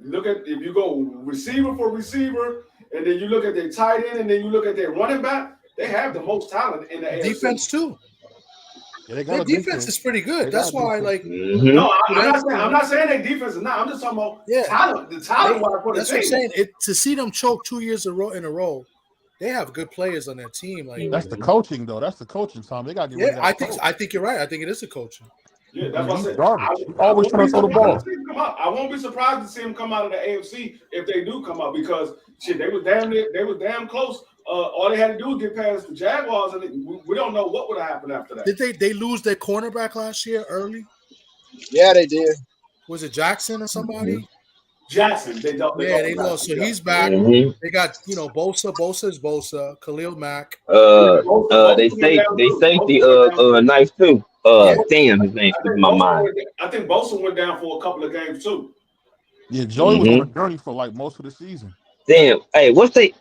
Look at if you go receiver for receiver, and then you look at their tight end, and then you look at their running back. They have the most talent in the AFC. Defense too. yeah, they got Their a defense is pretty They good. got That's a why, defense. like, Mm-hmm. No, for them, I'm not saying their defense is not. I'm just talking about yeah, talent. The talent wise for the that's what I'm team. saying. To see them choke 2 years in a row, they have good players on their team. Like, That's the coaching though. That's the coaching, Tom. They gotta get rid yeah, of that coach. I think you're right. I think it is a coaching. Yeah, I that's mean, what I he's said. garbage. He I always won't trying be to throw the surprised ball. to see him come out. I won't be surprised to see him come out of the AFC if they do come out because shit, they were damn close. All they had to do was get past the Jaguars, and we don't know what would have happened after that. Did they lose their cornerback last year early? Yeah, they did. Was it Jackson or somebody? Jackson, they They lost. So he's back. Mm-hmm. They got Bosa. Bosa's Bosa. Khalil Mack. They safety nice too. Yeah. Damn, his name slipped my mind. I think Bosa went down for a couple of games too. Yeah, Joey was on a journey for like most of the season. Damn. Hey, what's they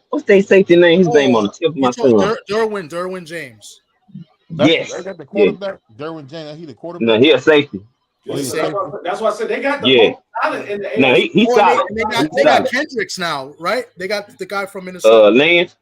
safety name? His name on the tip of my tongue. Derwin James. Yes. They got the Yeah. quarterback, Derwin James. He the No, quarterback. he a safety. Oh, he's That's why I said they got the Yeah. most talent in the AFC. No, he's Oh, solid. and He's they got solid. Kendricks now, right? They got the guy from Minnesota. Lance,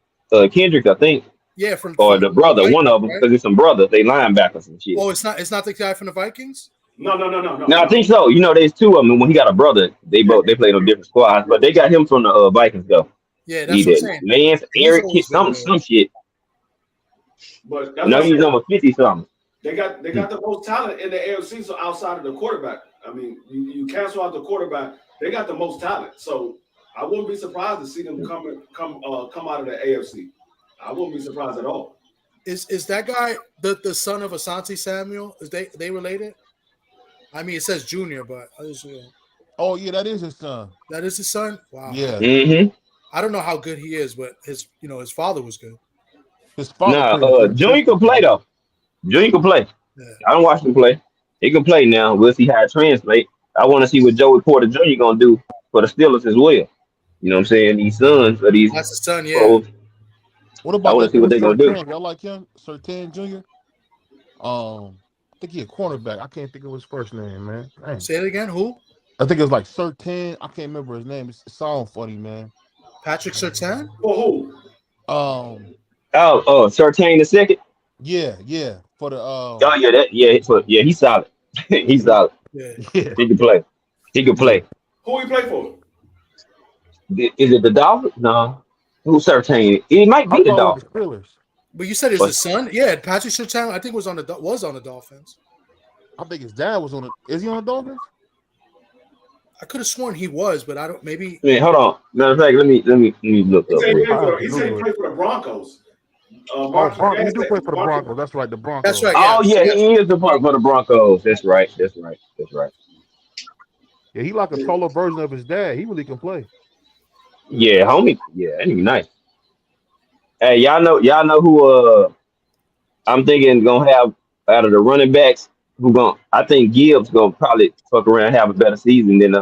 Kendrick, I think, Yeah, from or the brother, Vikings, one of them, right? because it's some brothers. They linebackers and shit. Oh, it's not the guy from the Vikings. No. No, I think so. You know, there's two of them. And when he got a brother, they played on different squads, but they got him from the Vikings though. Yeah, that's what I'm saying. Lance, He's Eric, always been some shit. But that's No, what I he's said. over 50 something. They got the most talent in the AFC. So outside of the quarterback, I mean, you cancel out the quarterback. They got the most talent. So I wouldn't be surprised to see them come out of the AFC. I wouldn't be surprised at all. Is that guy the son of Asante Samuel? Is they related? I mean, it says junior, but Oh yeah, that is his son. that is his son. Wow. Yeah, Mm-hmm. I don't know how good he is, but his father was good. his father. Nah, Junior can play though. Junior can play. Yeah. I don't watch him play. He can play now. We'll see how it translates. I want to see what Joey Porter Jr. gonna do for the Steelers as well. You know what I'm saying? These sons of these. That's his son. Yeah. pros. What I about wanna that see what dude, they gonna do. Surtain? Y'all like him, Surtain Jr.? I think he a cornerback. I can't think of his first name, man. Dang. Say it again. Who? I think it was like Surtain. I can't remember his name. It sounds funny, man. Patrick Surtain? For who? Surtain the second. Yeah. For the Oh yeah, he's solid. He's solid. Yeah. yeah. He can play. Who he play for? Is it the Dolphins? No. Who's Surtain? It might be I the thought Dolphins. it was the Steelers. But you said it's his son? Yeah, Patrick Surtain, I think was on the Dolphins. I think his dad was on it. Is he on the Dolphins? I could have sworn he was, but I don't. Maybe. Man, hold on. Matter of fact, let me look He up. said he Real. played for the Broncos. He do play for the Broncos. That's right, the Broncos. That's right. Oh yeah, he is the part for the Broncos. That's right. Yeah, he like a taller version of his dad. He really can play. Yeah, homie. Yeah, that'd be nice. Hey, y'all know who I'm thinking gonna have out of the running backs I think Gibbs gonna probably fuck around and have a better season than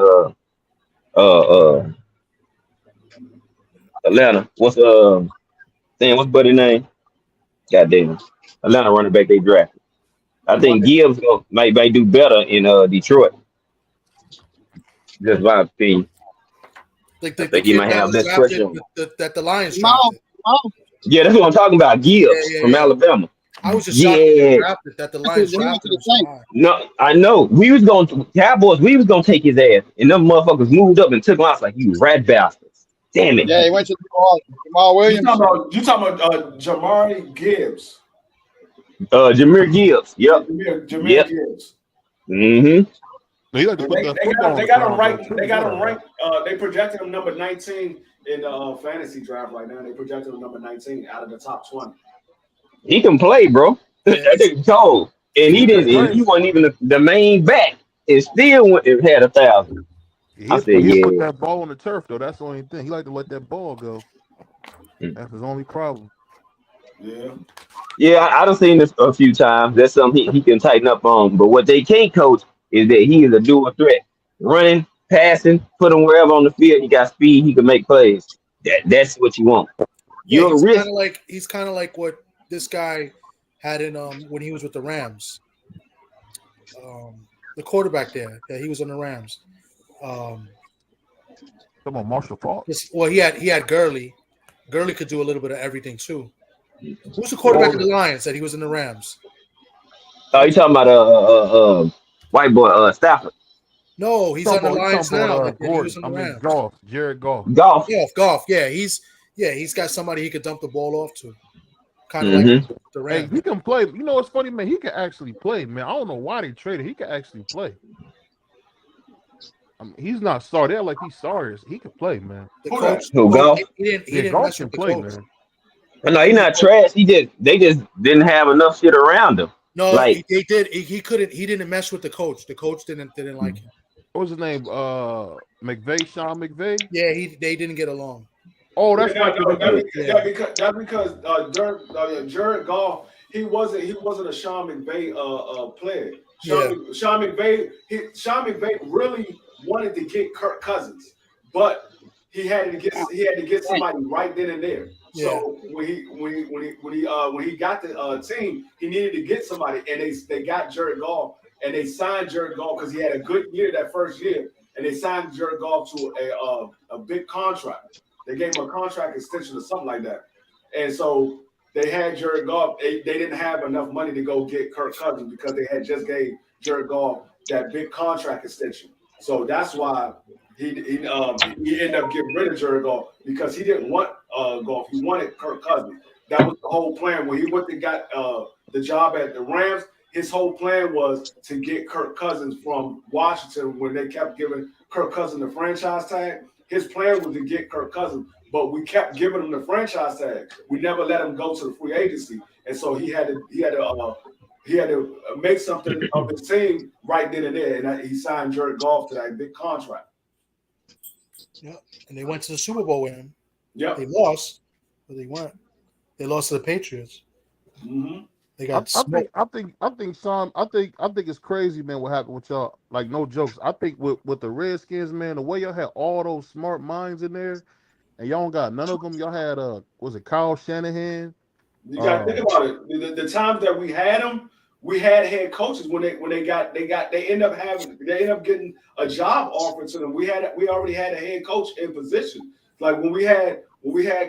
Atlanta. What's buddy name? Goddamn. Atlanta running back they drafted. I think Gibbs might do better in Detroit. Just my opinion. Like I the think he kid might that have was less pressure drafted, on him. that the Lions Jamal, drafted. Yeah, that's what I'm talking about. Gibbs Yeah, from yeah. Alabama. I was just shocked that Yeah. the Lions he went to drafted the him so Saints. high. No, I know. Cowboys, we was gonna take his ass. And them motherfuckers moved up and took him out. I was like, you rat bastards. Damn it. Yeah, he went to Jamal You Williams. talking about Jamari Gibbs? Jameer Gibbs. Yep. Jameer Gibbs. Mm-hmm. He like to put that football They got him on the right. ground, though, They too. got him ranked. They projected him number 19 in the fantasy draft right now. They projected him number 19 out of the top 20. He can play, bro. Yeah. That nigga told. And he didn't. And he wasn't even the main back. It still had 1,000. I said, He'll put yeah. that ball on the turf, though. That's the only thing. He like to let that ball go. That's his only problem. Yeah. Yeah, I done seen this a few times. That's something he can tighten up on. But what they can't coach is that he is a dual threat. Running, passing, put him wherever on the field. He got speed. He can make plays. That's what you want. Yeah, You're a risk. he's kind of like what this guy had in when he was with the Rams. The quarterback there, he was on the Rams. Come on, Marshall Faulk. Well, he had Gurley. Gurley could do a little bit of everything too. Who's the quarterback of the Lions that he was in the Rams? Oh, you talking about white boy Stafford? No, he's on the Lions now. He Gordon. was on the Rams. Jared Goff. Goff. Yeah, he's got somebody he could dump the ball off to. Kind of like the Rams. Hey, he can play. You know what's funny, man? He can actually play, man. I don't know why they traded. He can actually play. I mean, he's not started like he's started. He can play, man. The coach, Goff? He didn't Goff mess can with the play, coach. man. No, he's not trash. They just didn't have enough shit around him. No, like they did. He couldn't. He didn't mess with the coach. The coach didn't like him. What was his name? McVay, Sean McVay. Yeah, they didn't get along. Oh, that's right. That's because Jared Goff he wasn't a Sean McVay player. Sean McVay really wanted to get Kirk Cousins, but he had to get somebody right then and there. Yeah. So when he got the team, he needed to get somebody, and they got Jared Goff, and they signed Jared Goff because he had a good year that first year, and they signed Jared Goff to a big contract. They gave him a contract extension or something like that, and so they had Jared Goff. They didn't have enough money to go get Kirk Cousins because they had just gave Jared Goff that big contract extension. So that's why he ended up getting rid of Jared Goff because he didn't want Goff. He wanted Kirk Cousins. That was the whole plan. When he went and got the job at the Rams, his whole plan was to get Kirk Cousins from Washington when they kept giving Kirk Cousins the franchise tag. His plan was to get Kirk Cousins, but we kept giving him the franchise tag. We never let him go to the free agency, and so he had to make something of his team right then and there, and he signed Jared Goff to that big contract. Yeah, and they went to the Super Bowl with him. Yeah, they lost, but they went. They lost to the Patriots. Mm-hmm. They got. I think it's crazy, man. What happened with y'all? Like, no jokes. I think with the Redskins, man, the way y'all had all those smart minds in there, and y'all don't got none of them. Y'all had was it Kyle Shanahan? You got to think about it. The times that we had them, we had head coaches when they end up getting a job offered to them. We already had a head coach in position. Like when we had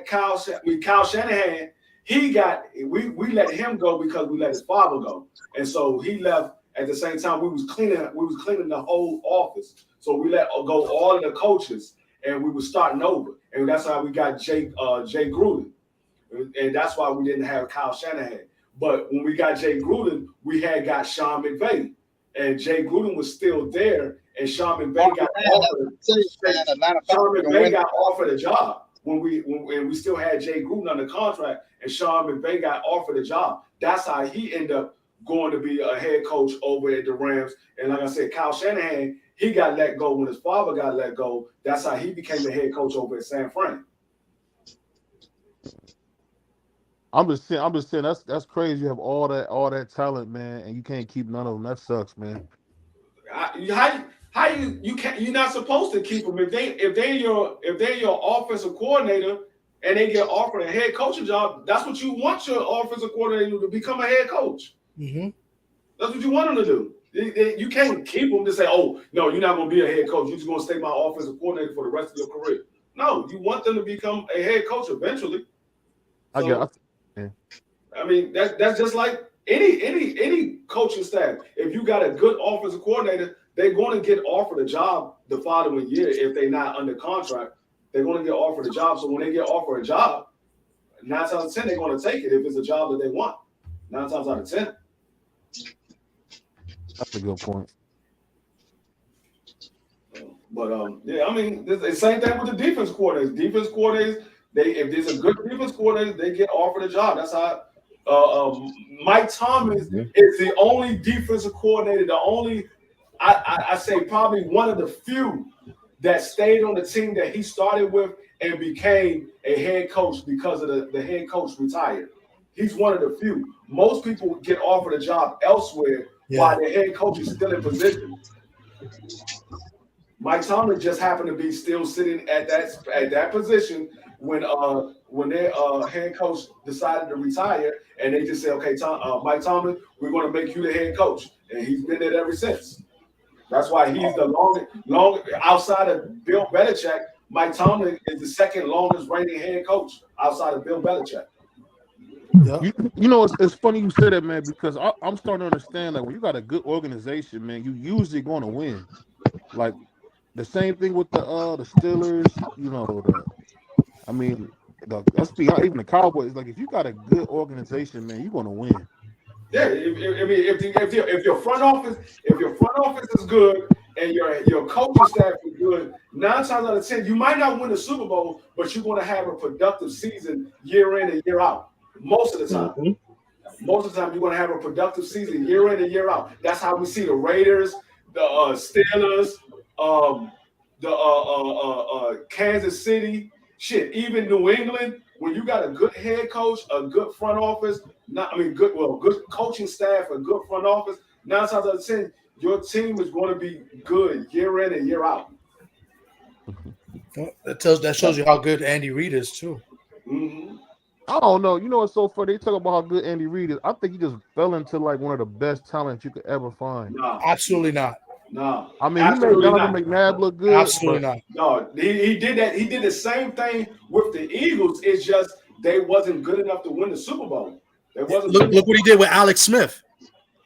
Kyle Shanahan, we let him go because we let his father go, and so he left. At the same time, we was cleaning the whole office, so we let go all of the coaches, and we were starting over, and that's how we got Jay Gruden, and that's why we didn't have Kyle Shanahan. But when we got Jay Gruden, we had got Sean McVay, and Jay Gruden was still there, and Sean McVay got offered a job when we still had Jay Gruden under contract, and Sean McVay got offered a job. That's how he ended up going to be a head coach over at the Rams. And like I said, Kyle Shanahan, he got let go when his father got let go. That's how he became the head coach over at San Fran. I'm just saying that's crazy. You have all that talent, man, and you can't keep none of them. That sucks, man. You're not supposed to keep them if they're your offensive coordinator. and they get offered a head coaching job, that's what you want your offensive coordinator to become a head coach. Mm-hmm. That's what you want them to do. You can't keep them to say, oh, no, you're not going to be a head coach. You're just going to stay my offensive coordinator for the rest of your career. No, you want them to become a head coach eventually. So, I mean, that's just like any coaching staff. If you got a good offensive coordinator, they're going to get offered a job the following year if they're not under contract. They're going to get offered a job. So when they get offered a job, 9 times out of 10, they're going to take it if it's a job that they want. 9 times out of 10. That's a good point. But yeah, I mean, the same thing with the defense coordinators. Defense coordinators, if there's a good defense coordinator, they get offered a job. That's how Mike Thomas is the only defensive coordinator, the only I say probably one of the few that stayed on the team that he started with and became a head coach because of the head coach retired. He's one of the few. Most people get offered a job elsewhere while the head coach is still in position. Mike Tomlin just happened to be still sitting at that position when their head coach decided to retire, and they just said, "Okay, Mike Tomlin, we're going to make you the head coach," and he's been there ever since. That's why he's the longest outside of Bill Belichick. Mike Tomlin is the second longest reigning head coach outside of Bill Belichick. Yeah. You know, it's funny you say that, man, because I'm starting to understand, like, when you got a good organization, man, you usually going to win. Like, the same thing with the Steelers, you know, let's be honest, even the Cowboys. Like, if you got a good organization, man, you're going to win. Yeah, if your front office is good and your coaching staff is good, 9 times out of 10, you might not win the Super Bowl, but you're going to have a productive season year in and year out. Most of the time. Mm-hmm. Most of the time, you're going to have a productive season year in and year out. That's how we see the Raiders, the Steelers, the Kansas City, even New England. When you got a good head coach, a good front office, good coaching staff, a good front office, 9 times out of 10, your team is going to be good year in and year out. That shows you how good Andy Reid is too. Mm-hmm. I don't know. You know what's so funny? They talk about how good Andy Reid is. I think he just fell into like one of the best talents you could ever find. No, absolutely not. No, I mean, he made Donovan McNabb look good. Absolutely not. No, he did that. He did the same thing with the Eagles. It's just they wasn't good enough to win the Super Bowl. They wasn't. Look what he did with Alex Smith.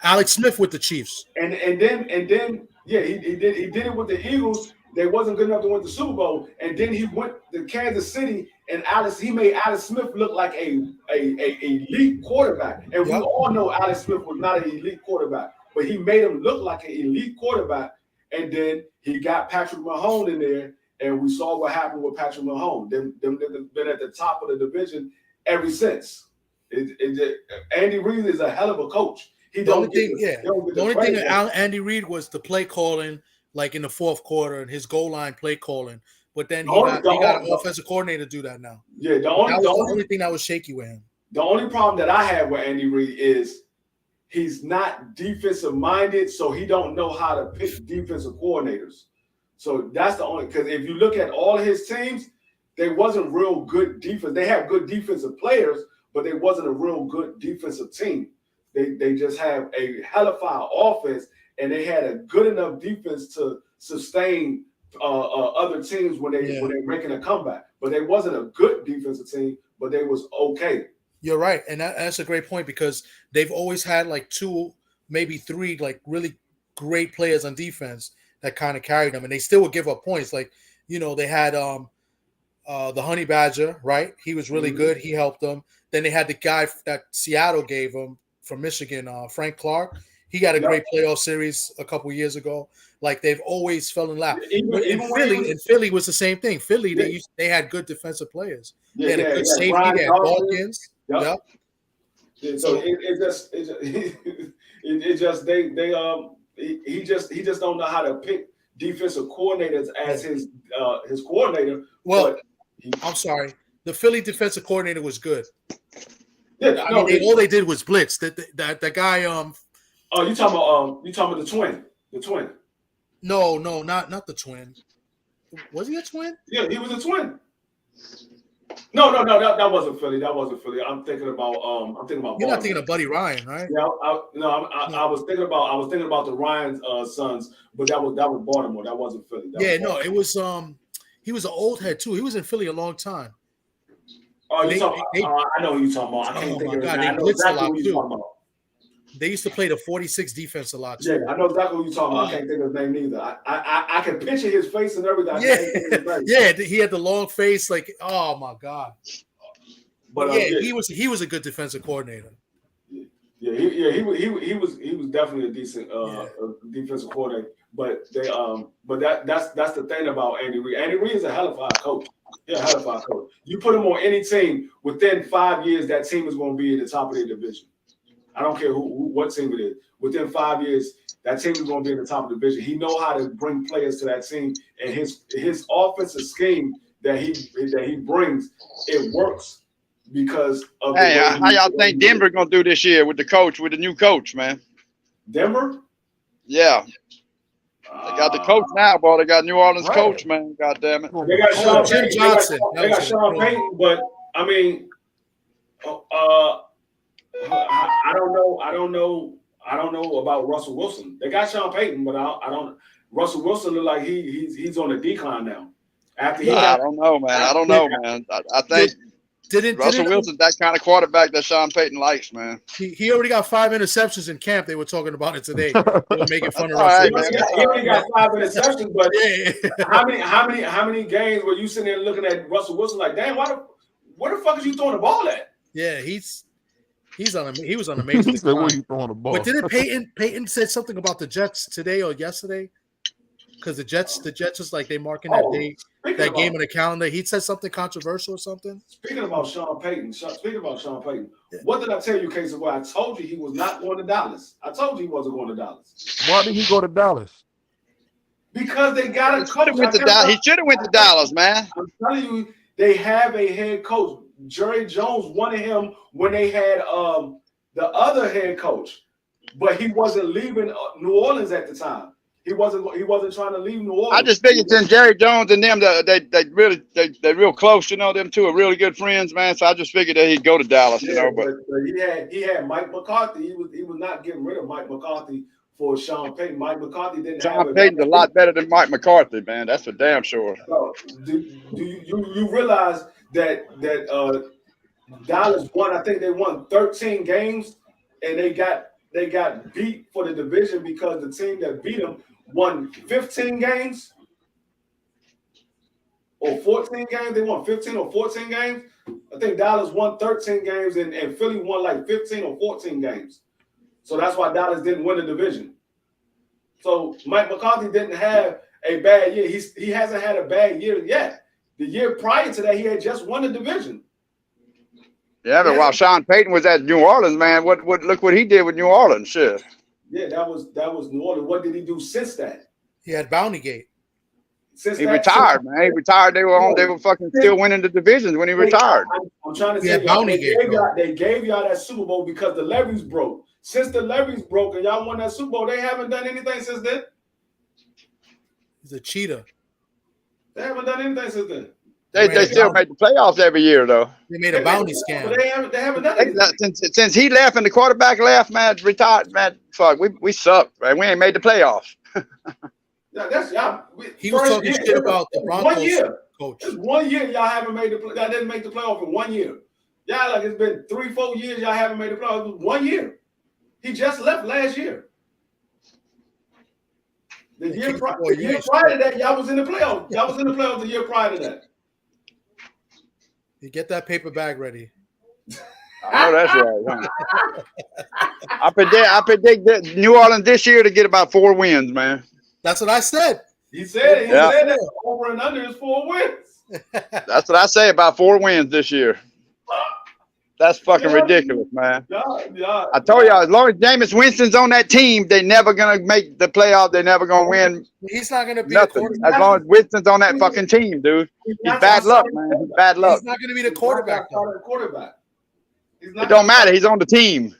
Alex Smith with the Chiefs. And then yeah, he did it with the Eagles. They wasn't good enough to win the Super Bowl, and then he went to Kansas City, and he made Alex Smith look like a elite quarterback. And we all know Alex Smith was not an elite quarterback, but he made him look like an elite quarterback. And then he got Patrick Mahomes in there, and we saw what happened with Patrick Mahomes. Them been at the top of the division ever since. Andy Reid is a hell of a coach. The only thing that Andy Reid was the play calling, like in the fourth quarter, and his goal line play calling. But then he got an offensive coordinator to do that now. Yeah, that was the only thing that was shaky with him. The only problem that I had with Andy Reid is he's not defensive minded, so he don't know how to pick defensive coordinators. So that's the only, because if you look at all of his teams, they wasn't real good defense. They have good defensive players, but they wasn't a real good defensive team. They just have a hellified offense, and they had a good enough defense to sustain other teams when they're making a comeback. But they wasn't a good defensive team, but they was okay. You're right, and that's a great point because they've always had like 2, maybe 3, like really great players on defense that kind of carried them, and they still would give up points. Like, you know, they had the Honey Badger, right? He was really good. He helped them. Then they had the guy that Seattle gave them from Michigan, Frank Clark. He got a great playoff series a couple years ago. Like, they've always fell in lap. In Philly was the same thing. Philly, they had good defensive players. They had a good safety. They had Dawkins. Yep. So he just don't know how to pick defensive coordinators as his coordinator. Well, I'm sorry. The Philly defensive coordinator was good. Yeah, all they did was blitz. That guy. Oh, you talking about the twin? The twin? No, not the twin. Was he a twin? Yeah, he was a twin. No, that wasn't Philly. That wasn't Philly. I'm thinking about You're not Baltimore. thinking of Buddy Ryan, right? Yeah, I was thinking about the Ryan sons, but that was Baltimore. That wasn't Philly. It was he was an old head too. He was in Philly a long time. Oh, I know who you're talking about. I can't think of it. They I know blitzed exactly a lot who you're too. talking about. They used to play the 46 defense a lot too. Yeah, I know exactly who you're talking about. I can't think of his name either. I can picture his face and everything. Yeah, he had the long face, like, oh my God. But he was a good defensive coordinator. Yeah, he was definitely a decent defensive coordinator. But that's the thing about Andy Reid. Andy Reid is a hell of a coach. Yeah, hell of a coach. You put him on any team, within 5 years, that team is going to be at the top of their division. I don't care what team it is. Within 5 years, that team is going to be at the top of the division. He knows how to bring players to that team, and his offensive scheme that he brings, it works because of. Hey, how y'all think Denver gonna do this year with the new coach, man? Denver? Yeah. They got the coach now, boy. They got New Orleans coach, man. God damn it. They got Sean Jim Payton. Johnson. They got Sean Payton, but I mean, I don't know about Russell Wilson. They got Sean Payton, but I don't. Russell Wilson look like he's on a decline now. I don't know, man. I think Russell Wilson's that kind of quarterback that Sean Payton likes, man. He already got 5 interceptions in camp. They were talking about it today. They were making fun of Russell. Right, he only got 5 interceptions, but how many games were you sitting there looking at Russell Wilson like, damn, where the fuck is you throwing the ball at? Yeah, he was on a major decline. Where you throwing the ball? But didn't Peyton said something about the Jets today or yesterday? Because the Jets was like they marking that day, that game on the calendar. He said something controversial or something. Speaking about Sean Payton, what did I tell you, Casey? Well, I told you he was not going to Dallas. I told you he wasn't going to Dallas. Why did he go to Dallas? Because they got a coach. He should have went to Dallas, man. I'm telling you, they have a head coach. Jerry Jones wanted him when they had the other head coach, but he wasn't leaving New Orleans at the time. He wasn't trying to leave New Orleans. I just figured since Jerry Jones and them, they're real close. You know, them two are really good friends, man. So I just figured that he'd go to Dallas. Yeah, you know, but he had Mike McCarthy. He was not getting rid of Mike McCarthy for Sean Payton. Mike McCarthy didn't. Sean Payton's a lot better than Mike McCarthy, man. That's for damn sure. So, do you realize that Dallas won? I think they won 13 games, and they got beat for the division because the team that beat them won 15 games or 14 games. They won 15 or 14 games. I think Dallas won 13 games and Philly won like 15 or 14 games. So that's why Dallas didn't win the division. So Mike McCarthy didn't have a bad year. He hasn't had a bad year yet. The year prior to that, he had just won the division. Yeah, but while Sean Payton was at New Orleans, man, look what he did with New Orleans, shit. Yeah, that was New Orleans. What did he do since that? He had Bountygate. He retired, man. He retired. They were fucking still winning the divisions when he retired. I'm trying to say they gave y'all that Super Bowl because the levees broke. Since the levees broke and y'all won that Super Bowl, they haven't done anything since then. He's a cheater. They haven't done anything since then. They still make the playoffs every year, though. They made a bounty scam. But they haven't done anything. Since he left and the quarterback left, man, retired, man, fuck, we suck, man. We ain't made the playoffs. He was talking shit about the Broncos coach. It's 1 year y'all haven't made the y'all didn't make the playoff in 1 year. Y'all like it's been 3-4 years y'all haven't made the playoff. It was 1 year. He just left last year. The year prior to that, y'all was in the playoffs. Y'all was in the playoffs the year prior to that. You get that paper bag ready. I know that's right. Huh? I predict that New Orleans this year to get about 4 wins, man. That's what I said. He said that over and under is 4 wins. That's what I say, about 4 wins this year. That's fucking ridiculous, man. I told y'all, as long as Jameis Winston's on that team, they're never gonna make the playoff. They're never gonna win. He's not gonna be nothing. As long as Winston's on that fucking team, dude. He's bad luck, man. He's bad luck. He's not gonna be the quarterback. It don't matter. He's on the team.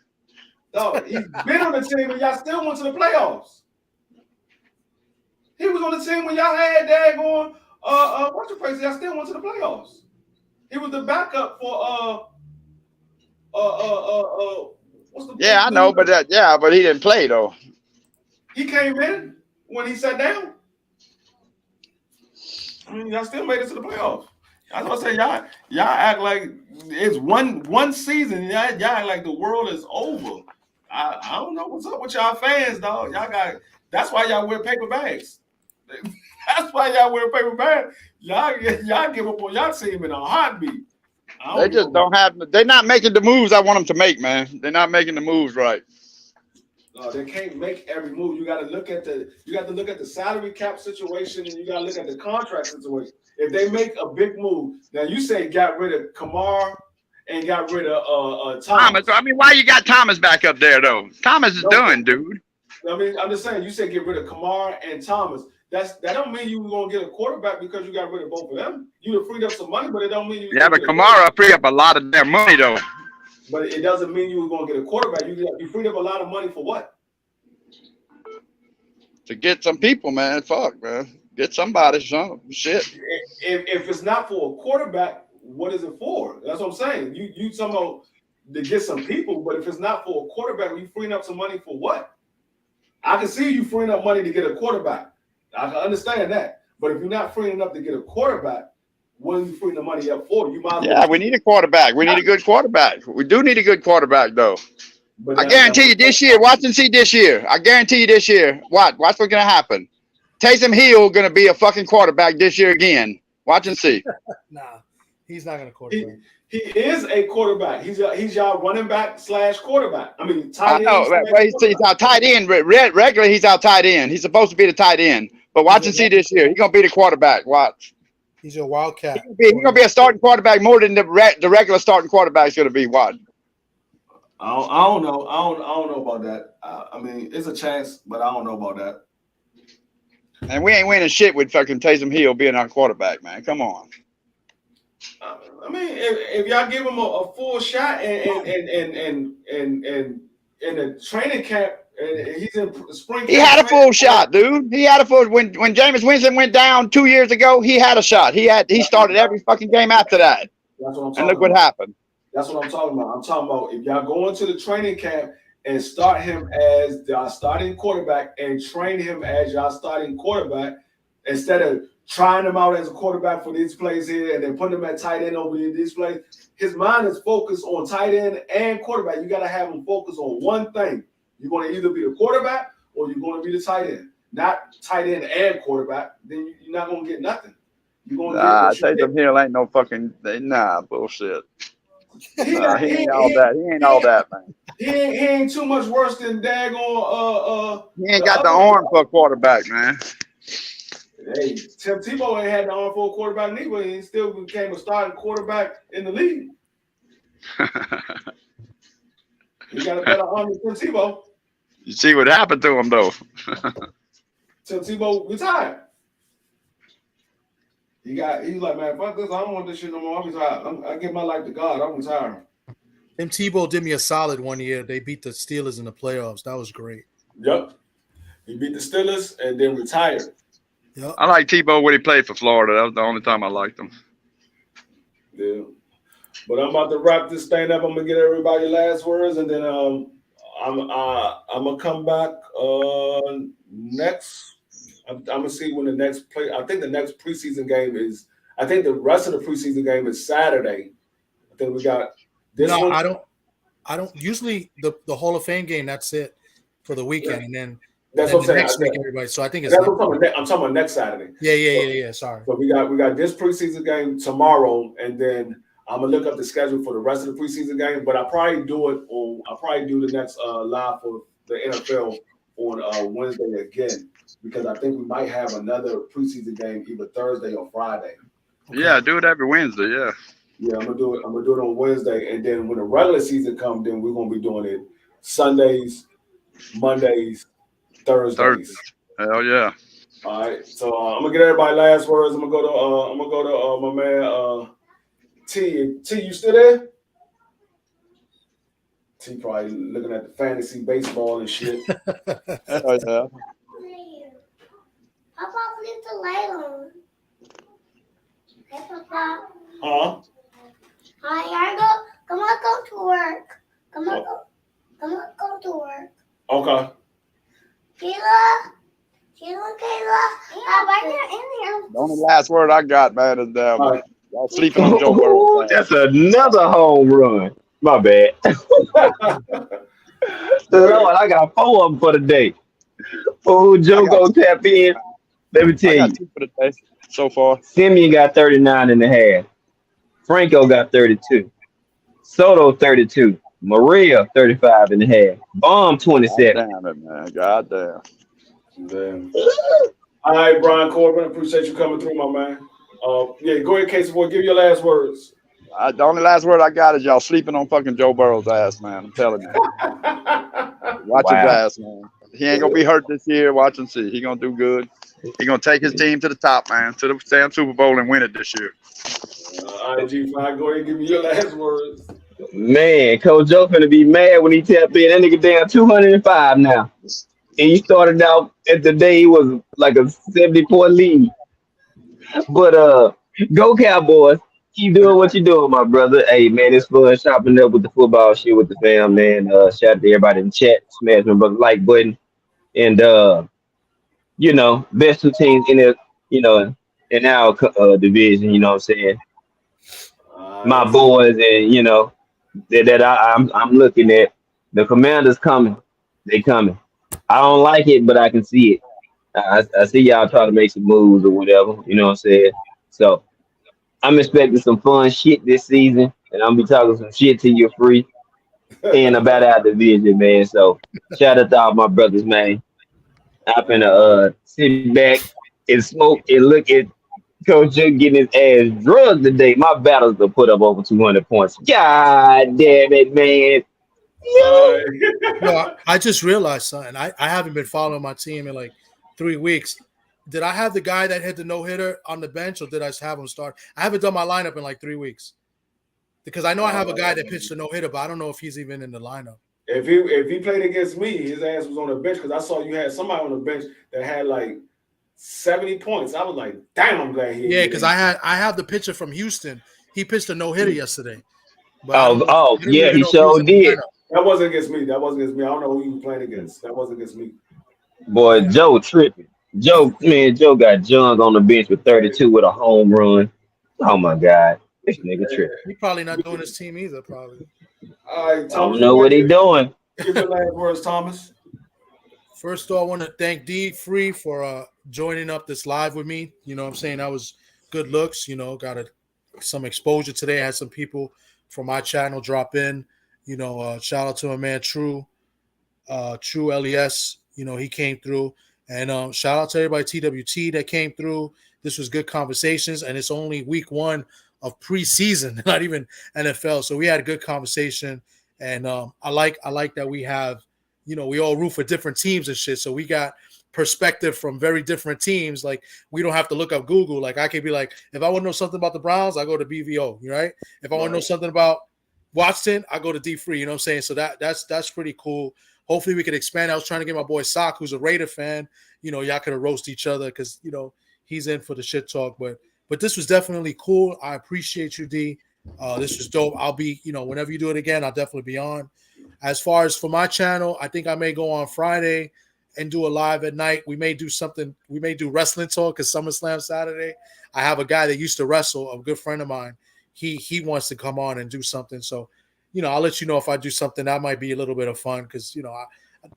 No, he's been on the team and y'all still went to the playoffs. He was on the team when y'all had that going. What's your face? Y'all still went to the playoffs. He was the backup for what's the Yeah, I know, but but he didn't play though. he came in when he sat down. I mean, y'all still made it to the playoffs. I was gonna say y'all act like it's one season. Y'all act like the world is over. I don't know what's up with y'all fans, dog. That's why y'all wear paper bags. That's why y'all wear paper bags. Y'all give up on y'all team in a heartbeat. They just don't have. They're not making the moves I want them to make, man. They're not making the moves right. They can't make every move. You got to look at the salary cap situation, and you got to look at the contract situation. If they make a big move, now you say got rid of Kamara and got rid of Thomas. I mean, why you got Thomas back up there though? Thomas is done, dude. I mean, I'm just saying. You say get rid of Kamara and Thomas. That don't mean you were gonna get a quarterback because you got rid of both of them. You freed up some money, but it don't mean you. Yeah, but Kamara free up a lot of their money though. But it doesn't mean you were gonna get a quarterback. You freed up a lot of money for what? To get some people, man. Fuck, man. Get somebody, some shit. If it's not for a quarterback, what is it for? That's what I'm saying. You somehow to get some people, but if it's not for a quarterback, you freeing up some money for what? I can see you freeing up money to get a quarterback. I can understand that. But if you're not freeing up to get a quarterback, what are you freeing the money up for? We need a quarterback. We need a good quarterback. We do need a good quarterback, though. But I guarantee you this year, watch and see this year. I guarantee you this year. Watch what's going to happen. Taysom Hill going to be a fucking quarterback this year again. Watch and see. Nah, he's not going to quarterback. He is a quarterback. He's y'all running back / quarterback. I mean, tight end. I know. He's our tight end. Regularly, he's our tight end. He's supposed to be the tight end. But watch and see this year. He's going to be the quarterback. Watch. He's your wildcat. He's going to be a starting quarterback more than the regular starting quarterback is going to be. Watch. I don't know. I don't know about that. I mean, it's a chance, but I don't know about that. And we ain't winning shit with fucking Taysom Hill being our quarterback, man. Come on. I mean, if y'all give him a full shot and in the training camp, and he's in spring camp. He had a full shot, dude. He had a full. When Jameis Winston went down 2 years ago, he had a shot. He started every fucking game after that. That's what I'm talking and look what happened. That's what I'm talking about. I'm talking about if y'all go into the training camp and start him as y'all starting quarterback and train him as y'all starting quarterback instead of trying him out as a quarterback for these plays here and then putting him at tight end over these plays. His mind is focused on tight end and quarterback. You got to have him focus on one thing. You're going to either be the quarterback or you're going to be the tight end. Not tight end and quarterback. Then you're not going to get nothing. You're going to Taysom Hill ain't no fucking bullshit. He ain't all that. He ain't all that, man. He ain't too much worse than daggone. He ain't got the arm for a quarterback, man. Hey, Tim Tebow ain't had the arm for a quarterback neither. He still became a starting quarterback in the league. He got a better arm than Tim Tebow. You see what happened to him, though. Tim Tebow retired. He's like, man, fuck this. I don't want this shit no more. I'm retired. I give my life to God. I'm retiring. Tim Tebow did me a solid one year. They beat the Steelers in the playoffs. That was great. Yep. He beat the Steelers and then retired. Yep. I like Tebow when he played for Florida. That was the only time I liked him. Yeah. But I'm about to wrap this thing up. I'm gonna get everybody last words, and then I'm gonna come back next. I'm gonna see when the next play. I think the next preseason game is. I think the rest of the preseason game is Saturday. I think we got this one. I don't. Usually the Hall of Fame game. That's it for the weekend, and then that's what I'm saying. Next week, everybody. So I think it's. I'm talking about next Saturday. Yeah. Sorry. So we got this preseason game tomorrow, and then I'm gonna look up the schedule for the rest of the preseason game. But I'll probably do the next live for the NFL on Wednesday again, because I think we might have another preseason game either Thursday or Friday. Okay. Yeah, do it every Wednesday. Yeah. Yeah, I'm gonna do it on Wednesday, and then when the regular season comes, then we're gonna be doing it Sundays, Mondays, Thursdays. Hell yeah! All right, so I'm gonna get everybody last words. I'm gonna go to my man T. T, you still there? T probably looking at the fantasy baseball and shit. Oh yeah. Huh? last word I got, man, is All right. y'all sleeping on Joe Burrow. Ooh, that's another home run. My bad. Lord, I got 4 of them for the day. Oh, I Joe got gonna tap in. Let me tell I got you, 2 for the day so far. Simeon got 39 and a half. Franco got 32. Soto 32. Maria 35 and a half. Bomb God 27. damn it, man. God damn. Damn. All right, Brian Corbin, appreciate you coming through, my man. Yeah, go ahead, Casey boy. Give your last words. The only last word I got is y'all sleeping on fucking Joe Burrow's ass, man. I'm telling you. Watch his Wow. ass, man. He ain't gonna be hurt this year. Watch and see. He gonna do good. He gonna take his team to the top, man, to the Sam Super Bowl and win it this year. All right, G5, go ahead and give me your last words. Man, Coach Joe finna be mad when he tapped in. That nigga down 205 now. And he started out at the day he was like a 74 lead. But go Cowboys. Keep doing what you're doing, my brother. Hey man, it's fun shopping up with the football shit with the fam, man. Shout out to everybody in the chat. Smash my brother like button. And best 2 teams in the, in our division, you know what I'm saying? All My right. boys and I'm looking at the Commanders coming. They coming. I don't like it, but I can see it. I see y'all trying to make some moves or whatever. You know what I'm saying? So I'm expecting some fun shit this season, and I'm gonna be talking some shit to you free and about our division, man. So shout out to all my brothers, man. I'm finna sit back and smoke and look at Coach Joe getting his ass drugged today. My battles to put up over 200 points. God damn it, man. All right. No, I just realized something. I haven't been following my team in like 3 weeks. Did I have the guy that hit the no hitter on the bench, or did I just have him start? I haven't done my lineup in like 3 weeks because I know I have a guy that pitched a no hitter, but I don't know if he's even in the lineup. If he played against me, his ass was on the bench because I saw you had somebody on the bench that had like 70 points. I was like, damn, I'm glad he. Yeah, because I have the pitcher from Houston. He pitched a no hitter yesterday, but I don't know. I don't Yeah, even he know if he was sure in the did. lineup. That wasn't against me. That wasn't against me. I don't know who he was playing against. That wasn't against me. Boy, Joe tripping. Joe got Jung on the bench with 32 with a home run. Oh my God. This nigga tripping. He probably not doing his team either. Probably. All right, I Thomas, don't know what he doing. give your last words, Thomas. First of all, I want to thank D Free for joining up this live with me. You know what I'm saying? That was good looks. Got some exposure today. I had some people from my channel drop in. Shout out to my man True LES. He came through. And shout out to everybody TWT that came through. This was good conversations, and it's only week 1 of preseason, not even NFL. So we had a good conversation, and I like that we have, we all root for different teams and shit. So we got perspective from very different teams. Like we don't have to look up Google. Like I could be like, if I want to know something about the Browns, I go to BVO, right? If I want to know something about Watson, I go to D Free. You know what I'm saying? So that's pretty cool. Hopefully we can expand. I was trying to get my boy Sock, who's a Raider fan. Y'all could have roast each other because he's in for the shit talk. But this was definitely cool. I appreciate you, D. This was dope. I'll be, whenever you do it again, I'll definitely be on. As far as for my channel, I think I may go on Friday and do a live at night. We may do something. We may do wrestling talk because SummerSlam Saturday. I have a guy that used to wrestle, a good friend of mine. He wants to come on and do something. So, I'll let you know if I do something that might be a little bit of fun because,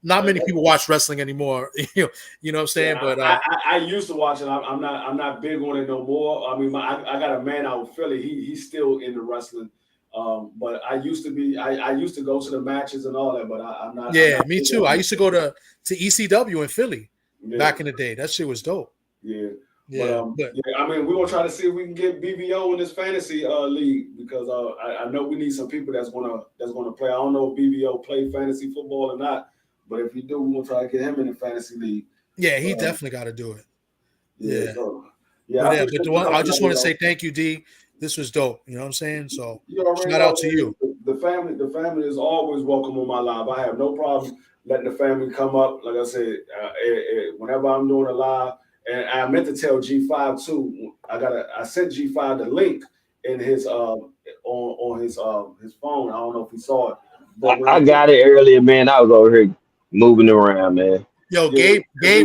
not many people watch wrestling anymore. You know what I'm saying? Yeah, but I used to watch it. I'm not big on it no more. I mean, I got a man out in Philly. He's still into wrestling. But I used to be. I used to go to the matches and all that. But I'm not. Yeah, I'm not me too. I used to go to ECW in Philly back in the day. That shit was dope. Yeah. Yeah, but I mean, we're gonna try to see if we can get BVO in this fantasy league because I know we need some people that's gonna play. I don't know if BVO play fantasy football or not, but if we do, we'll try to get him in the fantasy league. Yeah, he definitely got to do it. Yeah. But I just want to say thank you, D. This was dope. You know what I'm saying? So shout out out to you. The family is always welcome on my live. I have no problem letting the family come up. Like I said, whenever I'm doing a live. And I meant to tell G5 too. I sent G5 the link in his on his phone. I don't know if he saw it. But I got it earlier, man. I was over here moving around, man. Yo, Gabe,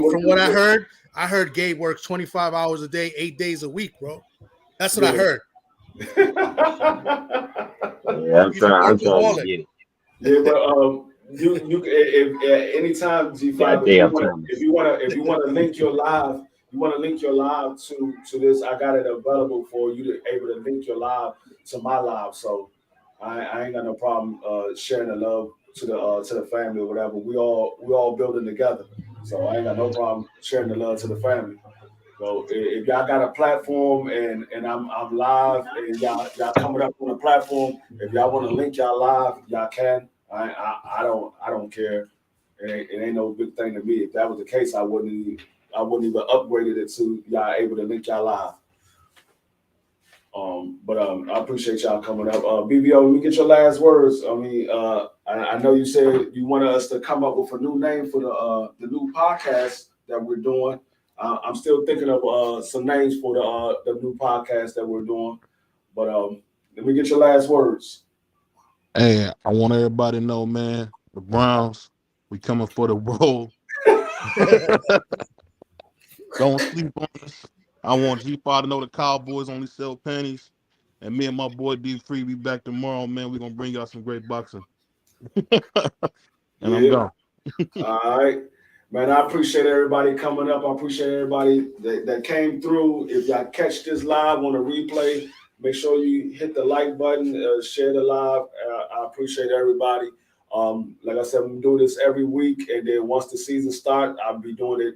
from what I heard, I heard Gabe works 25 hours a day, 8 days a week, bro. That's what I heard. Yeah, I'm He's a trying to workaholic. get it. Yeah, but you if at any time G5, Goddamn Thomas. if you wanna link your live, to this, I got it available for you to able to link your live to my live. So I ain't got no problem sharing the love to the family or whatever. We all building together. So I ain't got no problem sharing the love to the family. So if y'all got a platform and I'm live and y'all coming up on the platform, if y'all want to link y'all live, y'all can. I don't care. It ain't no big thing to me. If that was the case, I wouldn't even upgraded it to y'all able to link y'all live. But I appreciate y'all coming up. BBO, let me get your last words. I mean, I know you said you wanted us to come up with a new name for the new podcast that we're doing. I'm still thinking of some names for the new podcast that we're doing. But let me get your last words. Hey, I want everybody to know, man, the Browns, we coming for the roll. Don't sleep on us. I want G5 to know the Cowboys only sell pennies. And me and my boy D3 be back tomorrow, man. We're going to bring y'all some great boxing. I'm gone. All right. Man, I appreciate everybody coming up. I appreciate everybody that came through. If y'all catch this live on a replay, make sure you hit the like button, share the live. I appreciate everybody. Like I said, we do this every week, and then once the season starts, I'll be doing it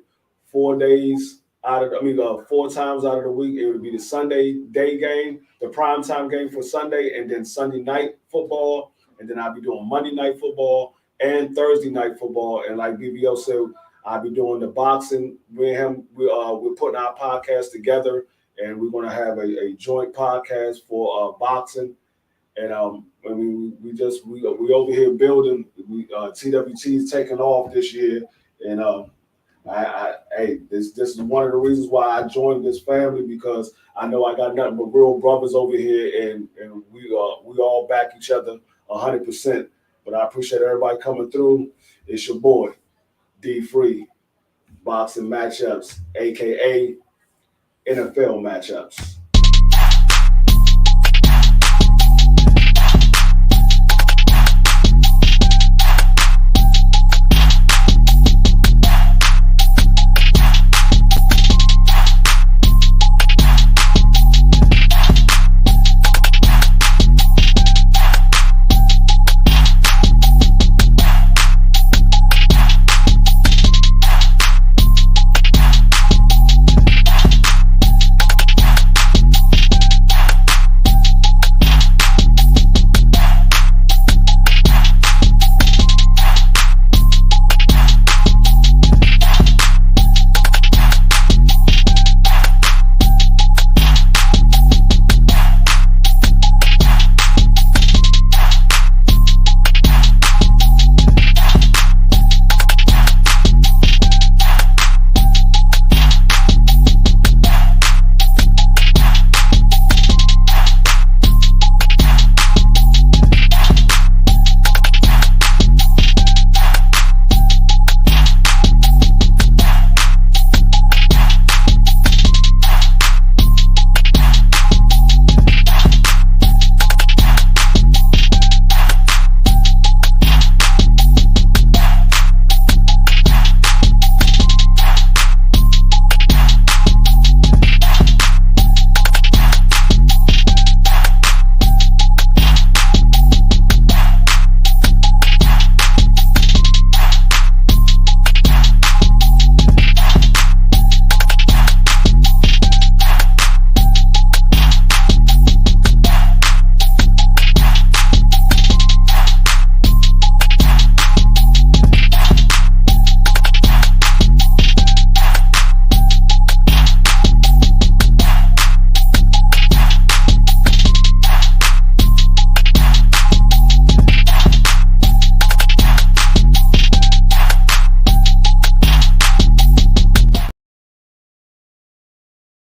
4 times out of the week. It would be the Sunday day game, the primetime game for Sunday, and then Sunday night football, and then I'll be doing Monday night football and Thursday night football. And like BBO said, I'll be doing the boxing with him. We're putting our podcast together, and we're going to have a joint podcast for boxing. And we over here building. TWT is taking off this year, and this is one of the reasons why I joined this family, because I know I got nothing but real brothers over here, and we all back each other 100%. But I appreciate everybody coming through. It's your boy D3, Boxing Matchups, aka NFL Matchups.